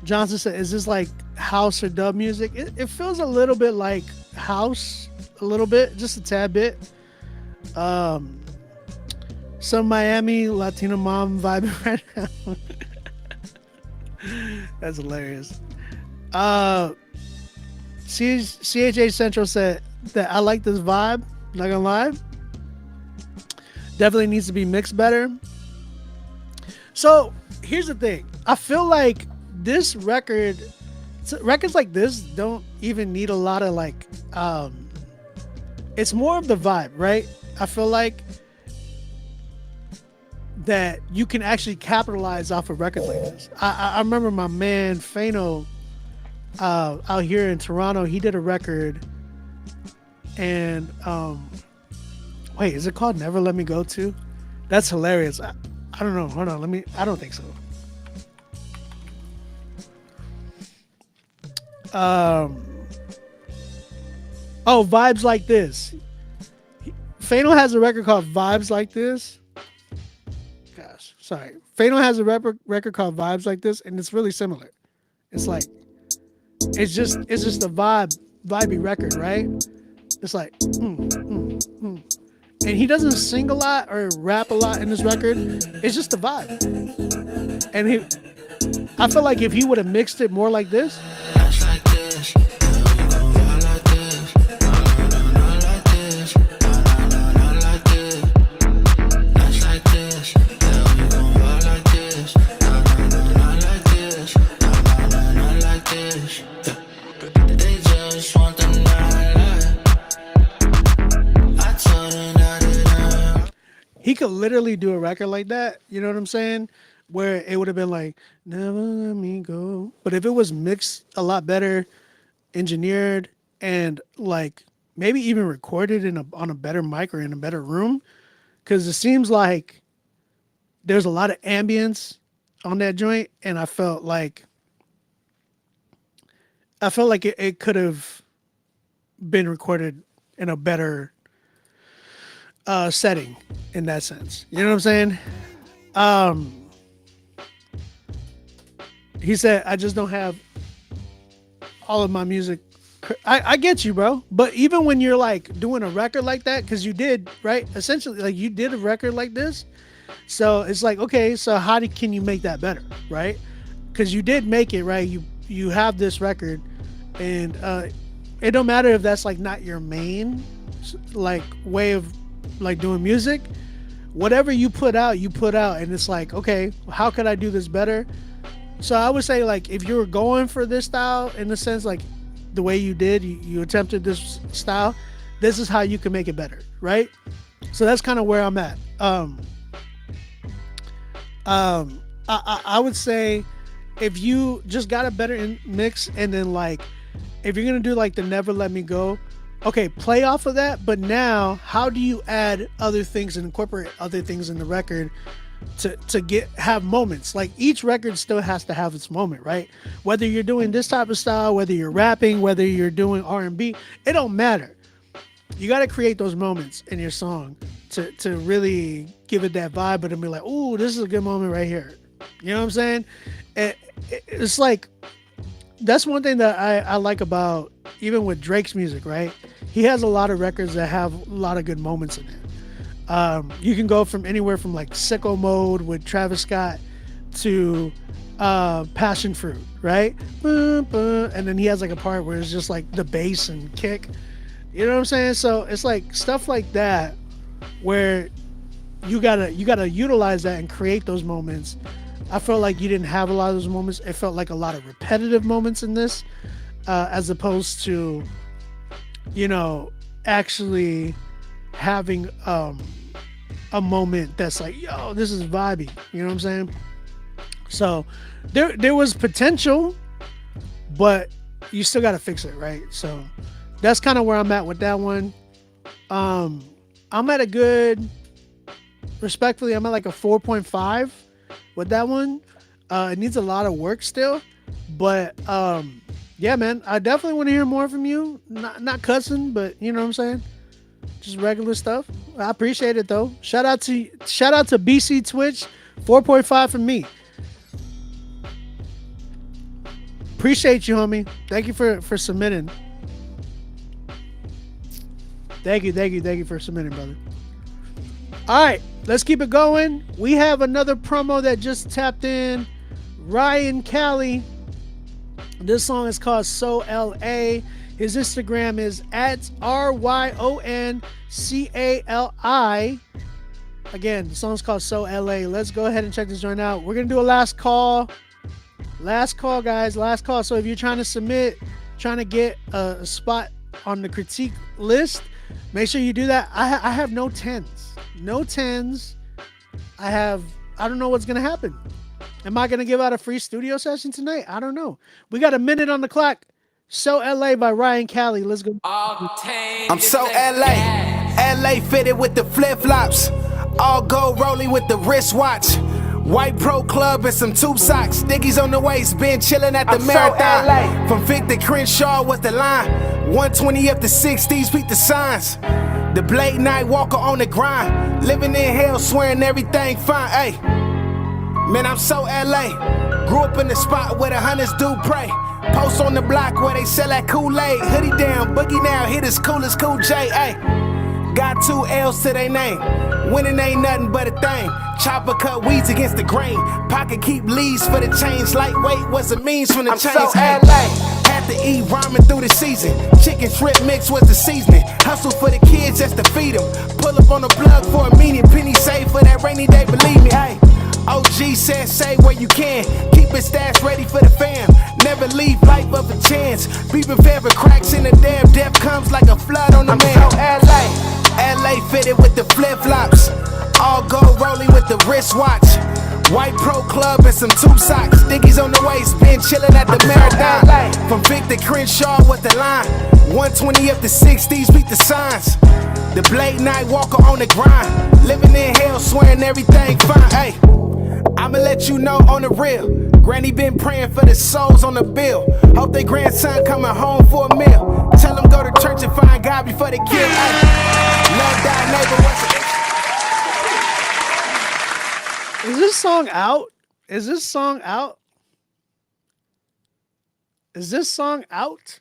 Johnson said, is this like house or dub music? It feels a little bit like house, a little bit, just a tad bit. Some Miami Latino mom vibing right now. That's hilarious. CHA Central said that I like this vibe. Not gonna lie. Definitely needs to be mixed better. So here's the thing. I feel like this records like this don't even need a lot of like, it's more of the vibe, right? I feel like that you can actually capitalize off a record like this. I remember my man Fano out here in Toronto, he did a record and wait, is it called Never Let Me Go too? That's hilarious. I don't know. Hold on, I don't think so. Vibes Like This. Fano has a record called Vibes Like This. Gosh, sorry. Fano has a record called Vibes Like This, and it's really similar. It's like, it's just a vibey record, right? It's like, and he doesn't sing a lot or rap a lot in this record. It's just a vibe. And I feel like if he would have mixed it more like this. He could literally do a record like that, you know what I'm saying? Where it would have been like, never let me go. But if it was mixed a lot better, engineered, and like maybe even record it on a better mic or in a better room, because it seems like there's a lot of ambience on that joint, and I felt like it could have been recorded in a better setting in that sense. You know what I'm saying? He said, I just don't have all of my music. I get you, bro. But even when you're like doing a record like that, because you did, right? Essentially, like you did a record like this. So it's like, okay, so can you make that better, right? Because you did make it, right? You have this record, and it don't matter if that's like not your main like way of like doing music. Whatever you put out, and it's like, okay, how could I do this better? So I would say, like, if you were going for this style in the sense like the way you did, you attempted this style, this is how you can make it better, right? So that's kind of where I'm at. I would say if you just got a better mix, and then like if you're gonna do like the Never Let Me Go, okay, play off of that. But now, how do you add other things and incorporate other things in the record to have moments? Like each record still has to have its moment, right? Whether you're doing this type of style, whether you're rapping, whether you're doing R&B, it don't matter. You got to create those moments in your song to really give it that vibe, but to be like, ooh, this is a good moment right here. You know what I'm saying? It's like, that's one thing that I like about even with Drake's music, right? He has a lot of records that have a lot of good moments in it. You can go from anywhere from like Sicko Mode with Travis Scott to Passion Fruit, right? And then he has like a part where it's just like the bass and kick. You know what I'm saying? So it's like stuff like that where you gotta utilize that and create those moments. I felt like you didn't have a lot of those moments. It felt like a lot of repetitive moments in this, as opposed to, you know, actually having a moment that's like, yo, this is vibey. You know what I'm saying? So there was potential, but you still got to fix it, right? So that's kind of where I'm at with that one. I'm at a good, respectfully, I'm at like a 4.5 with that one. It needs a lot of work still, but yeah, man, I definitely want to hear more from you. Not cussing, but you know what I'm saying? Just regular stuff. I appreciate it though. Shout out to BC Twitch, 4.5 from me. Appreciate you, homie. Thank you for submitting. Thank you for submitting, brother. All right, let's keep it going. We have another promo that just tapped in. Ryan Cali. This song is called So LA. His Instagram is at RYONCALI. Again, the song's called So LA. Let's go ahead and check this joint out. We're going to do a last call. Last call, guys. Last call. So if you're trying to submit, trying to get a spot on the critique list, make sure you do that. I have no 10s. No 10s. I don't know what's going to happen. Am I going to give out a free studio session tonight? I don't know. We got a minute on the clock. So LA by Ryan Cali. Let's go. I'm so LA. LA fitted with the flip-flops. All gold rolling with the wristwatch. White Pro Club and some tube socks. Dickies on the waist, been chilling at the marathon. From Vic to Crenshaw, what's the line? 120 up to 60s, beat the signs. The Blade Night Walker on the grind. Living in hell, swearing everything fine. Ay, man, I'm so LA. Grew up in the spot where the hunters do pray. Post on the block where they sell that Kool-Aid. Hoodie down, boogie now, hit as cool as Cool J. Ay, got 2 L's to their name. Winning ain't nothing but a thing. Chopper cut weeds against the grain. Pocket keep leads for the change. Lightweight was the means from the chains. So LA. Had to eat ramen through the season. Chicken shrimp mix was the seasoning. Hustle for the kids just to feed them. Pull up on the plug for a meaning. Penny save for that rainy day, believe me. Hey, OG said say where you can. Keep it stashed ready for the fam. Never leave life up a chance. Be prepared for cracks in the dam. Death comes like a flood on the man. So LA. LA fitted with the flip-flops. All gold rolling with the wristwatch. White Pro Club and some tube socks. Dickies on the waist, been chillin' at the Marathon. From Victor Crenshaw with the line. 120 up to 60s, beat the signs. The Blade Night Walker on the grind. Living in hell, swearing everything fine. Hey, I'ma let you know on the real. Granny been praying for the souls on the bill. Hope their grandson coming home for a meal. Tell them go to church and find God before they kill. Ay, love thy neighbor, what's it? Is this song out? Is this song out? Is this song out?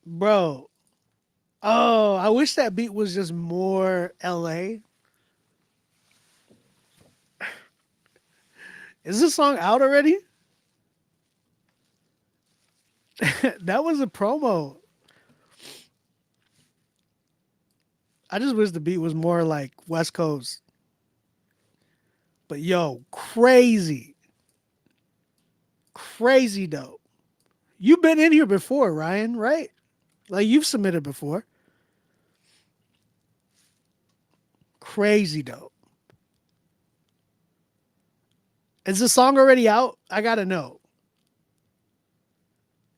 Bro. Oh, I wish that beat was just more LA. Is this song out already? That was a promo. I just wish the beat was more like West Coast. But yo, crazy. Crazy dope. You've been in here before, Ryan, right? Like you've submitted before. Crazy dope. Is the song already out? I gotta know.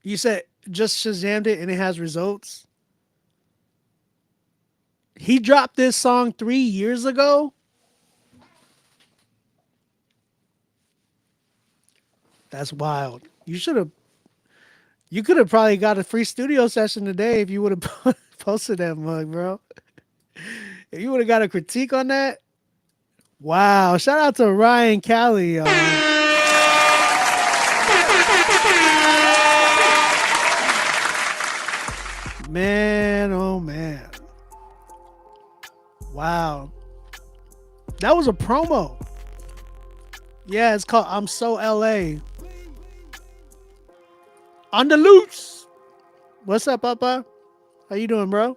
You said just Shazammed it and it has results. He dropped this song 3 years ago. That's wild. You could have probably got a free studio session today if you would have posted that mug, bro. If you would have got a critique on that. Wow. Shout out to Ryan Callie, y'all. Man, oh man. Wow. That was a promo. Yeah, it's called I'm So LA. On the loose. What's up, Papa? How you doing, bro?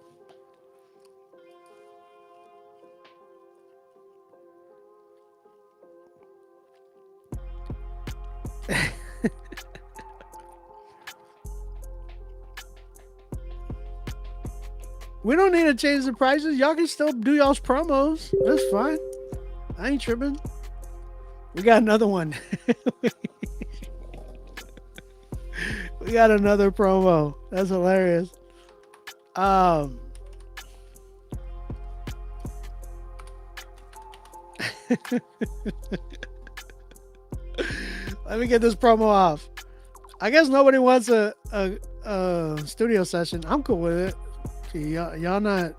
We don't need to change the prices. Y'all can still do y'all's promos. That's fine. I ain't tripping. We got another one. We got another promo. That's hilarious. Let me get this promo off. I guess nobody wants a studio session. I'm cool with it. Y'all not.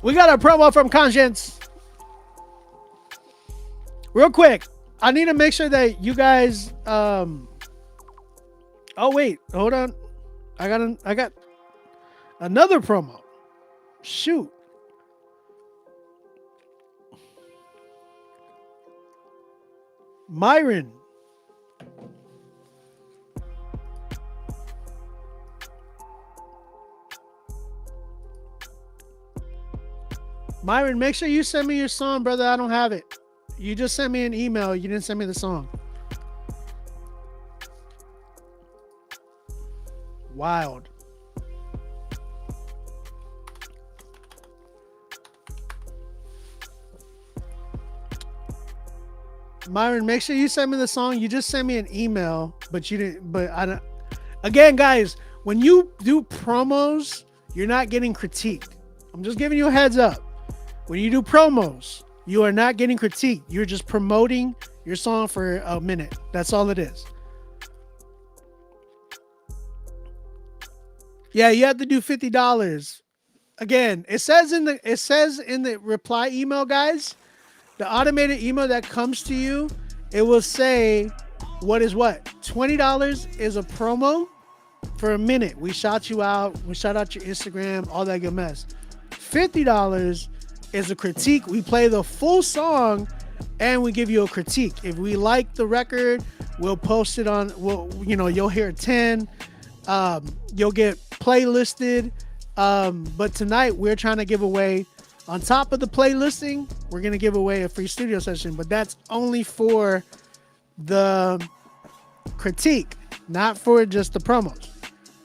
We got a promo from Conscience. Real quick, I need to make sure that you guys. Oh wait, hold on. I got another promo. Shoot. Myron. Myron, make sure you send me your song, brother. I don't have it. You just sent me an email. You didn't send me the song. Wild. Myron, make sure you send me the song. You just sent me an email, but you didn't. But I don't. Again, guys, when you do promos, you're not getting critiqued. I'm just giving you a heads up. When you do promos, you are not getting critiqued. You're just promoting your song for a minute. That's all it is. Yeah, you have to do $50. Again, it says in the reply email, guys. The automated email that comes to you, it will say what is what? $20 is a promo for a minute. We shout you out. We shout out your Instagram, all that good mess. $50 is a critique. We play the full song and we give you a critique. If we like the record, we'll post it on, you'll hear a 10. You'll get playlisted. But tonight we're trying to give away, on top of the playlisting, we're going to give away a free studio session, but that's only for the critique, not for just the promos.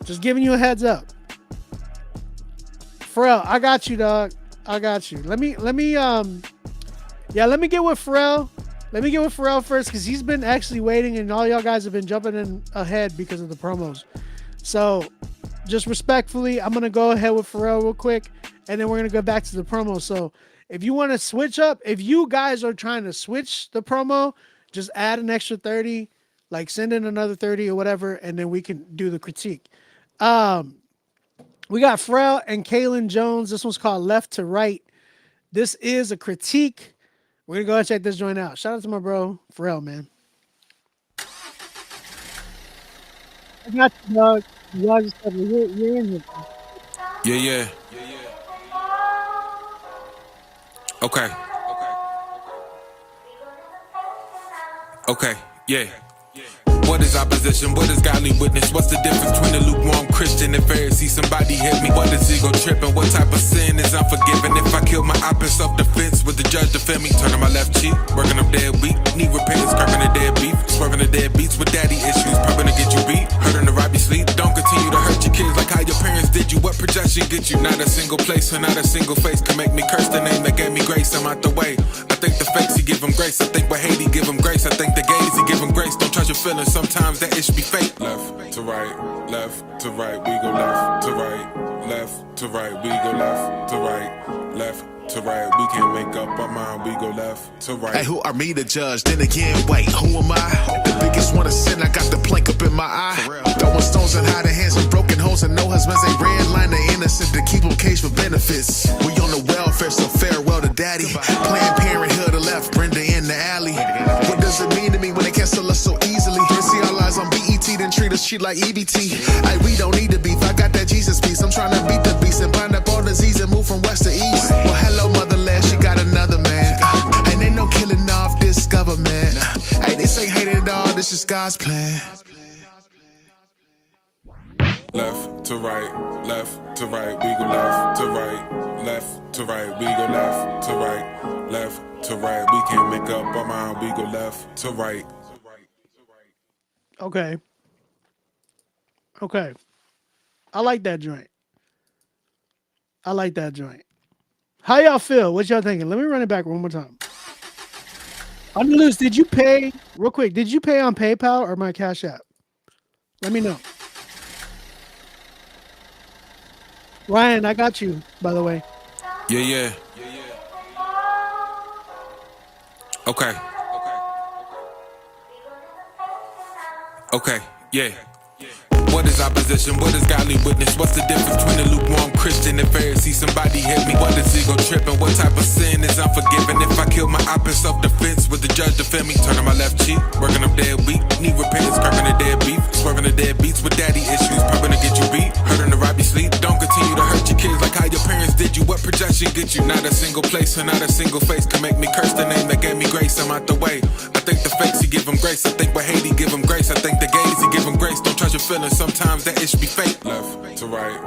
Just giving you a heads up. Pharrell, I got you, dog. I got you. Let me get with Pharrell. Let me get with Pharrell first, because he's been actually waiting, and all y'all guys have been jumping in ahead because of the promos. So, just respectfully, I'm gonna go ahead with Pharrell real quick, and then we're gonna go back to the promo. So, if you want to switch up, if you guys are trying to switch the promo, just add an extra 30, like send in another 30 or whatever, and then we can do the critique. We got Pharrell and Kaylin Jones. This one's called Left to Right. This is a critique. We're gonna go and check this joint out. Shout out to my bro Pharrell, man. I got you, dog. Y'all just said you're in here. Yeah. Okay, yeah. What is opposition? What is godly witness? What's the difference between a lukewarm Christian and Pharisee? Somebody hit me. What is ego tripping? What type of sin is unforgiven? If I kill my op in self-defense, would the judge defend me? Turning my left cheek, working up dead weak. Need repentance, curving the dead beef. Swerving the dead beats with daddy issues. Probably to get you beat, hurting to rob you sleep. Don't continue to hurt your kids like how your parents did you. What projection get you? Not a single place or not a single face can make me curse the name that gave me grace. I'm out the way. I think the fakes, he give them grace. I think with hate, he give them grace. I think the gays, he give them grace. Don't trust your feelings. Sometimes that it should be fake. Left to right, we go left to right, left to right, we go left to right, left to right. We can't make up our mind, we go left to right. Hey, who are me to judge? Then again, wait, who am I? The biggest one to sin, I got the plank up in my eye. Throwing stones and hiding hands and broken holes, and no husbands ain't red line the innocent to keep them caged for benefits. We on the welfare, so farewell to daddy. Planned Parenthood to left, Brenda in the alley. What does it mean to me when they cancel us so easily? They see our lives on BET, then treat us shit like EBT. Hey, we don't need the beef, I got that Jesus piece. I'm trying to beat the beast and bind up all disease and move from west to east. Well, hello, motherland, she got another man. Ain't they no killing off this government. Hey, this ain't hate at all, this is God's plan. Left to right, we go left to right, left to right, we go left to right, left to right. We can't make up our mind, we go left to right. Okay. I like that joint. How y'all feel? What y'all thinking? Let me run it back one more time. Underloose, did you pay, real quick, did you pay on PayPal or my Cash App? Let me know. Ryan, I got you, by the way. Yeah. Okay, yeah. What is opposition? What is godly witness? What's the difference between a lukewarm Christian and Pharisee? Somebody hit me. What is ego tripping? What type of sin is unforgiven? If I kill my op in self-defense, would the judge defend me? Turning my left cheek, working up dead weak. Need repentance, curving the dead beef. Swerving the dead beats with daddy issues. Probably to get you beat, hurting to rob you sleep. Don't continue to hurt your kids like how your parents did you. What projection get you? Not a single place or not a single face can make me curse the name that gave me grace. I'm out the way. I think the fakes, he give them grace. I think with hate, he give them grace. I think the gays, he give them grace. Don't trust your feelings. Sometimes that it should be fake. Left to right,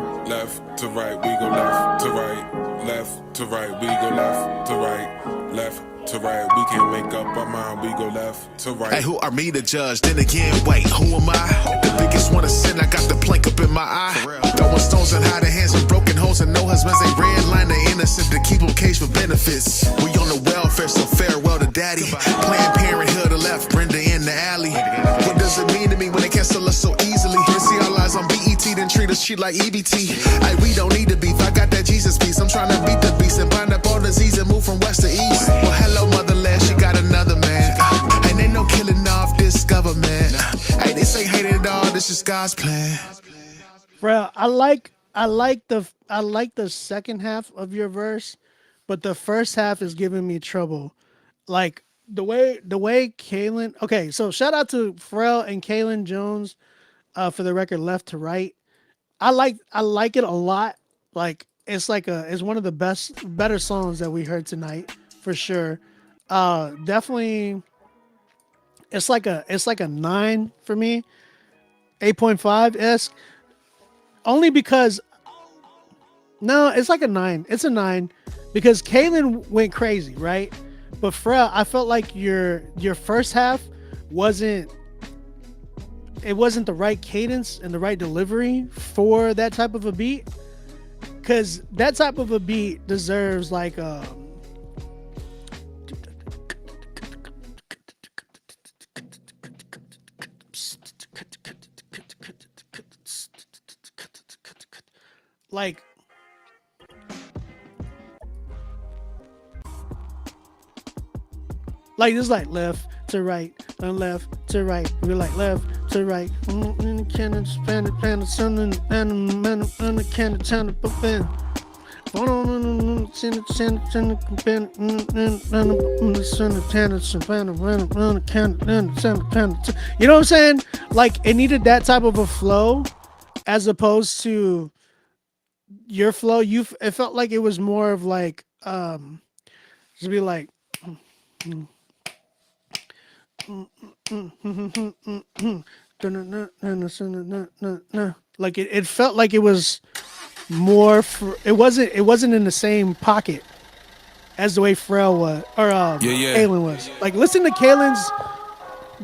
we go left to right, left to right, we go left to right, left to right. We can't make up our mind, we go left to right. Hey, who are me to judge? Then again, wait, who am I? The biggest one to sin, I got the plank up in my eye. Throwing stones and hiding hands and broken holes, and no husbands ain't red line the innocent to keep them caged for benefits. We on the welfare, so farewell to daddy. Planned Parenthood to left, Brenda in the alley. What does it mean to me when they cancel us so easily? They see our lives on BET, then treat us shit like EBT. Hey, we don't need the beef, I got that Jesus piece. I'm trying to beat the beast and bind up all disease and move from west to east. Well, hello, motherland, she got another man. Ain't they no killing off this government. Hey, this ain't hate at all, this is God's plan. Bro, I like the second half of your verse, but the first half is giving me trouble. Like the way Kaylin. Okay, so shout out to Pharrell and Kaylin Jones for the record, Left to Right. I like it a lot. Like it's one of the better songs that we heard tonight for sure. Definitely, it's like a 9 for me, 8.5 only because it's like a 9. It's a 9 because Kaylin went crazy, right? But Pharrell, I felt like your first half wasn't it wasn't the right cadence and the right delivery for that type of a beat. Cause that type of a beat deserves like like this, like left to right and left to right. We're like left to right. You know what I'm saying? Like it needed that type of a flow as opposed to your flow. It felt like it was more of like just be like like it felt like it was more it wasn't in the same pocket as the way Pharrell was or Kalen was. Like listen to Kalen's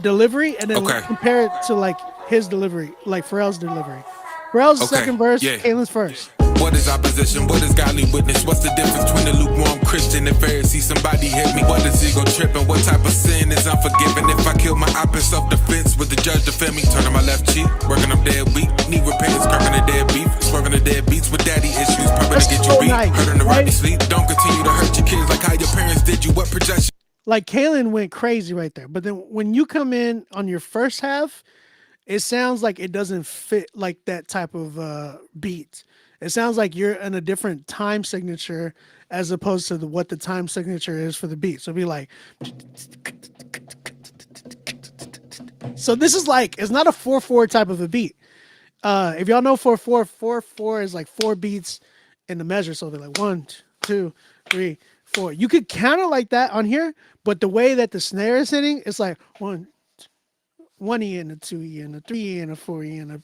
delivery and then compare it to like his delivery, like Pharrell's delivery. Pharrell's second verse, Kalen's first. What is opposition? What is godly witness? What's the difference between a lukewarm Christian and Pharisee? Somebody hit me. What is ego tripping? What type of sin is unforgiven? If I kill my op in self-defense, would the judge defend me? Turning my left cheek, working up dead weak. Need repentance, curving the dead beef. Swerving the dead beats with daddy issues. Probably to get you beat. Hurting the right sleep. Don't continue to hurt your kids like how your parents did you. What projection? Like Kalen went crazy right there. But then when you come in on your first half, it sounds like it doesn't fit like that type of beat. It sounds like you're in a different time signature as opposed to what the time signature is for the beat. So it'd be like, so this is like, it's not a 4/4 type of a beat. If y'all know 4/4, 4/4 is like 4 beats in the measure. So they're like 1, 2, 3, 4. You could count it like that on here, but the way that the snare is hitting, it's like 1 E and a 2 E and a 3 E and a 4 E and a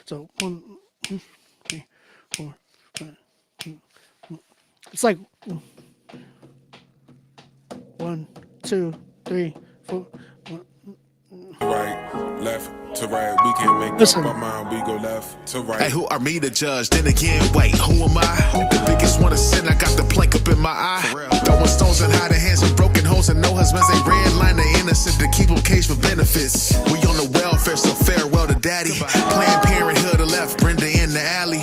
so 1, 2, 3, 4, 5. It's like 1, 2, 3, 4. Right, left to right. We can't make up our mind. We go left to right. Hey, who are me to judge? Then again, wait, who am I? The biggest one to sin. I got the plank up in my eye. Throwing stones and hiding hands and broken homes and no husbands. They red line the innocent to keep them caged for benefits. We on the welfare, so farewell to daddy. Planned Parenthood to left, Brenda in the alley.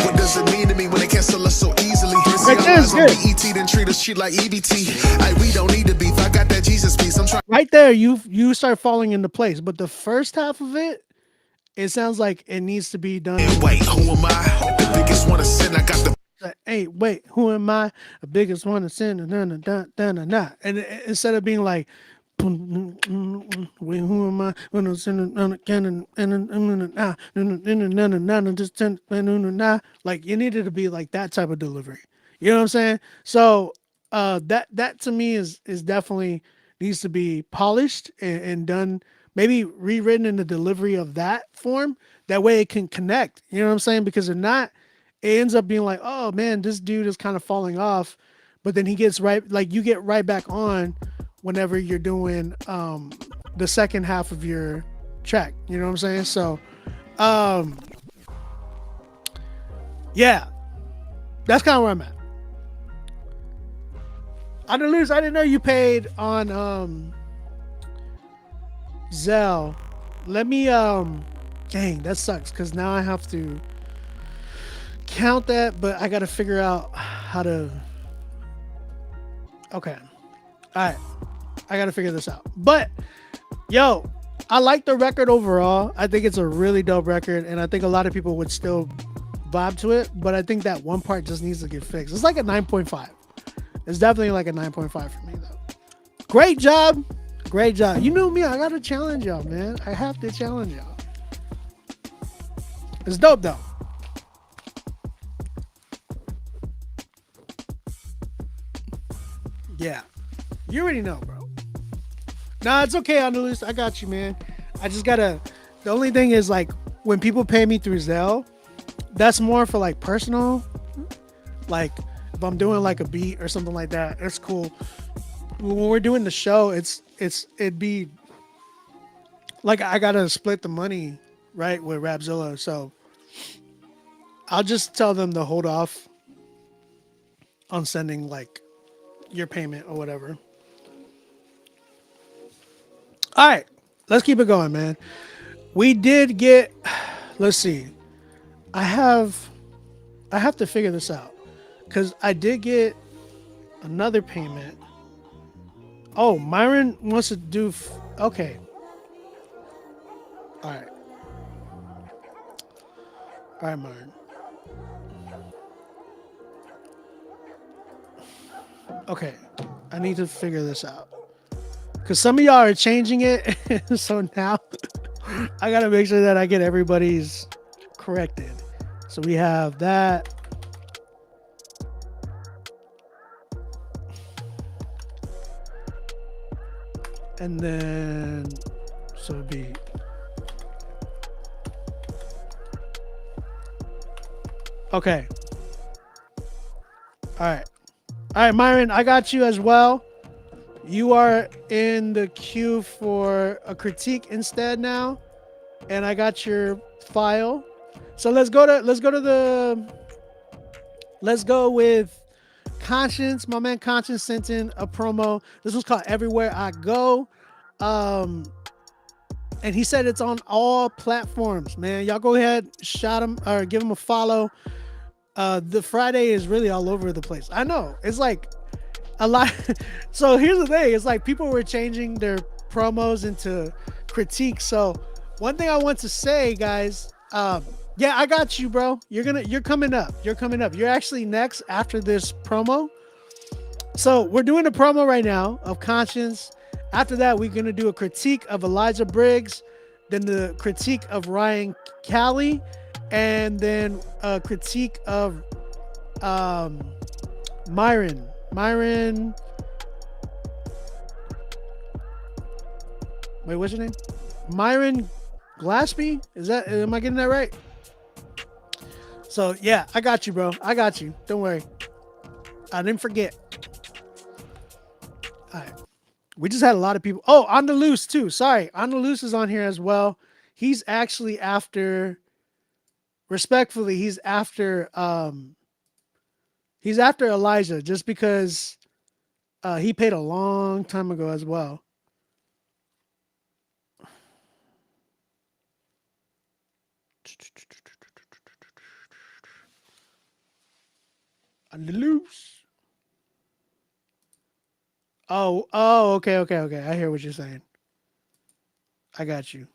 What does it mean to me when they cancel us so easily? ET then treat us shit like EBT. Hey, we don't need to beef. I got that Jesus piece. I'm trying. Right there, you start falling into place. But the first half of it, it sounds like it needs to be done. And wait, who am I? The biggest one to sin. I got the. Hey, wait, who am I? The biggest one to sin. And instead of being like, wait, who am I? Like you needed to be like that type of delivery. You know what I'm saying? So that to me is definitely needs to be polished and done, maybe rewritten in the delivery of that form. That way it can connect. You know what I'm saying? Because if not, it ends up being like, oh man, this dude is kind of falling off, but then he gets right, like you get right back on whenever you're doing the second half of your track. You know what I'm saying? So yeah, that's kind of where I'm at. I didn't know you paid on Zelle. Let me dang, that sucks because now I have to count that, but I gotta figure out how to. Okay, all right, I gotta figure this out. But yo, I like the record overall. I think it's a really dope record, and I think a lot of people would still vibe to it. But I think that one part just needs to get fixed. It's like a 9.5. It's definitely like a 9.5 for me though. Great job. Great job. You know me, I gotta challenge y'all, man. I have to challenge y'all. It's dope though. Yeah. You already know, bro. Nah, it's okay, Andalus. I got you, man. I just gotta, the only thing is like when people pay me through Zelle, that's more for like personal, like if I'm doing like a beat or something like that, it's cool. When we're doing the show, it'd be like I gotta split the money, right, with Rapzilla. So I'll just tell them to hold off on sending like your payment or whatever. All right, let's keep it going, man. We did get. Let's see. I have to figure this out because I did get another payment. Oh, Myron wants to do. Okay. All right. All right, Myron. Okay, I need to figure this out because some of y'all are changing it. So now I gotta make sure that I get everybody's corrected. So we have that. And then, so it'd be. Okay. All right. All right, Myron, I got you as well. You are in the queue for a critique instead now. And I got your file. So let's go with Conscience. My man Conscience sent in a promo. This was called Everywhere I Go. And he said it's on all platforms, man. Y'all go ahead, shout him or give him a follow. The Friday is really all over the place. I know it's like a lot. So here's the thing: it's like people were changing their promos into critiques. So one thing I want to say, guys, yeah, I got you, bro. You're coming up. You're actually next after this promo. So we're doing a promo right now of Conscience. After that, we're gonna do a critique of Elijah Briggs, then the critique of Ryan Callie, and then a critique of Myron. Wait, what's your name? Myron Glaspie? Am I getting that right? So yeah, I got you, bro. I got you. Don't worry. I didn't forget. All right. We just had a lot of people. Oh, On the Loose too. Sorry. On the Loose is on here as well. He's actually after, respectfully, he's after Elijah just because he paid a long time ago as well. On the Loose. Oh, okay. I hear what you're saying. I got you.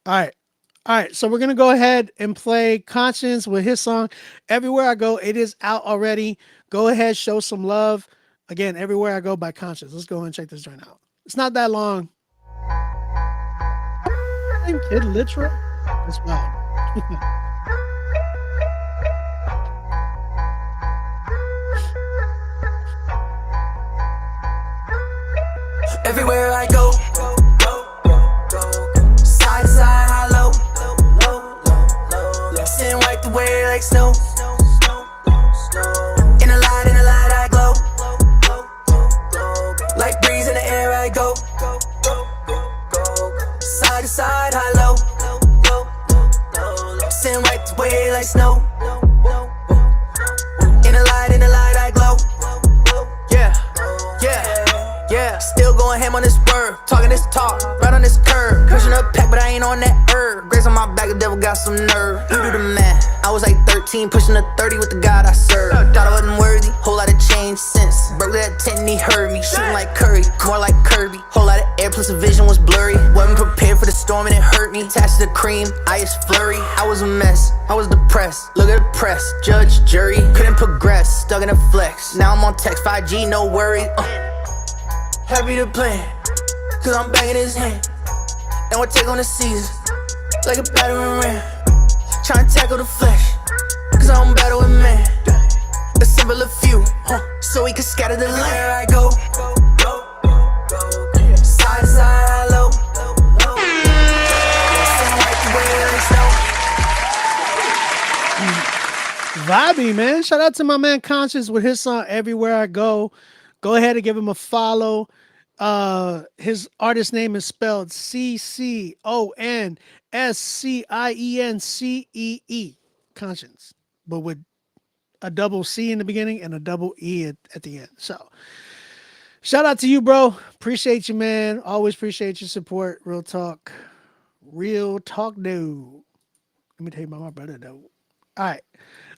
All right. So we're going to go ahead and play Conscience with his song, Everywhere I Go. It is out already. Go ahead, show some love. Again, Everywhere I Go by Conscience. Let's go ahead and check this joint out. It's not that long. Kid Litra as well. Everywhere I go, side to side, high low, sitting wipe away like snow. In the light I glow, like breeze in the air I go. Side to side, high low, sitting wipe away like snow. In the light I glow. Yeah, still going ham on this word. Talking this talk, right on this curve. Pushing up pack, but I ain't on that herb. Grace on my back, the devil got some nerve. You do the math. I was like 13, pushing a 30 with the God I serve. Thought I wasn't worthy, whole lot of change since. Broke that tent and he heard me. Shooting like Curry, more like Kirby. Whole lot of air, plus the vision was blurry. Wasn't prepared for the storm and it hurt me. Attached to the cream, I is flurry. I was a mess, I was depressed. Look at the press, judge, jury. Couldn't progress, stuck in a flex. Now I'm on text, 5G, no worry. Happy to plan, cause I'm banging his hand. Then we'll take on the season, like a battering ram. Tryna tackle the flesh, cause I don't battle with man. Assemble a few, so we can scatter the land. Where I go, side to side, low. Vibey, man. Shout out to my man Conscious with his song Everywhere I Go. Go ahead and give him a follow. His artist name is spelled CCONSCIENCEE, Conscience, but with a double C in the beginning and a double E at the end. So shout out to you, bro. Appreciate you, man. Always appreciate your support. Real talk. Real talk, dude. Let me tell you about my brother, though. All right.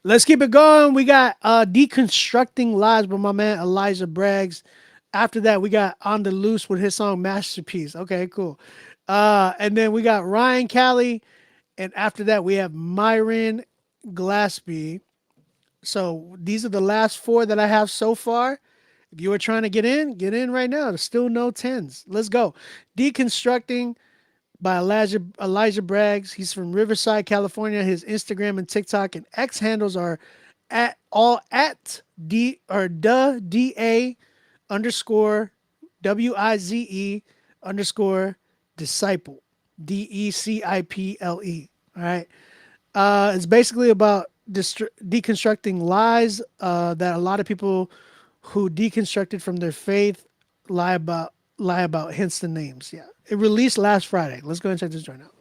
Let's keep it going. We got Deconstructing Lies by my man Elijah Braggs. After that, we got On the Loose with his song Masterpiece. Okay, cool. And then we got Ryan Callie. And after that, we have Myron Glaspie. So these are the last 4 that I have so far. If you are trying to get in right now. There's still no 10s. Let's go. Deconstructing by Elijah Braggs. He's from Riverside, California. His Instagram and TikTok and X handles are at DA underscore WIZE underscore disciple. DECIPLE. All right. It's basically about deconstructing lies that a lot of people who deconstructed from their faith lie about, hence the names. Yeah. It released last Friday. Let's go and check this joint out.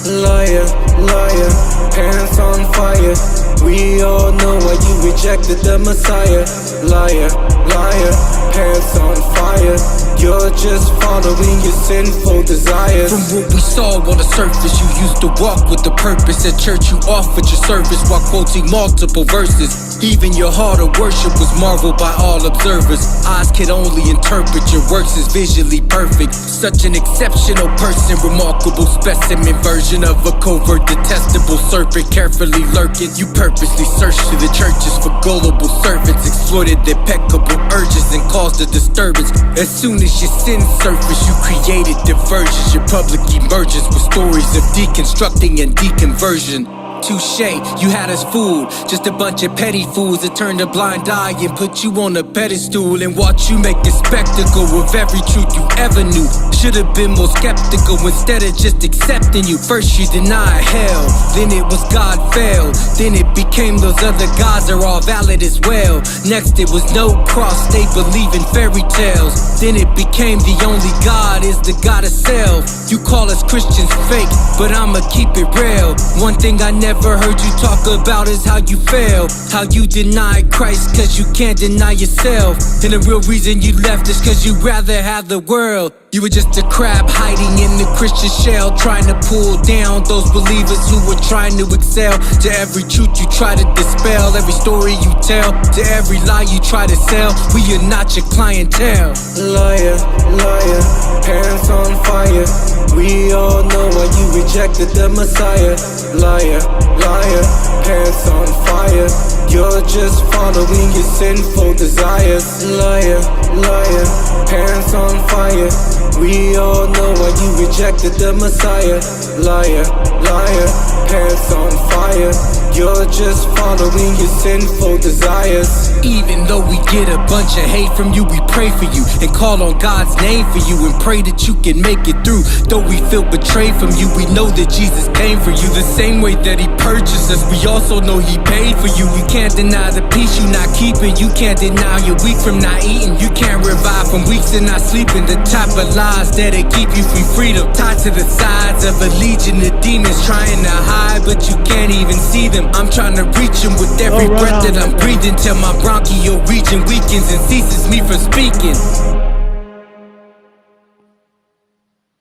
Liar, liar, pants on fire. We all know why you rejected the Messiah. Liar, liar, pants on fire. You're just following your sinful desires. From what we saw on the surface, you used to walk with the purpose. At church you offered your service while quoting multiple verses. Even your heart of worship was marveled by all observers. Eyes could only interpret your works as visually perfect. Such an exceptional person, remarkable specimen version of a covert, detestable serpent, carefully lurking. You purposely searched to the churches for gullible servants, exploited their peccable urges and caused a disturbance. As soon as your sins surface, you created diversions. Your public emergence with stories of deconstructing and deconversion. Touché, you had us fooled. Just a bunch of petty fools that turned a blind eye and put you on a pedestal and watch you make a spectacle of every truth you ever knew. Should've been more skeptical instead of just accepting you. First you denied hell, then it was God failed. Then it became those other gods are all valid as well. Next it was no cross, they believe in fairy tales. Then it became the only God is the God of self. You call us Christians fake, but I'ma keep it real. One thing I never heard you talk about is how you fail. How you deny Christ cause you can't deny yourself. And the real reason you left is cause you rather have the world. You were just a crab hiding in the Christian shell, trying to pull down those believers who were trying to excel. To every truth you try to dispel, every story you tell, to every lie you try to sell. We are not your clientele. Liar, liar, pants on fire. We all know why you rejected the Messiah. Liar, liar, pants on fire. You're just following your sinful desires. Liar, liar, pants on fire. We all know why you rejected the Messiah. Liar, liar, pants on fire. You're just following your sinful desires. Even though we get a bunch of hate from you, we pray for you and call on God's name for you and pray that you can make it through. Though we feel betrayed from you, we know that Jesus came for you. The same way that he purchased us, we also know he paid for you. You can't deny the peace you not keeping. You can't deny you're weak from not eating. You can't revive from weeks and not sleeping. The type of lies that'll keep you from freedom, tied to the sides of a legion of demons trying to hide, but you can't even see them. I'm trying to reach them with every breath that I'm breathing, till my bronchial region weakens and ceases me from speaking.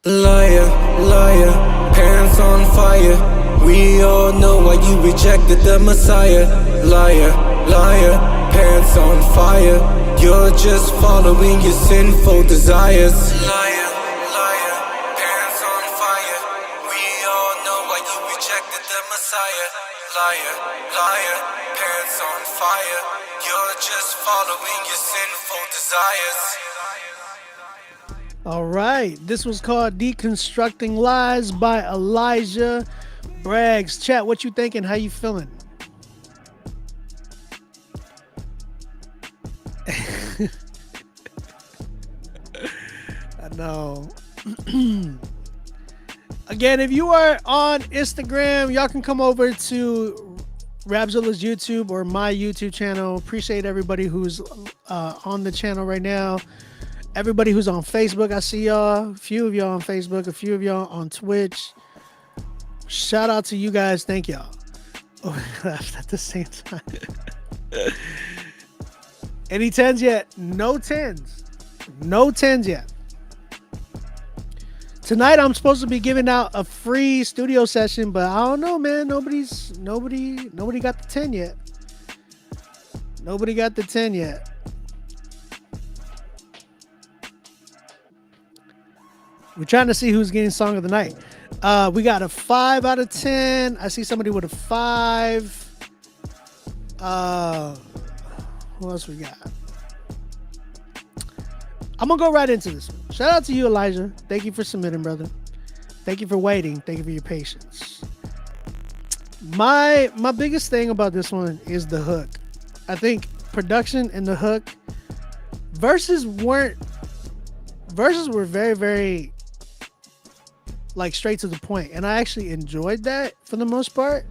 Liar, liar, pants on fire. We all know why you rejected the Messiah. Liar, liar, pants on fire. You're just following your sinful desires. Liar, liar, pants on fire. We all know why you rejected the Messiah. Liar, liar, pants on fire. You're just following your sinful desires. All right. This was called Deconstructing Lies by Elijah Braggs. Chat, what you thinking? How you feeling? no. Again, if you are on Instagram, y'all can come over to Rapzilla's YouTube or my YouTube channel. Appreciate everybody who's on the channel right now. Everybody who's on Facebook, I see y'all. A few of y'all on Facebook, a few of y'all on Twitch. Shout out to you guys. Thank y'all. Oh, we laughed at the same time. Any 10s yet? No 10s. No 10s yet. Tonight I'm supposed to be giving out a free studio session, but I don't know, man. Nobody got the 10 yet. Nobody got the 10 yet. We're trying to see who's getting song of the night. We got a 5 out of 10. I see somebody with a 5. Who else we got? I'm gonna go right into this one. Shout out to you, Elijah. Thank you for submitting, brother. Thank you for waiting. Thank you for your patience. My biggest thing about this one is the hook. I think production and the hook. Verses were very, very like straight to the point, and I actually enjoyed that for the most part.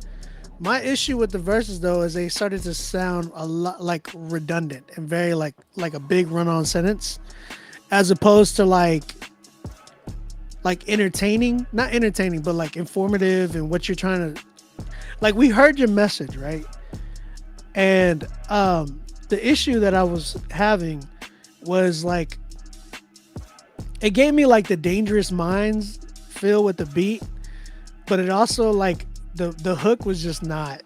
My issue with the verses though is they started to sound a lot like redundant and very like a big run-on sentence, as opposed to like entertaining, not entertaining, but like informative and what you're trying to, like, we heard your message, right? And the issue that I was having was like, it gave me like the Dangerous Minds feel with the beat, but it also like the hook was just not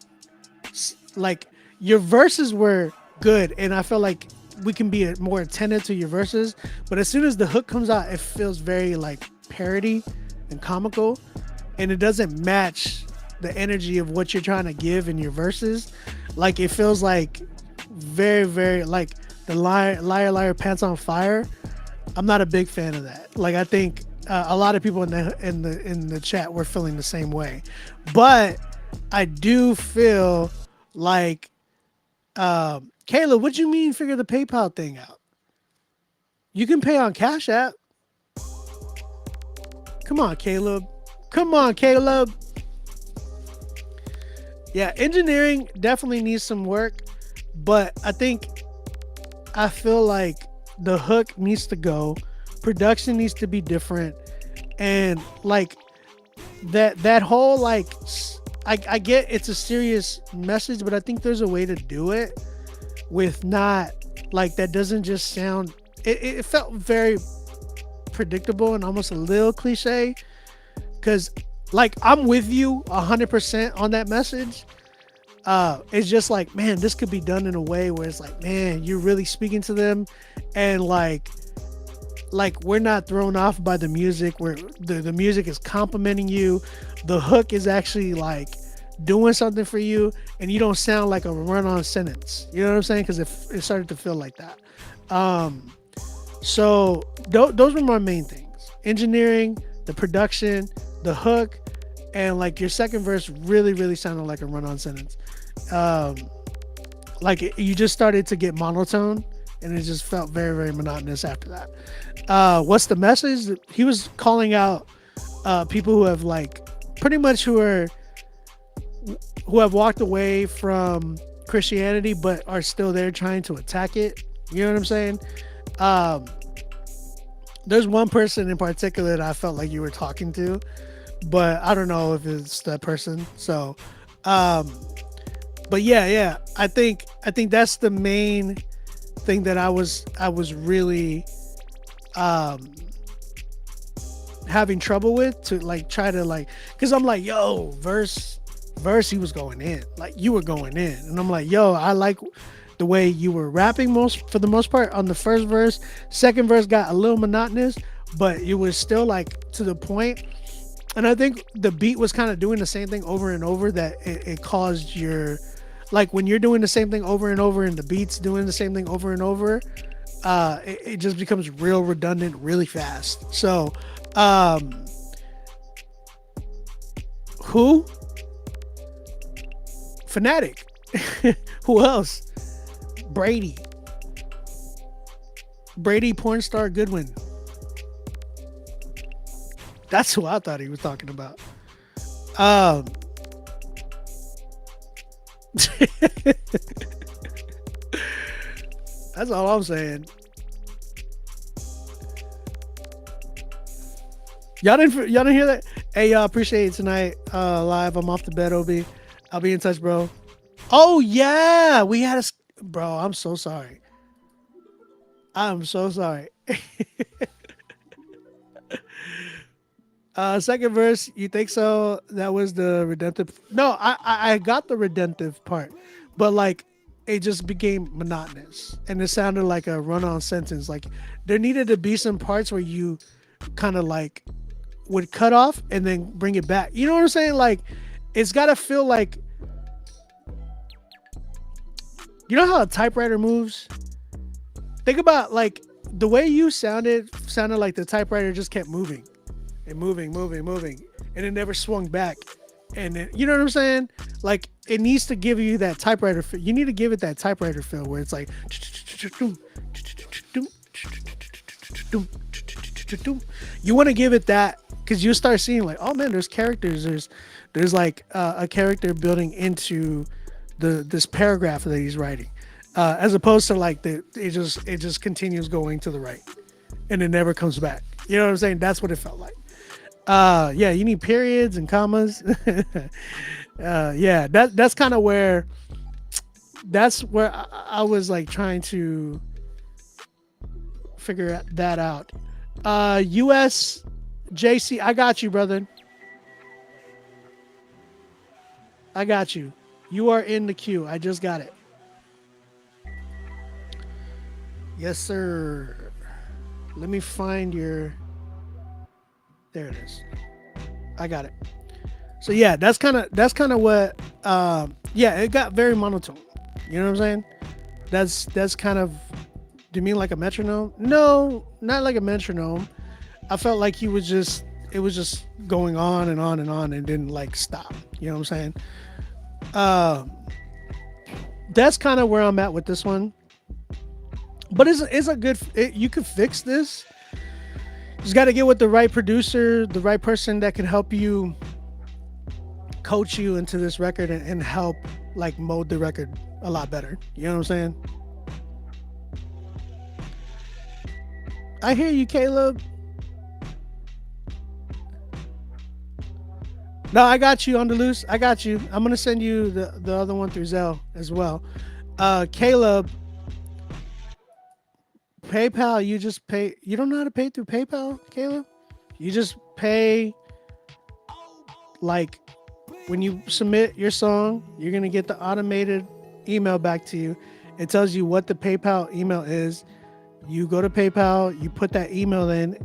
like, your verses were good, and I feel like we can be more attentive to your verses, but as soon as the hook comes out, it feels very like parody and comical, and it doesn't match the energy of what you're trying to give in your verses. Like, it feels like very, very like the liar liar pants on fire. I'm not a big fan of that. Like, I think a lot of people in the chat were feeling the same way, but I do feel like, Caleb, what you mean figure the PayPal thing out? You can pay on Cash App. Come on, Caleb. Come on, Caleb. Yeah, engineering definitely needs some work, but I feel like the hook needs to go. Production needs to be different. And like that whole like, I get it's a serious message, but I think there's a way to do it with not like, that doesn't just sound, it felt very predictable and almost a little cliche, because like, I'm with you 100% on that message. It's just like, man, this could be done in a way where it's like, man, you're really speaking to them, and like we're not thrown off by the music, where the music is complimenting you, the hook is actually like doing something for you, and you don't sound like a run-on sentence. You know what I'm saying? Because it started to feel like that. So those were my main things: engineering, the production, the hook, and like your second verse really sounded like a run-on sentence. Like you just started to get monotone, and it just felt very, very monotonous after that. What's the message? He was calling out people who have like pretty much who have walked away from Christianity but are still there trying to attack it. You know what I'm saying? There's one person in particular that I felt like you were talking to, but I don't know if it's that person. So, but yeah, I think that's the main thing that I was really having trouble with, to like try to like, because I'm like, yo, verse he was going in, like you were going in, and I'm like, yo, I like the way you were rapping for the most part on the first verse. Second verse got a little monotonous, but it was still like to the point. And I think the beat was kind of doing the same thing over and over, that it caused your, like when you're doing the same thing over and over and the beat's doing the same thing over and over, it just becomes real redundant really fast. So, who? Fanatic. Who else? Brady porn star Goodwin. That's who I thought he was talking about. That's all I'm saying. Y'all didn't hear that? Hey, y'all, appreciate it tonight. Live. I'm off the bed, OB. I'll be in touch, bro. Oh yeah, we had a bro. I'm so sorry. I'm so sorry. Second verse. You think so? That was the redemptive. No, I got the redemptive part, but like it just became monotonous and it sounded like a run-on sentence. Like there needed to be some parts where you kind of like would cut off and then bring it back. You know what I'm saying? Like it's got to feel like, you know how a typewriter moves? Think about like the way you sounded like the typewriter just kept moving and moving, and it never swung back. And then, you know what I'm saying? Like it needs to give you that typewriter feel. You need to give it that typewriter feel where it's like you want to give it that, because you start seeing like, oh man, there's characters, there's like a character building into this paragraph that he's writing, as opposed to like it just continues going to the right and it never comes back. You know what I'm saying? That's what it felt like. Yeah, you need periods and commas. Yeah, that's kind of where I was like trying to figure that out. US JC, I got you, brother. I got you. You are in the queue. I just got it. Yes, sir. Let me find your... There it is. I got it. So yeah, that's kind of what yeah, it got very monotone. You know what I'm saying? That's kind of... Do you mean like a metronome? No, not like a metronome. I felt like it was just going on and on and on and didn't like stop. You know what I'm saying? That's kind of where I'm at with this one. But it's a good... you could fix this. Just got to get with the right producer, the right person that can help you, coach you into this record and help like mold the record a lot better. You know what I'm saying? I hear you, Caleb. No, I got you on the loose. I got you. I'm gonna send you the other one through Zelle as well. Caleb, PayPal, you just pay. You don't know how to pay through PayPal, Caleb? You just pay like when you submit your song, you're gonna get the automated email back to you. It tells you what the PayPal email is. You go to PayPal, you put that email in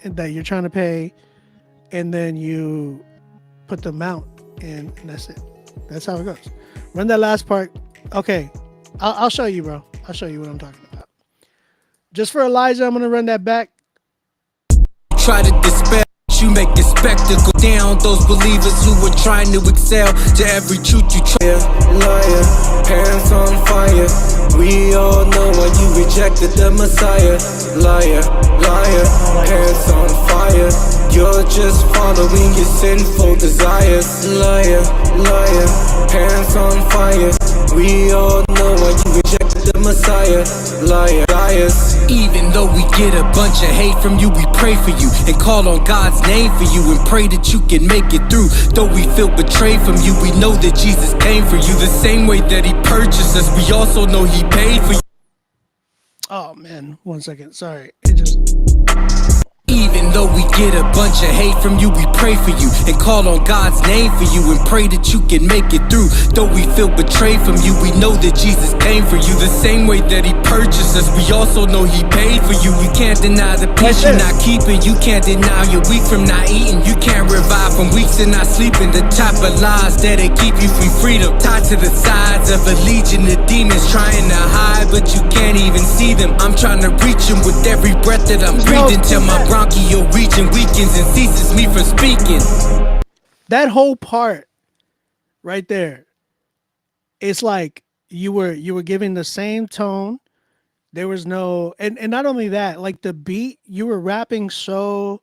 that you're trying to pay, and then you put the amount in, and that's it. That's how it goes. Run that last part. Okay, I'll show you, bro. I'll show you what I'm talking about. Just for Elijah, I'm gonna run that back. Try to dispel, you make the spectacle down those believers who were trying to excel to every truth you try. Liar, hands on fire. We all know why you rejected the Messiah. Liar, liar, hands on fire. You're just following your sinful desires. Liar, liar, hands on fire. We all know why you rejected the Messiah. Liar, liars. Even though we get a bunch of hate from you, we pray for you and call on God's name for you and pray that you can make it through. Though we feel betrayed from you, we know that Jesus came for you the same way that he purchased us. We also know he paid for you. Oh man, 1 second. Sorry. It just... Even though we get a bunch of hate from you, we pray for you and call on God's name for you and pray that you can make it through. Though we feel betrayed from you, we know that Jesus came for you the same way that he purchased us. We also know he paid for you. You can't deny the peace you're not keeping. You can't deny you're weak from not eating. You can't revive from weeks and not sleeping. The type of lies that'll keep you from freedom, tied to the sides of a legion of demons trying to hide, but you can't even see them. I'm trying to reach them with every breath that I'm breathing till my bronchial region weakens and ceases me from speaking. That whole part right there, it's like you were giving the same tone. There was no, and not only that, like the beat, you were rapping so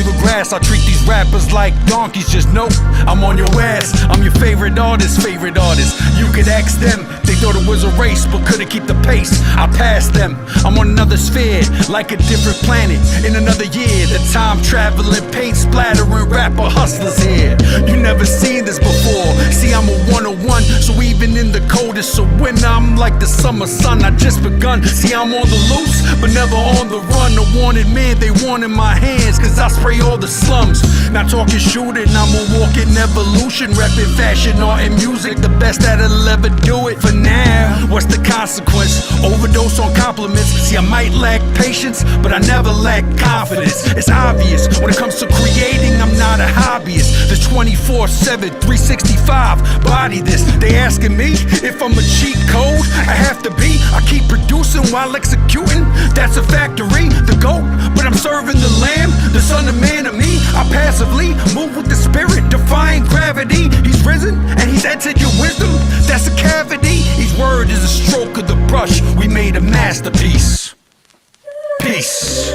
through the grass. I treat these rappers like donkeys, just know I'm on your ass. I'm your favorite artist. You could ask them, they thought it was a race, but couldn't keep the pace. I passed them, I'm on another sphere, like a different planet. In another year, the time traveling, paint splattering rapper hustlers here. You never seen this before. See, I'm a 101, so even in the coldest of winter, I'm like the summer sun. I just begun. See, I'm on the loose, but never on the run. A wanted man, they want in my hands, cause I spray all the slums. Not talking shooting, I'm a walking evolution, rapping fashion, art, and music. The best that'll ever do it. For now, what's the consequence? Overdose on compliments. See, I might lack patience, but I never lack confidence. It's obvious, when it comes to creating, I'm not a hobbyist. The 24/7, 365, body this. They asking me if I'm a cheat code. I have to be. I keep producing while executing. That's a factory, the GOAT, but I'm serving the lamb, the son of man of me. I passively move with the spirit, defying gravity. He's risen and he's entered your wisdom. That's a cavity. Each word is a stroke of the brush. We made a masterpiece. Peace.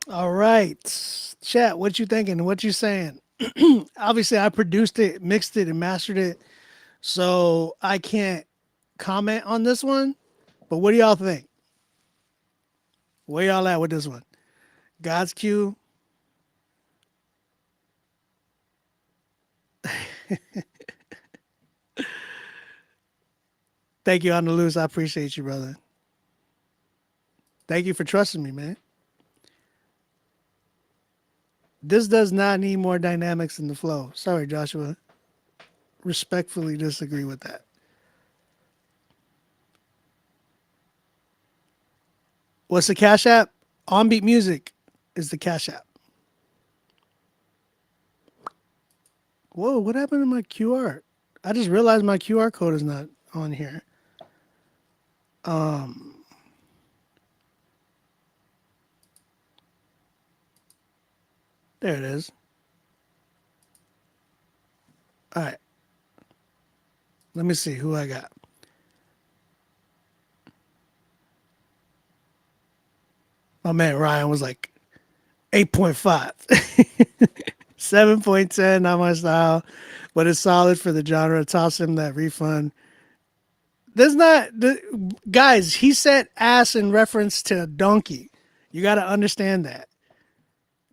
All right, chat. What you thinking? What you saying? Obviously, I produced it, mixed it, and mastered it, so I can't comment on this one. But what do y'all think? Where y'all at with this one? God's Q. Thank you, on the loose. I appreciate you, brother. Thank you for trusting me, man. This does not need more dynamics in the flow. Sorry, Joshua. Respectfully disagree with that. What's the Cash App? OnBeat Music is the Cash App. Whoa, what happened to my QR? I just realized my QR code is not on here. There it is. All right. Let me see who I got. My man Ryan was like 8.5. 7.10, not my style, but it's solid for the genre. Toss him that refund. There's not, guys, he said ass in reference to donkey. You got to understand that.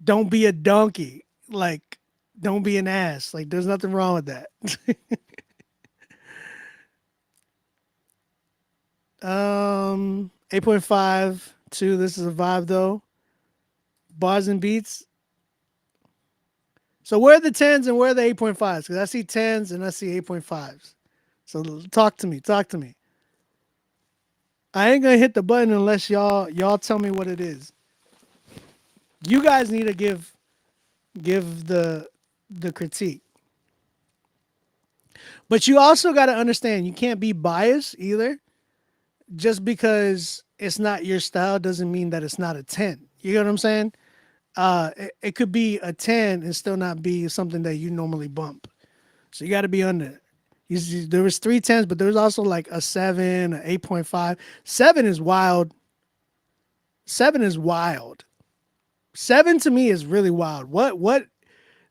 Don't be a donkey. Like, don't be an ass. Like, there's nothing wrong with that. 8.5 to this is a vibe though. Bars and beats. So where are the 10s and where are the 8.5s? Because I see 10s and I see 8.5s. So talk to me. I ain't gonna hit the button unless y'all tell me what it is. You guys need to give the critique. But you also got to understand you can't be biased either. Just because it's not your style doesn't mean that it's not a 10. You know what I'm saying? It could be a 10 and still not be something that you normally bump. So you got to be under. There was 3 10s, but there was also like a 7, an 8.5. 7 is wild. 7 is wild. 7 to me is really wild. What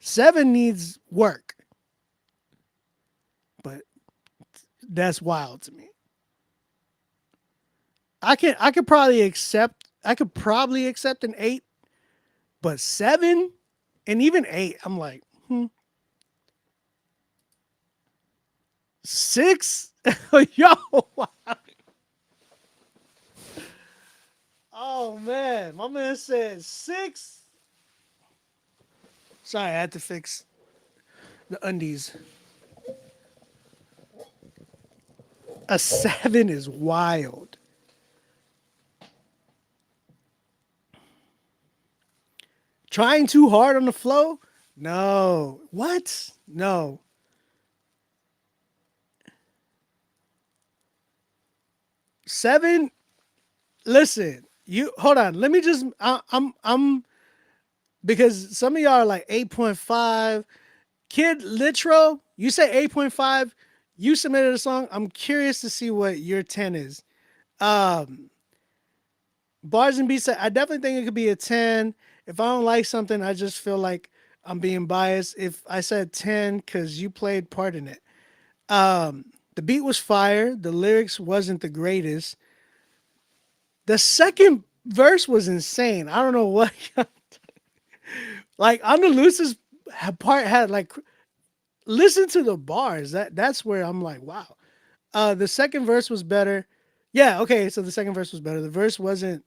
7 needs work. But that's wild to me. I could probably accept an 8, but 7 and even 8, I'm like, 6? Yo, wow. Oh man, my man said 6. Sorry, I had to fix the undies. A 7 is wild. Trying too hard on the flow? No. What? No. 7. Listen, you hold on. Let me just. I'm because some of y'all are like 8.5. Kid Litro, you say 8.5. You submitted a song. I'm curious to see what your 10 is. Um, Bars and Beats, I definitely think it could be a 10. If I don't like something, I just feel like I'm being biased. If I said 10, because you played part in it. The beat was fire. The lyrics wasn't the greatest. The second verse was insane. I don't know what. Like, On the Loose's part had like, listen to the bars. That's where I'm like, wow. The second verse was better. Yeah, okay, so the second verse was better. The verse wasn't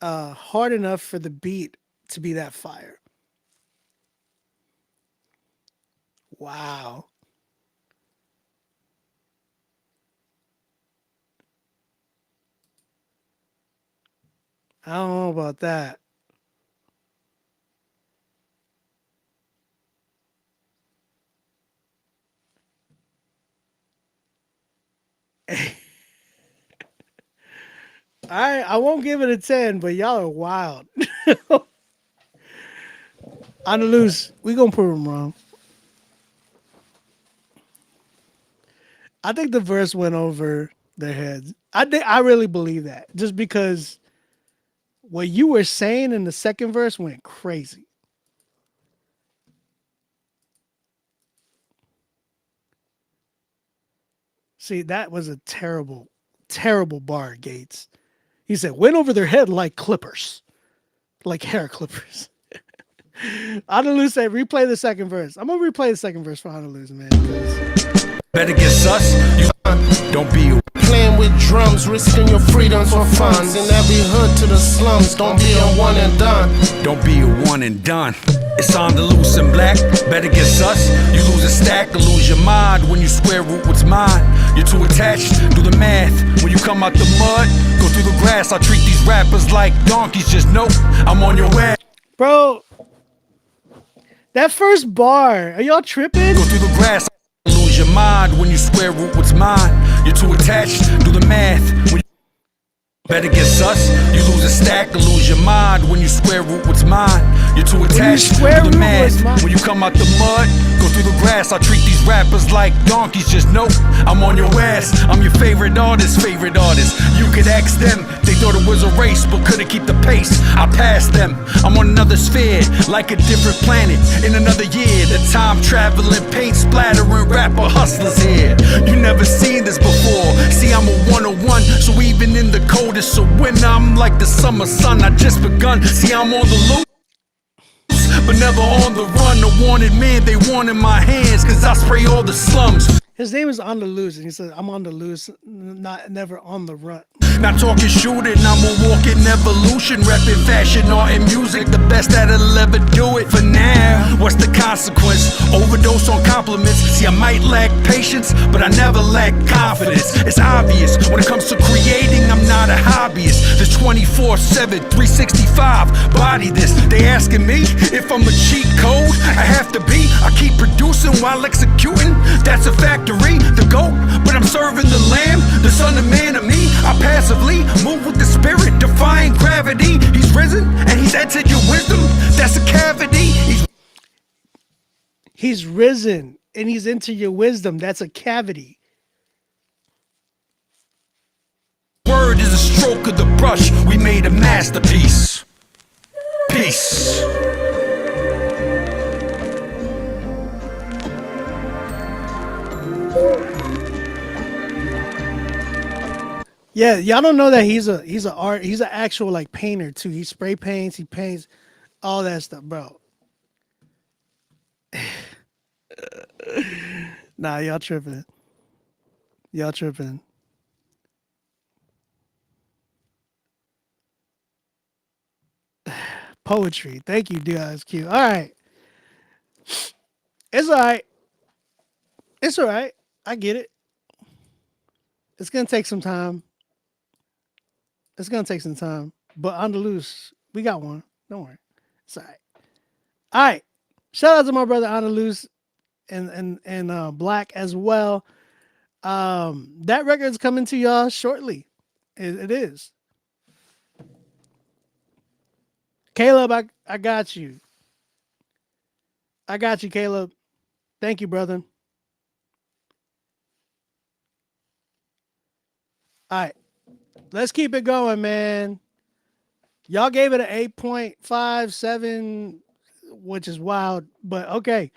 hard enough for the beat to be that fire. Wow. I don't know about that. I won't give it a 10, but y'all are wild. On the Loose, we gonna prove them wrong. I think the verse went over their heads. I really believe that. Just because what you were saying in the second verse went crazy. See, that was a terrible, terrible bar, Gates. He said, went over their head like clippers. Like hair clippers. Honolulu said, replay the second verse. I'm going to replay the second verse for Honolulu, man. Better get sus. You don't be playing with drums, risking your freedoms for funds. In every hood to the slums, don't be a one and done. Don't be a one and done. It's on the loose and black. Better get sus. You lose a stack or lose your mind when you square root what's mine. You're too attached. Do the math. When you come out the mud, go through the grass. I treat these rappers like donkeys. Just know I'm on your ass. Bro, that first bar, are y'all tripping? Go through the grass. Lose your mind when you square root what's mine. You're too attached. Do the math. When you better get sus. You lose a stack or lose your mind when you square root what's mine. You're too attached. Do the math. When you come out the mud, go through the grass. I treat these rappers like donkeys. Just know I'm on your ass. I'm your favorite artist. You could ask them. They thought it was a race, but couldn't keep the pace. I passed them. I'm on another sphere, like a different planet. In another year, the time traveling, paint splattering rapper hustlers here. You never seen this before. See, I'm a 101, so even in the coldest of winter, I'm like the summer sun. I just begun. See, I'm on the loose, but never on the run. The wanted man, they wanted my hands, cause I spray all the slums. His name is On the Loose, and he said, I'm on the loose, never on the run. Not talking shooting, I'm a walking evolution. Rapping fashion, art, and music, the best that'll ever do it. For now, what's the consequence? Overdose on compliments. See, I might lack patience, but I never lack confidence. It's obvious, when it comes to creating, I'm not a hobbyist. There's 24/7, 365, body this. They asking me if I'm a cheat code. I have to be, I keep producing while executing. That's a factory, the goat, but I'm serving the lamb, the son of man of me. I passively move with the spirit, defying gravity. He's risen and he's entered your wisdom. That's a cavity. He's risen and he's into your wisdom. That's a cavity. Word is a stroke of the brush. We made a masterpiece. Peace. Yeah, y'all don't know that he's an actual like painter too. He spray paints, he paints all that stuff, bro. Nah, y'all tripping. Y'all tripping. Poetry. Thank you, DSQ. All right. It's all right. It's all right. I get it. It's going to take some time. It's going to take some time. But On the Loose, we got one. Don't worry. It's all right. All right. Shout out to my brother On the Loose and Black as well. That record's coming to y'all shortly. It is. Caleb, I got you. I got you, Caleb. Thank you, brother. All right. Let's keep it going, man. Y'all gave it an 8.57, which is wild, but okay.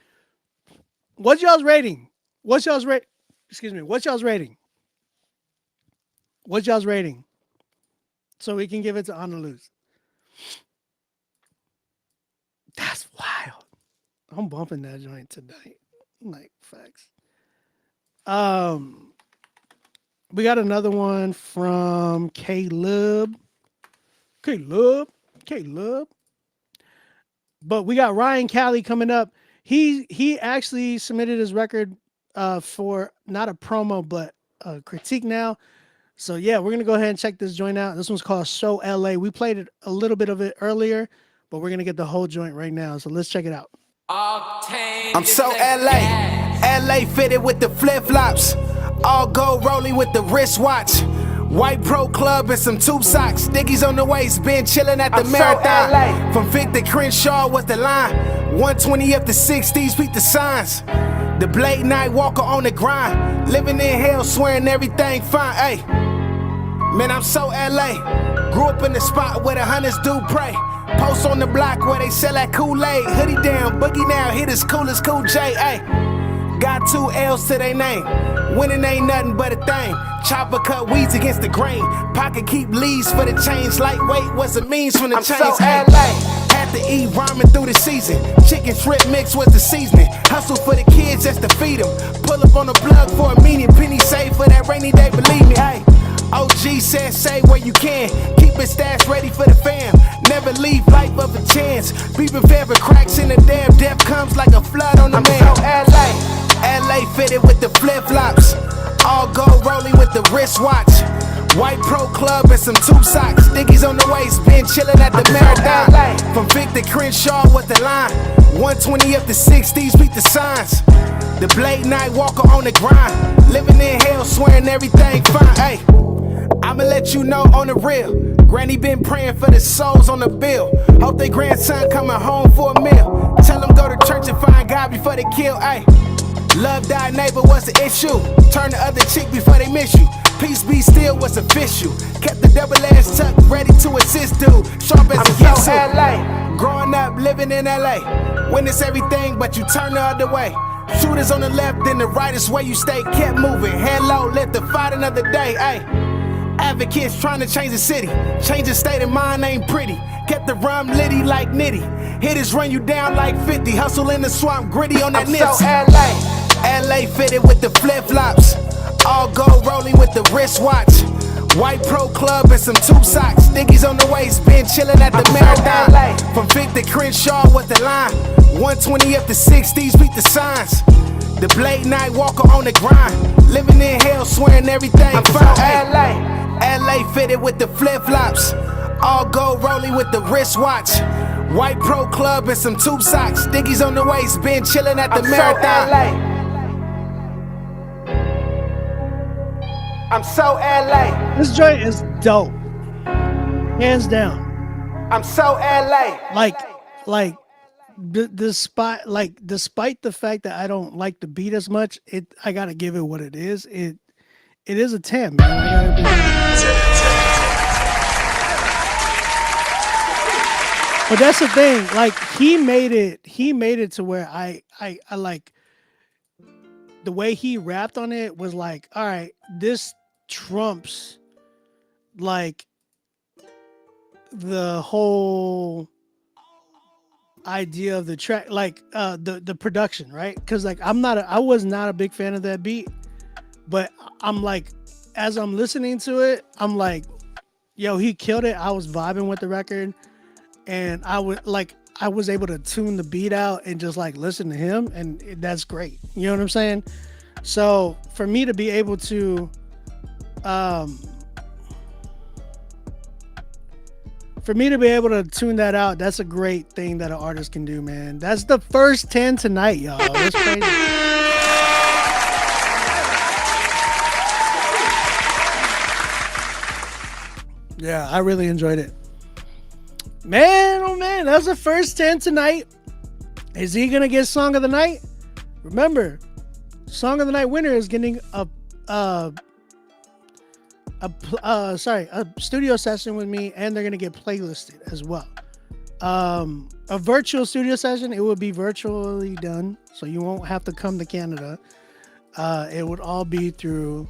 What's y'all's rating? What's y'all's rate? Excuse me. What's y'all's rating? What's y'all's rating? So we can give it to Annaluz. That's wild. I'm bumping that joint tonight. Like facts. We got another one from Caleb. But we got Ryan Cali coming up. He actually submitted his record for not a promo but a critique now. So yeah, we're gonna go ahead and check this joint out. This one's called So LA. We played it a little bit of it earlier, but we're gonna get the whole joint right now. So let's check it out. I'm so LA fitted with the flip-flops. All gold rolling with the wristwatch. White Pro Club and some tube socks. Dickies on the waist, been chilling at the marathon. From Victor Crenshaw was the line. 120 up to 60s, beat the signs. The Blade Night Walker on the grind. Living in hell, swearing everything fine. Hey, man, I'm so LA. Grew up in the spot where the hunters do pray. Post on the block where they sell that Kool-Aid. Hoodie down, boogie now, hit as cool as Cool J. Hey, got 2 L's to their name. Winning ain't nothing but a thing. Chopper cut weeds against the grain. Pocket keep leads for the change. Lightweight was a means from the chains. So LA. Had to eat ramen through the season. Chicken shrimp mix was the seasoning. Hustle for the kids just to feed them. Pull up on the plug for a meaning. Penny save for that rainy day, believe me. Hey, OG said say where you can. Keep it stashed ready for the fam. Never leave life up a chance. Be prepared for cracks in the dam. Death comes like a flood on the man. So LA fitted with the flip-flops. All gold rolling with the wristwatch. White Pro Club and some tube socks. Dickies on the waist, been chilling at the marathon. From Victor Crenshaw was the line. 120 up to 60s, beat the signs. The Blade Night Walker on the grind. Living in hell, swearing everything fine. Hey, I'ma let you know on the real. Granny been praying for the souls on the bill. Hope their grandson coming home for a meal. Tell them go to church and find God before they kill. Ay, love thy neighbor was the issue. Turn the other cheek before they miss you. Peace be still was official. Kept the double ass tucked, ready to assist dude. Sharp as a pencil. LA. Growing up, living in LA. Witness everything, but you turn the other way. Shooters on the left, then the right is where you stay. Kept moving, head low, let the fight another day. Ay. Advocates trying to change the city. Change the state of mind ain't pretty. Kept the rum litty like nitty. Hitters run you down like 50. Hustle in the swamp, gritty on that nipsy. So LA fitted with the flip-flops. All gold rolling with the wristwatch. White Pro Club and some tube socks. Dickies on the waist, been chilling at the marathon. From Victor Crenshaw was the line. 120 up to 60s, beat the signs. The Blade Night Walker on the grind. Living in hell, swearing everything fine. LA fitted with the flip-flops. All gold rolling with the wristwatch. White Pro Club and some tube socks. Dickies on the waist, been chilling at the marathon. I'm so LA. This joint is dope. Hands down. I'm so LA. Despite the fact that I don't like the beat as much, I gotta give it what it is. It is a 10, man. But that's the thing. Like he made it to where I like the way he rapped on it was like, all right, this trumps like the whole idea of the track, like the production, right? Because like I was not a big fan of that beat, but I'm like, as I'm listening to it, I'm like, yo, he killed it. I was vibing with the record, and I was able to tune the beat out and just like listen to him, and that's great. You know what I'm saying? So for me to be able to tune that out, that's a great thing that an artist can do, man. That's the first 10 tonight, y'all. That's crazy. Yeah, I really enjoyed it. Man, oh man, that's the first 10 tonight. Is he gonna get Song of the Night? Remember, Song of the Night winner is getting a studio session with me, and they're gonna get playlisted as well. A virtual studio session, it will be virtually done, so you won't have to come to Canada. It would all be through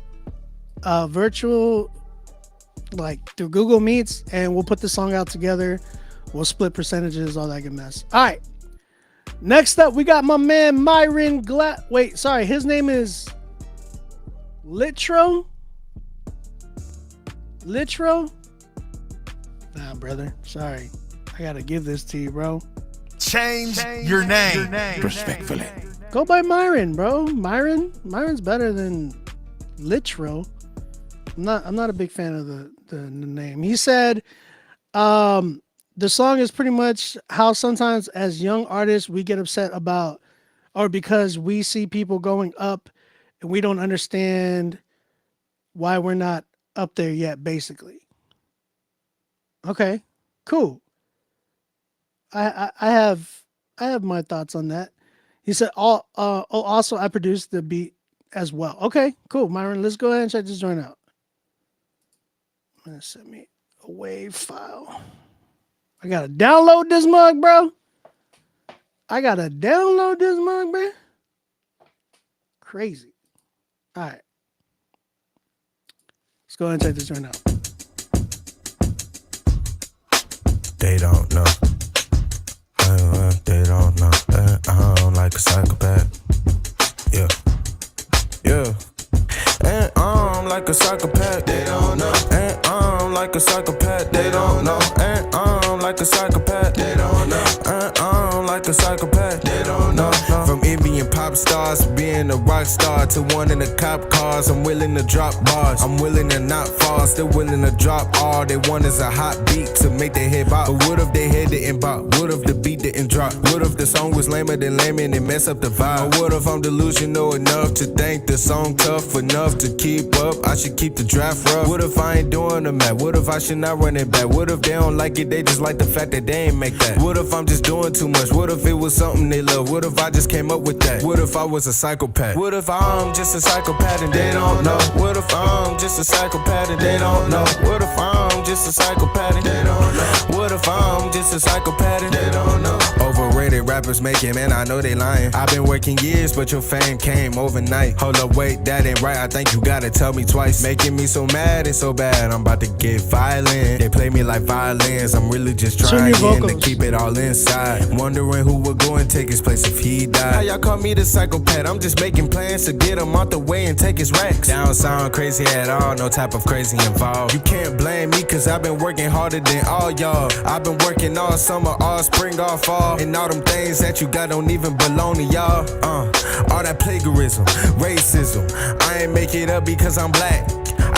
virtual, like through Google Meets, and we'll put the song out together. We'll split percentages, all that good mess. All right. Next up, we got my man Myron his name is Litro. Nah, brother. Sorry. I gotta give this to you, bro. Change your name. Respectfully. Go by Myron, bro. Myron's better than Litro. I'm not a big fan of the name. He said, the song is pretty much how sometimes as young artists we get upset about, or because we see people going up and we don't understand why we're not up there yet, basically. Okay, cool. I have my thoughts on that. He said, also I produced the beat as well. Okay, cool, Myron. Let's go ahead and check this joint out. I'm gonna send me a WAV file. I gotta download this mug, bro. Crazy. All right. Let's go ahead and check this joint out. They don't know. They don't know. I'm like a psychopath. Yeah. And I'm like a psychopath. They don't know. And I'm like a psychopath. They don't know. And I'm like a psychopath. They don't know. And I'm like a psychopath. They don't know. From envying pop stars to being a rock star to one in the cop cars, I'm willing to drop bars. I'm willing to not fall, still willing to drop all. They want is a hot beat to make their head bop. But what if their head didn't bop? What if the beat didn't drop? What if the song was lamer than lame and it mess up the vibe? Or what if I'm delusional enough to think the song tough enough to keep up? I should keep the draft rough. What if I ain't doing the math? What if I should not run it back? What if they don't like it? They just like the fact that they ain't make that. What if I'm just doing too much? What if it was something they love? What if I just came up with that? What if I was a psychopath? What if I'm just a psychopath and they don't know? What if I'm just a psychopath and they don't know? What if I'm just a psychopath and they don't know? What if I'm just a psychopath and they don't know? Overrated rappers making, man, I know they lying. I've been working years, but your fame came overnight. Hold up, wait, that ain't right. I think you gotta tell me twice. Making me so mad and so bad, I'm about to get violent. They play me like violins. I'm really just trying to keep it all inside. Wondering who would go and take his place if he died. Now y'all call me the psychopath. I'm just making plans to get him out the way and take his racks. Don't sound crazy at all, no type of crazy involved. You can't blame me, cause I've been working harder than all y'all. I've been working all summer, all spring, all fall. And all them things that you got don't even belong to y'all. All that plagiarism, racism. I ain't make it up because I'm black.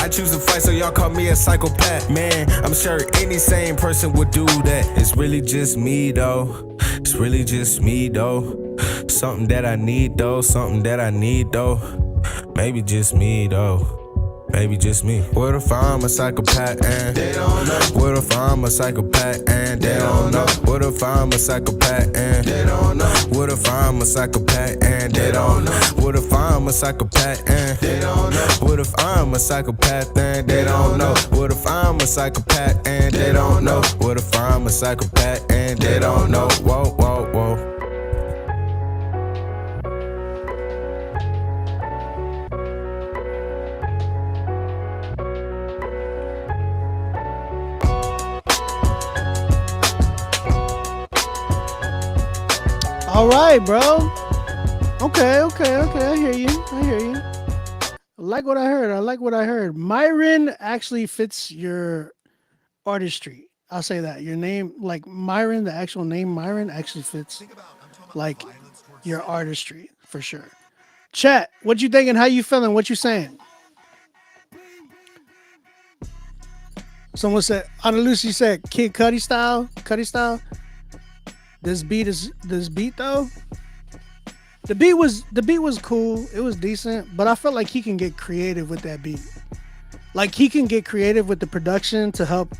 I choose to fight, so y'all call me a psychopath. Man, I'm sure any sane person would do that. It's really just me though. It's really just me though. Something that I need though. Something that I need though. Maybe just me though. Maybe just me. What if I'm a psychopath and they don't know? What if I'm a psychopath and they don't know? What if I'm a psychopath and they don't know? What if I'm a psychopath and they don't know? What if I'm a psychopath and they don't know? What if I'm a psychopath and they don't know? What if I'm a psychopath and they don't know? What if I'm a psychopath and they don't know? Whoa, whoa, whoa. All right, bro. Okay. I hear you. I like what I heard. Myron actually fits your artistry. I'll say that. Your name, like Myron, the actual name Myron actually fits like your artistry for sure. Chat, what you thinking? How you feeling? What you saying? Someone said, Ana Lucy said, Kid Cudi style. This beat though. The beat was cool. It was decent, but I felt like he can get creative with that beat. Like he can get creative with the production to help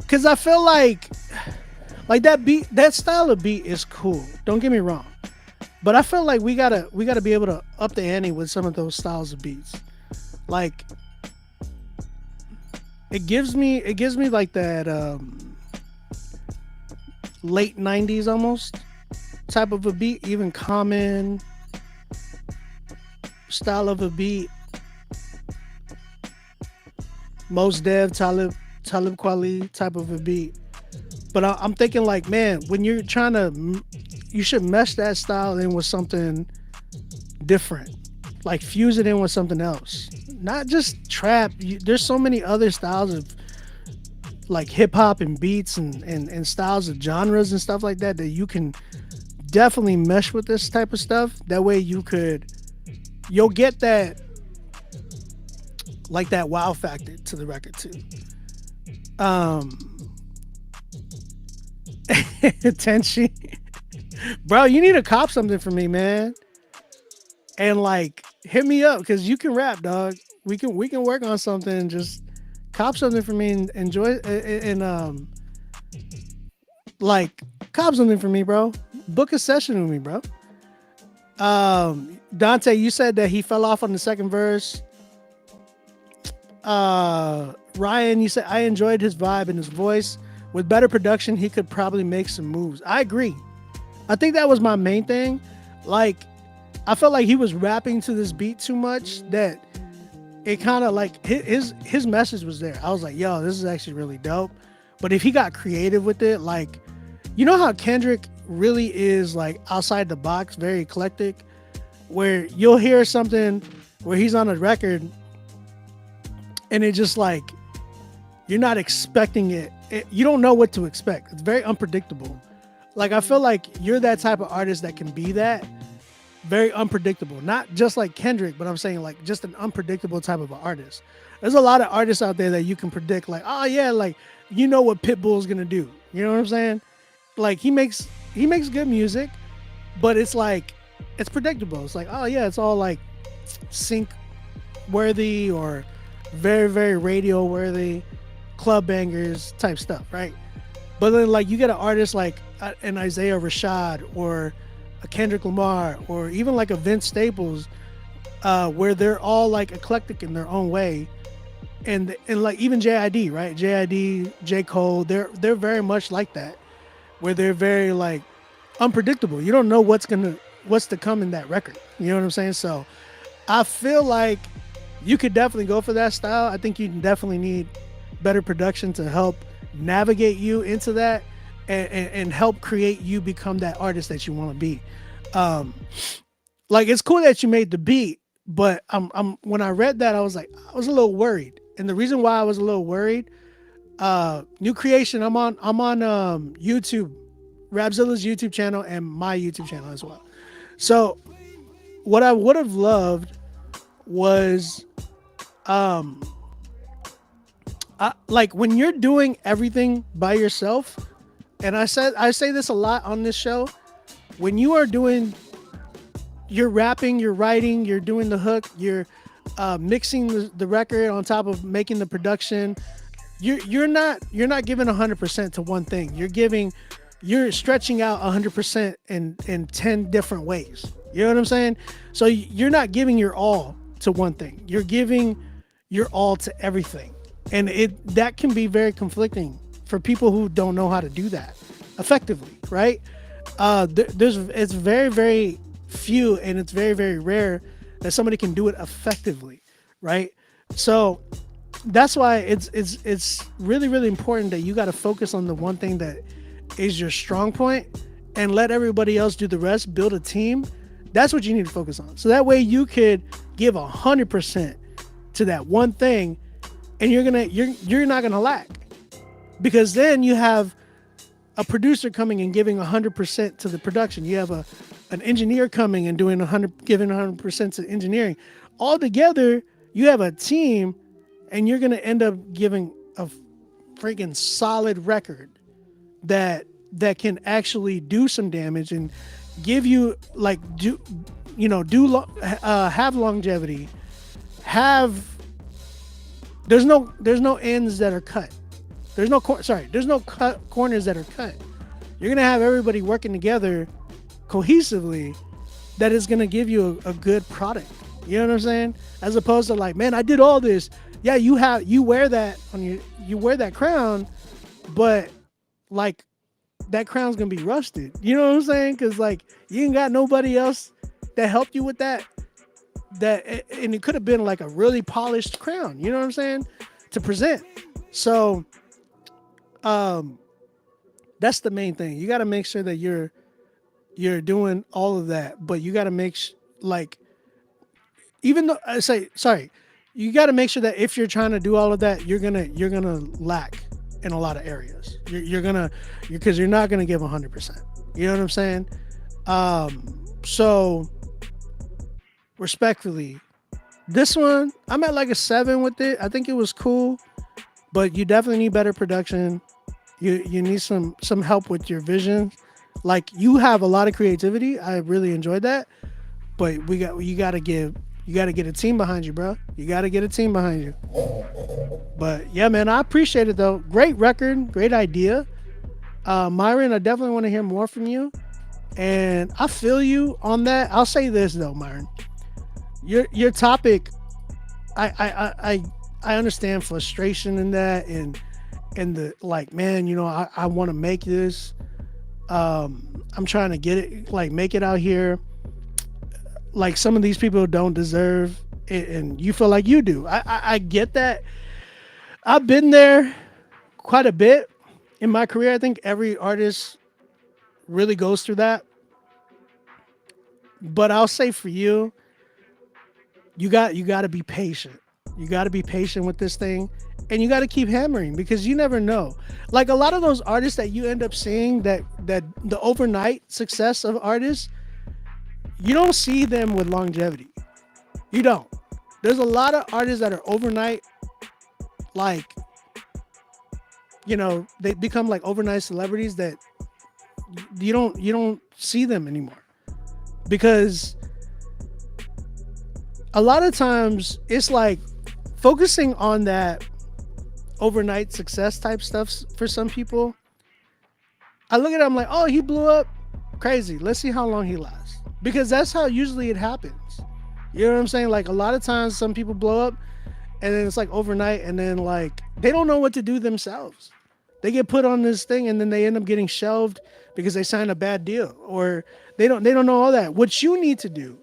because I feel like that beat, that style of beat is cool. Don't get me wrong, but I feel like we gotta be able to up the ante with some of those styles of beats. Like it gives me like that late 90s almost type of a beat, even Common style of a beat, Mos Def, Talib Kweli type of a beat. But I'm thinking like, man, when you're trying to, you should mesh that style in with something different, like fuse it in with something else, not just trap. There's so many other styles of like hip hop and beats and styles of genres and stuff like that you can definitely mesh with this type of stuff. That way you'll get that, like that wow factor to the record too. Tenshi, bro, you need to cop something for me, man, and like hit me up because you can rap, dog. We can work on something. Just cop something for me and enjoy and like cop something for me, bro. Book a session with me, bro. Dante, you said that he fell off on the second verse. Ryan, you said I enjoyed his vibe and his voice. With better production, he could probably make some moves. I agree. I think that was my main thing. Like, I felt like he was rapping to this beat too much that it kind of like his message was there. I was like, yo, this is actually really dope. But if he got creative with it, like, you know how Kendrick really is like outside the box, very eclectic, where you'll hear something where he's on a record and it just like, you're not expecting it. You don't know what to expect. It's very unpredictable. Like, I feel like you're that type of artist that can be that very unpredictable. Not just like Kendrick, but I'm saying like just an unpredictable type of an artist. There's a lot of artists out there that you can predict, like, oh yeah, like, you know what Pitbull's gonna do. You know what I'm saying? Like, he makes good music, but it's like, it's predictable. It's like, oh yeah, it's all like sync worthy or very, very radio worthy, club bangers type stuff, right? But then like you get an artist like an Isaiah Rashad or a Kendrick Lamar or even like a Vince Staples, where they're all like eclectic in their own way, and like even JID, right? JID, J. Cole, they're very much like that, where they're very like unpredictable. You don't know what's to come in that record. You know what I'm saying? So I feel like you could definitely go for that style. I think you definitely need better production to help navigate you into that and help create you become that artist that you want to be. Like, it's cool that you made the beat, but I'm when I read that, I was a little worried. And the reason why I was a little worried, new creation, I'm on YouTube, Rapzilla's YouTube channel and my YouTube channel as well. So what I would have loved was like when you're doing everything by yourself, and I say this a lot on this show, when you are doing, you're rapping, you're writing, you're doing the hook, you're mixing the record on top of making the production, you're not giving 100% to one thing. You're stretching out 100% in 10 different ways. You know what I'm saying? So you're not giving your all to one thing. You're giving your all to everything. And that can be very conflicting for people who don't know how to do that effectively, right? It's very, very few, and it's very, very rare that somebody can do it effectively, right? So that's why it's really, really important that you got to focus on the one thing that is your strong point and let everybody else do the rest. Build a team. That's what you need to focus on. So that way you could give 100% to that one thing, and you're not gonna lack, because then you have a producer coming and giving 100% to the production. You have an engineer coming and giving 100% to engineering. All together, you have a team, and you're gonna end up giving a freaking solid record that can actually do some damage and give you like have longevity. There's no ends that are cut. There's no there's no corners that are cut. You're gonna have everybody working together cohesively. That is gonna give you a good product. You know what I'm saying? As opposed to like, man, I did all this. Yeah, you wear that on you wear that crown, but like that crown's gonna be rusted. You know what I'm saying? Because like you ain't got nobody else that helped you with that. And it could have been like a really polished crown. You know what I'm saying? To present. So, that's the main thing. You got to make sure that you're doing all of that, but you got to make like, even though I say sorry, you got to make sure that if you're trying to do all of that, you're gonna lack in a lot of areas. Because you're not gonna give 100%. You know what I'm saying? So respectfully, this one I'm at like a 7 with it. I think it was cool, but you definitely need better production. You need some help with your vision. Like, you have a lot of creativity. I really enjoyed that, but you got to get a team behind you, bro. You got to get a team behind you. But yeah, man, I appreciate it though. Great record, great idea. Myron, I definitely want to hear more from you. And I feel you on that. I'll say this though, Myron. Your topic, I understand frustration in that and the like, man, you know, I want to make this. I'm trying to get it, like, make it out here. Like, some of these people don't deserve it, and you feel like you do. I get that. I've been there quite a bit in my career. I think every artist really goes through that. But I'll say for you, you got to be patient. You got to be patient with this thing, and you got to keep hammering, because you never know. Like, a lot of those artists that you end up seeing, that the overnight success of artists, you don't see them with longevity. You don't. There's a lot of artists that are overnight, like, you know, they become like overnight celebrities that you don't see them anymore, because a lot of times it's like focusing on that overnight success type stuff for some people. I look at it, I'm like, oh, he blew up, crazy. Let's see how long he lasts, because that's how usually it happens. You know what I'm saying? Like, a lot of times some people blow up and then it's like overnight, and then like they don't know what to do themselves. They get put on this thing and then they end up getting shelved because they signed a bad deal, or they don't know all that. What you need to do,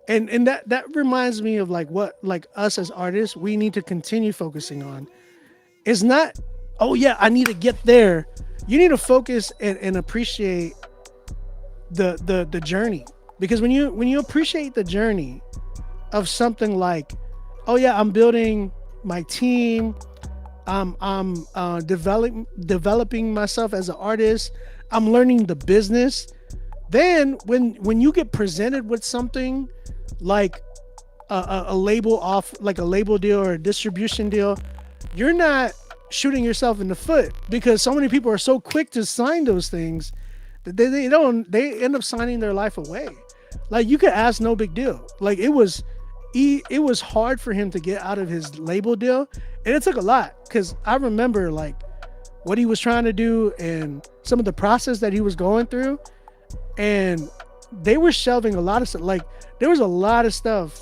and that reminds me of like what, like, us as artists, we need to continue focusing on. It's not, oh yeah, I need to get there. You need to focus and appreciate the journey, because when you appreciate the journey of something, like, oh yeah, I'm building my team, I'm developing myself as an artist, I'm learning the business. Then when you get presented with something like a label off, like a label deal or a distribution deal, you're not shooting yourself in the foot, because so many people are so quick to sign those things that they end up signing their life away. Like, you could ask No Big Deal. Like, it was hard for him to get out of his label deal, and it took a lot, because I remember like what he was trying to do and some of the process that he was going through, and they were shelving a lot of stuff. Like, there was a lot of stuff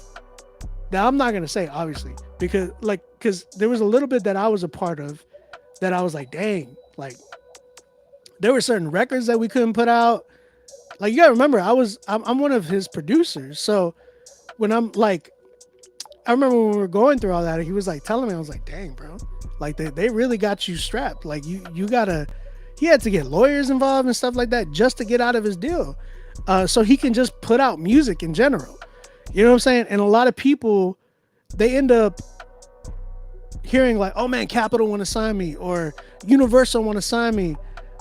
that I'm not gonna say, obviously, because there was a little bit that I was a part of that I was like, dang, like, there were certain records that we couldn't put out. Like, you gotta remember, I'm one of his producers, so when I'm like, I remember when we were going through all that, he was like telling me, I was like, dang, bro, like they really got you strapped. Like, you gotta, he had to get lawyers involved and stuff like that just to get out of his deal, so he can just put out music in general. You know what I'm saying? And a lot of people, they end up hearing like, oh man, Capitol want to sign me, or Universal want to sign me,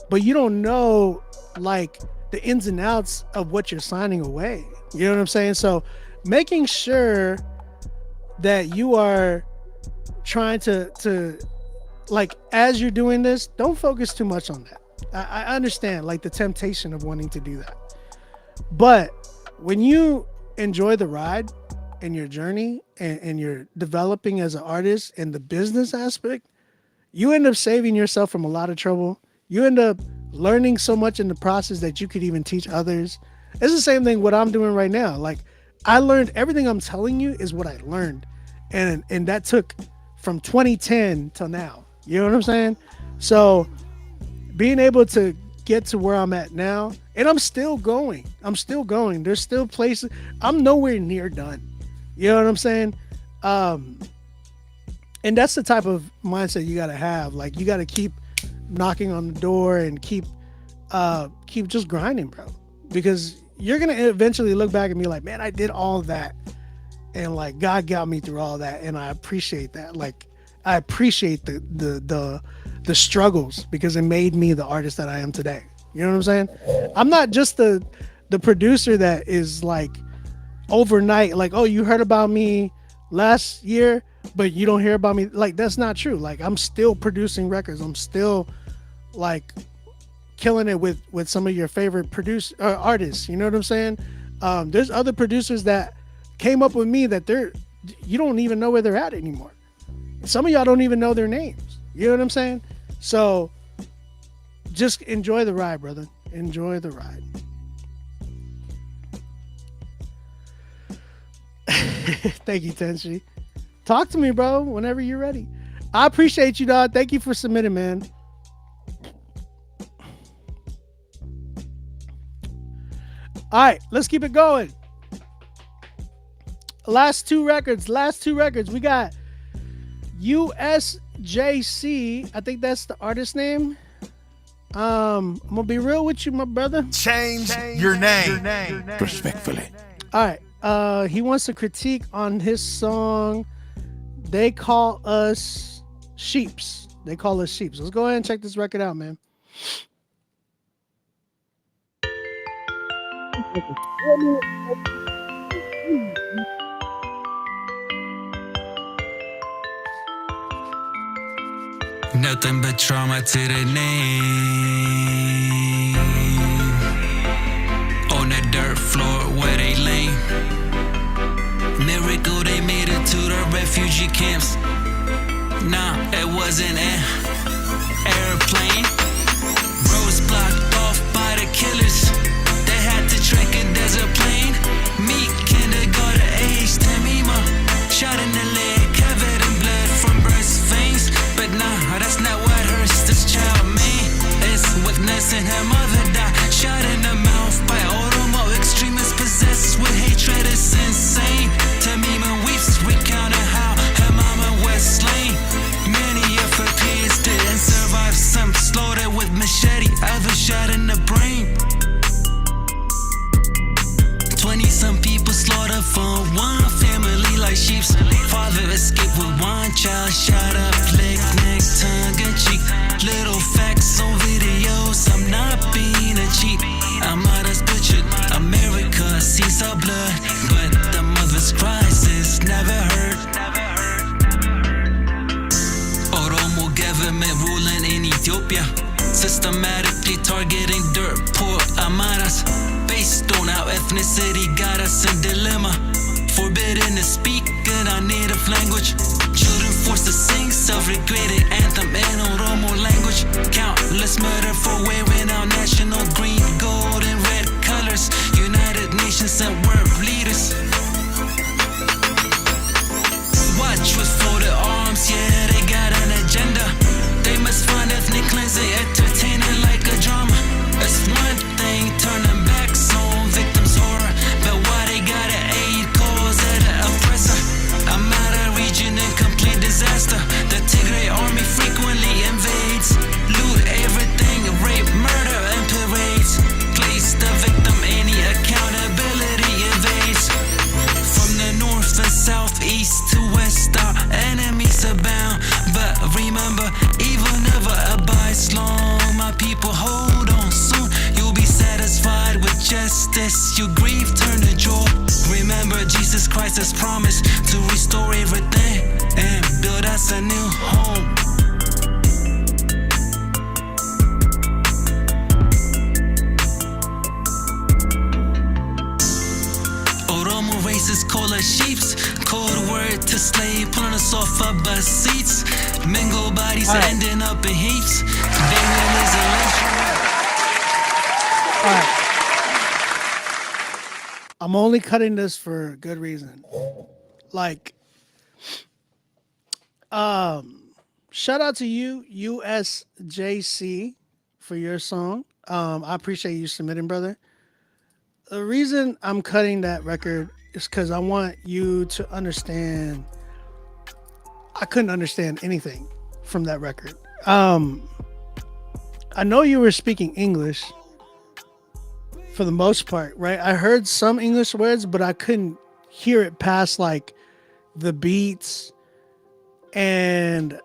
but you don't know like the ins and outs of what you're signing away. You know what I'm saying? So making sure that you are trying to like, as you're doing this, don't focus too much on that. I understand like the temptation of wanting to do that, but when you enjoy the ride and your journey and you're developing as an artist and the business aspect, you end up saving yourself from a lot of trouble. You end up learning so much in the process that you could even teach others. It's the same thing what I'm doing right now. Like, I learned everything I'm telling you is what I learned. And that took from 2010 till now. You know what I'm saying? So being able to get to where I'm at now, and I'm still going. There's still places. I'm nowhere near done. You know what I'm saying? And that's the type of mindset you got to have. Like, you got to keep knocking on the door and keep just grinding, bro. Because you're going to eventually look back and be like, man, I did all that. And like, God got me through all that. And I appreciate that. Like, I appreciate the struggles, because it made me the artist that I am today. You know what I'm saying? I'm not just the producer that is like overnight, like, oh, you heard about me last year, but you don't hear about me. Like, that's not true. Like, I'm still producing records. I'm still like killing it with some of your favorite artists. You know what I'm saying? There's other producers that came up with me that you don't even know where they're at anymore. Some of y'all don't even know their names. You know what I'm saying? So just enjoy the ride, brother. Enjoy the ride. Thank you, Tenshi. Talk to me, bro, whenever you're ready. I appreciate you, dog. Thank you for submitting, man. All right, let's keep it going. Last two records. We got USJC. I think that's the artist name. I'm gonna be real with you, my brother. Change your name. Respectfully. All right. He wants a critique on his song They Call Us Sheeps. Let's go ahead and check this record out, man. Nothing but trauma to the name. On the dirt floor where they lay. Miracle they made it to the refugee camps. Nah, it wasn't an airplane. Roads blocked off by the killers. They had to track a desert plane. Me, kindergarten age, Tamima. Shot in the leg, covered in blood from breast veins. But nah, that's not what hurts this child mean. It's witness and her mother died. Shot in the mouth by Oromo extremists possessed with hatred. It's insane. Tamima weeps, recounting how her mama was slain. Many of her peers didn't survive. Some slaughtered with machete, others shot in the brain. 20-some people slaughtered for one family like sheeps. Father escaped with one child, shot up, leg, neck, tongue, and cheek. Little facts on videos, I'm not being a cheat. I'm not as butchered, America sees our blood, but the mother's cries is never heard. Oromo government ruling in Ethiopia, systematically targeting dirt poor Amaras. Based on our ethnicity, got us in dilemma. Forbidden to speak in our native language. Children forced to sing self-regretted anthem in Oromo language. Countless murder for wearing our national green, gold, and red colors. United Nations sent world leaders. Watch with folded arms, yeah, they got an agenda. They must find ethnic cleansing entertaining like a drama. It's one thing turning backs on victims' horror, but why they gotta aid cause of the oppressor? I'm out of region in complete disaster. The Tigray army frequently invades, loot everything, rape, murder, and parades. Place the victim, any accountability evades. From the north and south, east to west, our enemies abound. But remember, evil never abides long. My people, hold on, soon you'll be satisfied with justice. You grieve, turn to joy. Remember, Jesus Christ has promised to restore everything and build us a new home. Oromo races call us sheeps. Code word to slave, pulling us off our bus seats. Mingle bodies All right. ending up in heaps. They is a lynch. All right. I'm only cutting this for good reason. Like, shout out to you, USJC, for your song. I appreciate you submitting, brother. The reason I'm cutting that record is because I want you to understand. I couldn't understand anything from that record. I know you were speaking English for the most part, right? I heard some English words, but I couldn't hear it past like the beats and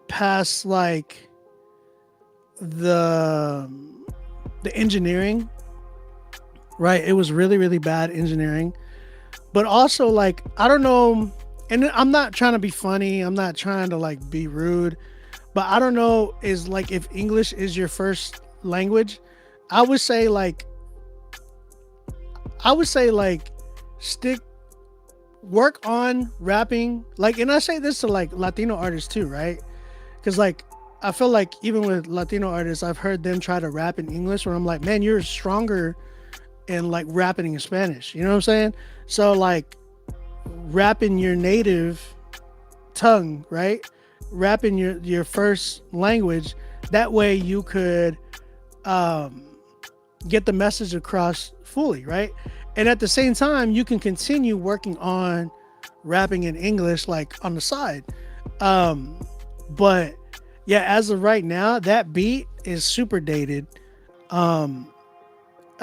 past like the engineering, right? It was really, really bad engineering. But also, like, I don't know, and I'm not trying to be funny, I'm not trying to like be rude, but I don't know, is like if English is your first language, I would say like stick work on rapping, like, and I say this to like Latino artists too, right? Because like I feel like even with Latino artists, I've heard them try to rap in English where I'm like, man, you're stronger in like rapping in Spanish, you know what I'm saying? So like rapping your native tongue, right? Rapping your first language, that way you could get the message across fully, right? And at the same time, you can continue working on rapping in English like on the side. But yeah, as of right now, that beat is super dated. I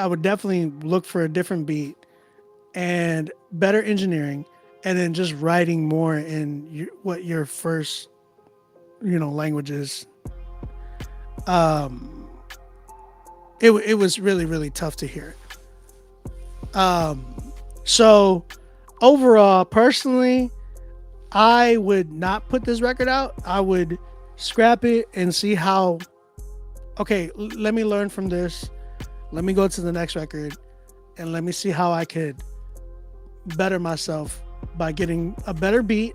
would definitely look for a different beat and better engineering, and then just writing more in what your first, language is. It was really, really tough to hear. So overall, personally, I would not put this record out. I would scrap it and see how, okay, let me learn from this. Let me go to the next record and let me see how I could better myself by getting a better beat,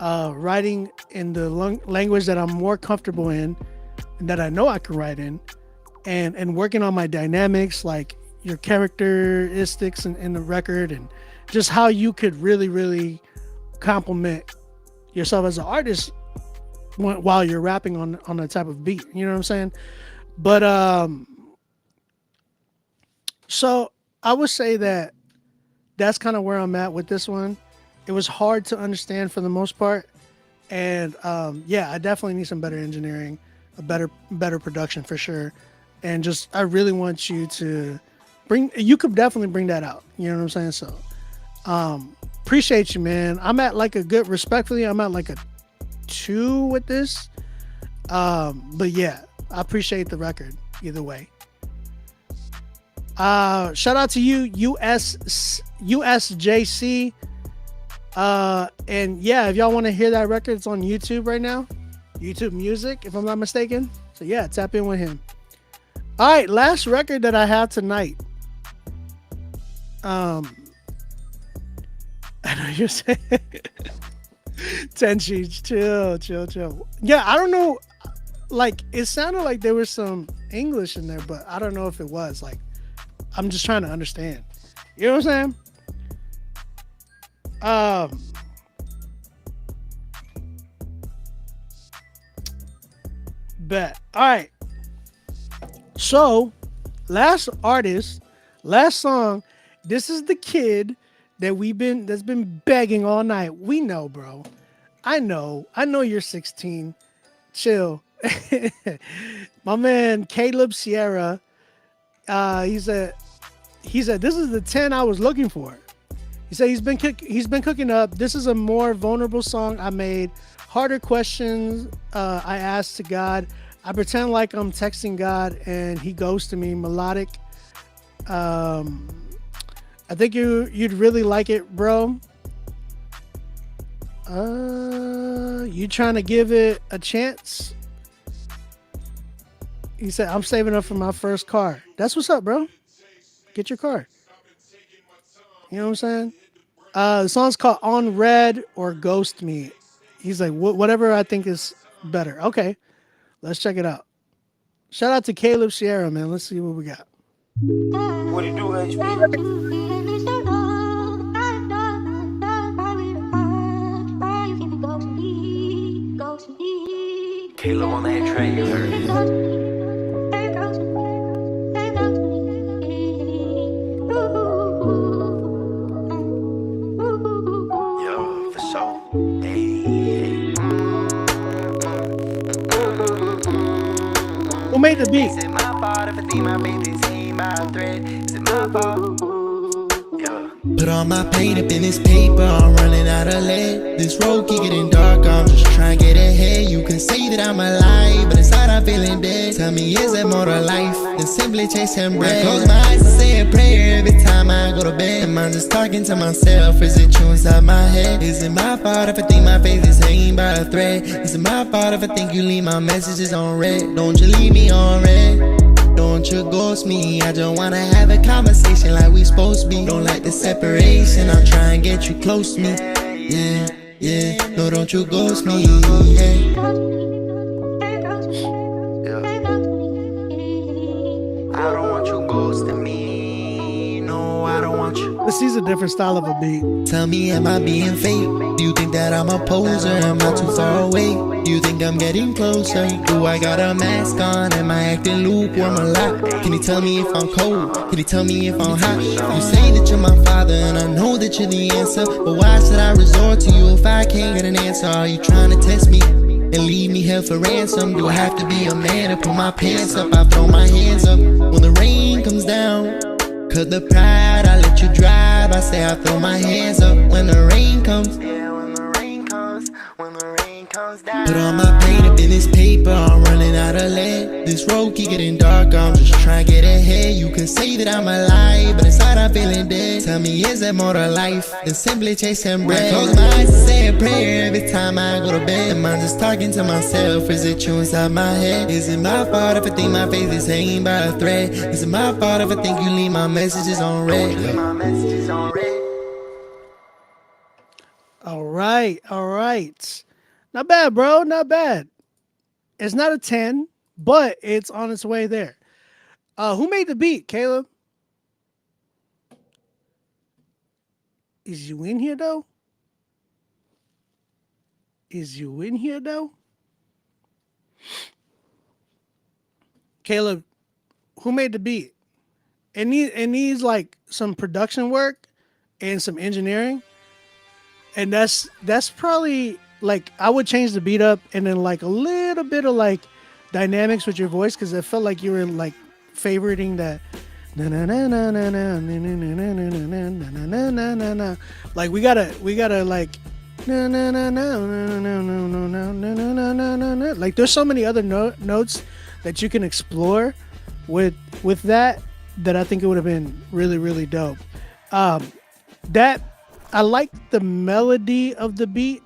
writing in the language that I'm more comfortable in and that I know I can write in, and working on my dynamics, like your characteristics in the record, and just how you could really, really compliment yourself as an artist while you're rapping on a type of beat. You know what I'm saying? But so I would say that that's kind of where I'm at with this one. It was hard to understand for the most part, and yeah, I definitely need some better engineering, a better production for sure, and just I really want you to you could definitely bring that out. You know what I'm saying? So appreciate you, man. I'm at like a good, respectfully, I'm at like a 2 with this. But yeah, I appreciate the record either way. Shout out to you, USJC. And yeah, if y'all want to hear that record, it's on YouTube right now. YouTube Music, if I'm not mistaken. So yeah, tap in with him. All right, last record that I have tonight. I know you're saying Tenchi, chill. Yeah, I don't know. Like, it sounded like there was some English in there, but I don't know if it was. Like, I'm just trying to understand. You know what I'm saying? Bet. All right. So, last artist, last song. This is the kid that's been begging all night. We know, bro. I know you're 16. Chill. My man Caleb Sierra. He said this is the 10 I was looking for. He said he's been cooking up. This is a more vulnerable song I made. Harder questions I asked to God. I pretend like I'm texting God and he goes to me. Melodic. I think you'd really like it, bro. You trying to give it a chance? He said, I'm saving up for my first car. That's what's up, bro. Get your car. You know what I'm saying? The song's called On Red or Ghost Me. He's like, whatever I think is better. Okay, let's check it out. Shout out to Caleb Sierra, man. Let's see what we got. What do you do, HP? Caleb on that track, you heard it. Yo, for sure. Hey. Who made the beat? Is it my fault if I think my faith is seen by a thread? Is it my fault? Yeah. Put all my paint up in this paper, I'm running out of lead. This road keep getting dark, I'm just trying to get ahead. You can say that I'm alive, but inside I'm feeling dead. Tell me, is there more to life than simply chasing bread? I close my eyes and say a prayer every time I go to bed. Am I just talking to myself, is it true inside my head? Is it my fault if I think my faith is hanging by a thread? Is it my fault if I think you leave my messages on red? Don't you leave me on red? Don't you ghost me, I just wanna have a conversation like we supposed to be. Don't like the separation, I'm trying to get you close to me. Yeah, yeah, no, don't you ghost me, yeah. I don't want you ghosting me. No, I don't want you. This is a different style of a beat. Tell me, am I being fake? Do you think that I'm a poser? Am I too far away? Do you think I'm getting closer? Do I got a mask on? Am I acting lukewarm a lot? Can you tell me if I'm cold? Can you tell me if I'm hot? You say that you're my father and I know that you're the answer, but why should I resort to you if I can't get an answer? Are you trying to test me and leave me held for ransom? Do I have to be a man to put my pants up? I throw my hands up when the rain comes down. Cut the pride, I let you drive. I say I throw my hands up when the rain comes. Yeah, when the rain comes, when the rain comes down. Put all my paint up in this paper, I'm running out of lead. This road keep getting dark, I'm just trying to get ahead. You can say that I'm alive, but inside I'm feeling dead. Tell me, is there more to life than simply chasing bread? I close my eyes and say a prayer every time I go to bed. Am I just talking to myself, is it true inside my head? Is it my fault if I think my faith is hanging by a thread? Is it my fault if I think you leave my messages on red? My messages on red. All right, all right. Not bad, bro. Not bad. It's not a 10, but it's on its way there. Who made the beat, Caleb? Is you in here, though? Is you in here, though? Caleb, who made the beat? It needs like some production work and some engineering. And that's probably like, I would change the beat up and then like a little bit of like dynamics with your voice, because I felt like you were like favoriting that. Like we gotta like like there's so many other notes that you can explore with that I think it would have been really, really dope. That I like the melody of the beat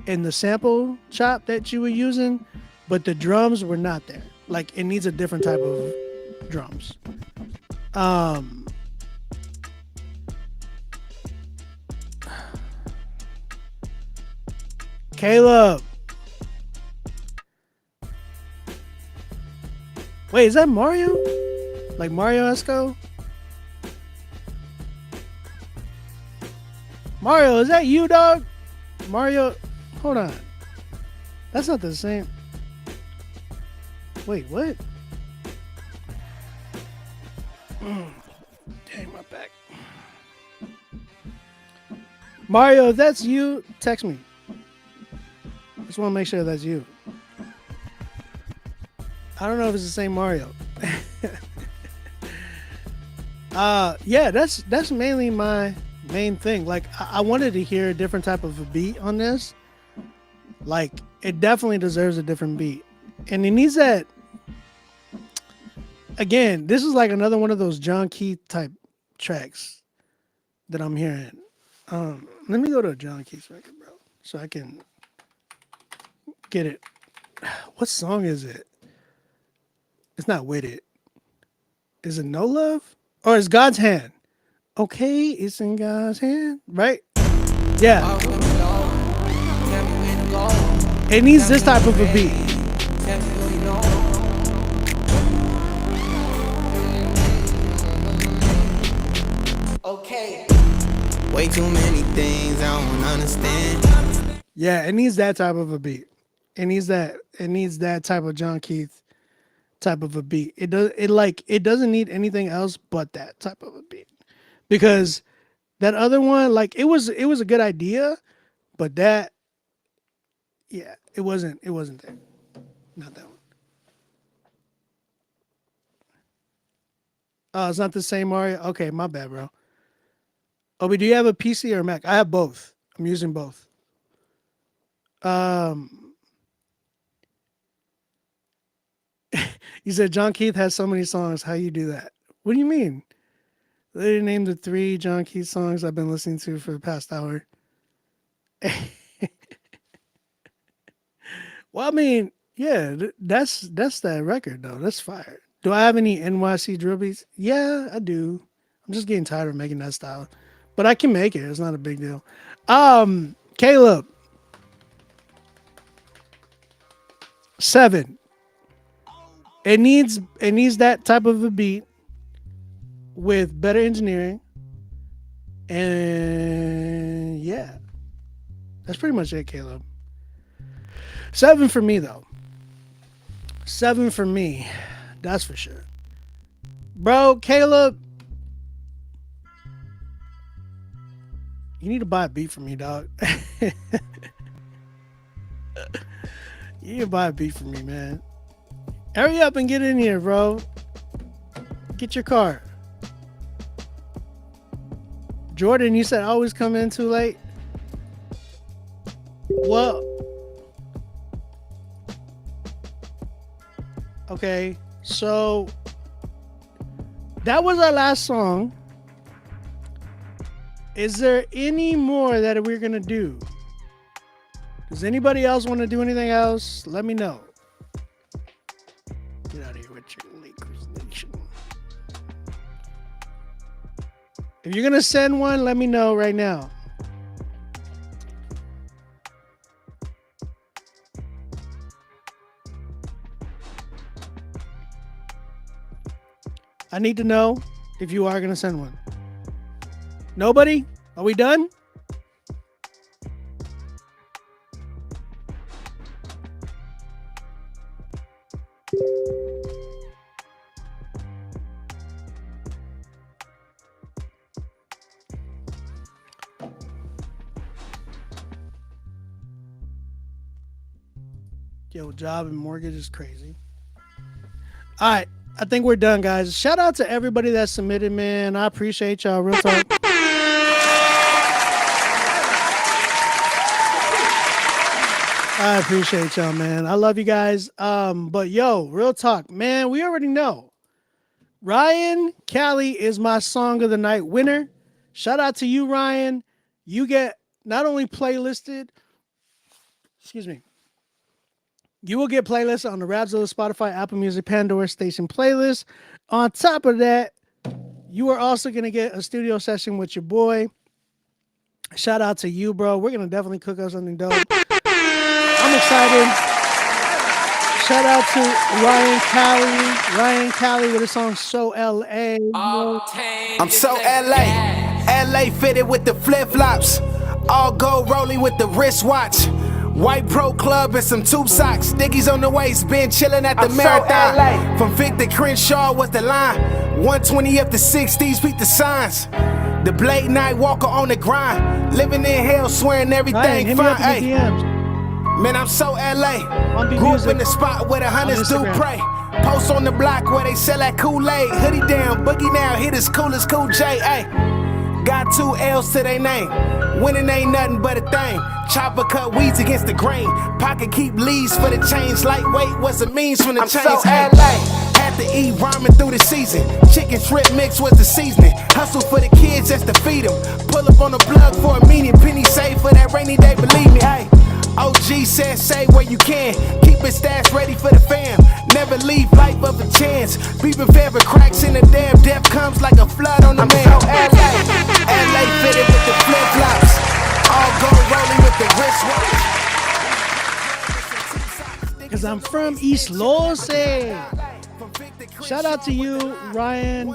and the sample chop that you were using, but the drums were not there. Like it needs a different type of drums. Caleb. Wait, is that Mario? Like Mario Esco? Mario, is that you, dog? Mario, hold on. That's not the same. Wait, what? Dang, my back. Mario, if that's you, text me. Just want to make sure that's you. I don't know if it's the same Mario. Yeah, that's mainly my main thing. Like I wanted to hear a different type of a beat on this. Like it definitely deserves a different beat, and it needs that. Again, this is like another one of those John Keith type tracks that I'm hearing. Let me go to a John Keith record, bro, so I can get it. What song is it? It's not With It. Is it No Love? Or it's God's Hand? Okay, it's in God's hand, right? Yeah. It needs this type of a beat. Okay. Way too many things I don't understand. Yeah, it needs that type of a beat. It needs that type of John Keith type of a beat. It doesn't need anything else but that type of a beat. Because that other one, like it was a good idea, but that, yeah, it wasn't there. Not that one. Oh, it's not the same Mario? Okay, my bad, bro. Obi, do you have a PC or a Mac? I have both. I'm using both. You said John Keith has so many songs. How you do that? What do you mean? They named the 3 John Keith songs I've been listening to for the past hour. Well, I mean, yeah, that's that record though. That's fire. Do I have any NYC drill beats? Yeah, I do. I'm just getting tired of making that style, but I can make it. It's not a big deal. Caleb, 7. It needs that type of a beat with better engineering, and yeah, that's pretty much it, Caleb. 7 for me though. 7 for me, that's for sure, bro. Caleb, you need to buy a beat from me, dog. You need to buy a beat from me, man. Hurry up and get in here, bro. Get your car. Jordan, you said always come in too late. Well, okay, so that was our last song. Is there any more that we're gonna do? Does anybody else want to do anything else? Let me know. Get out of here with your Lakers Nation. If you're gonna send one, let me know right now. I need to know if you are gonna send one. Nobody? Are we done? Yo, job and mortgage is crazy. All right, I think we're done, guys. Shout out to everybody that submitted, man. I appreciate y'all. Real talk. I appreciate y'all, man. I love you guys. But yo, real talk, man. We already know Ryan Cali is my song of the night winner. Shout out to you, Ryan. You get not only playlisted, excuse me, you will get playlists on the Rapzilla, Spotify, Apple Music, Pandora Station playlist. On top of that, you are also going to get a studio session with your boy. Shout out to you, bro. We're going to definitely cook up something dope. I'm excited. Shout out to Ryan Cali with the song So LA. I'm so LA. LA fitted with the flip-flops. All gold rolling with the wristwatch. White Pro Club and some tube socks. Dickies on the waist, been chillin' at the marathon. From Vic to Crenshaw was the line. 120 up to 60s, beat the signs. The Blade Night Walker on the grind. Living in hell, swearing everything fine. Hey, man, I'm so LA. Grew up in the spot where the hunters do pray. Post on the block where they sell that Kool-Aid. Hoodie down, boogie now, hit as cool as Cool J. Hey, got 2 L's to their name. Winning ain't nothing but a thing. Chopper cut weeds against the grain. Pocket keep leads for the change. Lightweight was a means from the chains. So LA. Had to eat ramen through the season. Chicken shrimp mix was the seasoning. Hustle for the kids just to feed them. Pull up on the plug for a meeting. Penny save for that rainy day, believe me. Hey, OG said say where you can. Keep it stashed ready for the fam. Never leave life up a chance. Be prepared for cracks in the dam. Death comes like a flood on the man. So LA fitted with the flip-flops. All gold rolling with the wristwatch. I'm from East Los. Shout out to you, Ryan,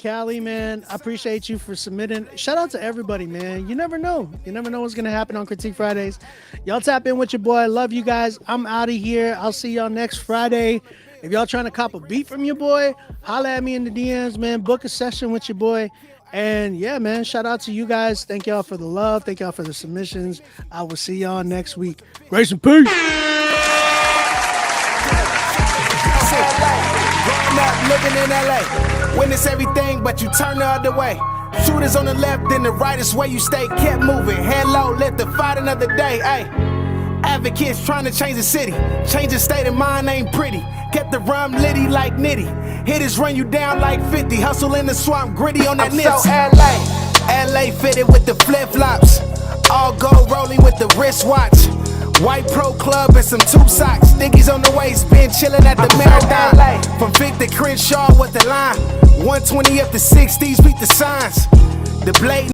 Callie, man. I appreciate you for submitting. Shout out to everybody, man. You never know. You never know what's going to happen on Critique Fridays. Y'all tap in with your boy. I love you guys. I'm out of here. I'll see y'all next Friday. If y'all trying to cop a beat from your boy, holla at me in the DMs, man. Book a session with your boy. And yeah, man, shout out to you guys. Thank y'all for the love. Thank y'all for the submissions. I will see y'all next week. Grace and peace. Growing up, living in LA. Witness everything, but you turn the other way. Shooters on the left, then the right is where you stay. Kept moving, head low, let the fight another day. Ay. Advocates trying to change the city. Change the state of mind ain't pretty. Kept the rum litty like nitty. Hitters run you down like 50. Hustle in the swamp, gritty on that nip. So LA fitted with the flip-flops. All gold rolling with the wristwatch. White Pro Club and some tube socks. Stickies on the waist, been chillin' at the marathon. From Vic to Crenshaw with the line. 120 up to 60s, beat the signs. The blade.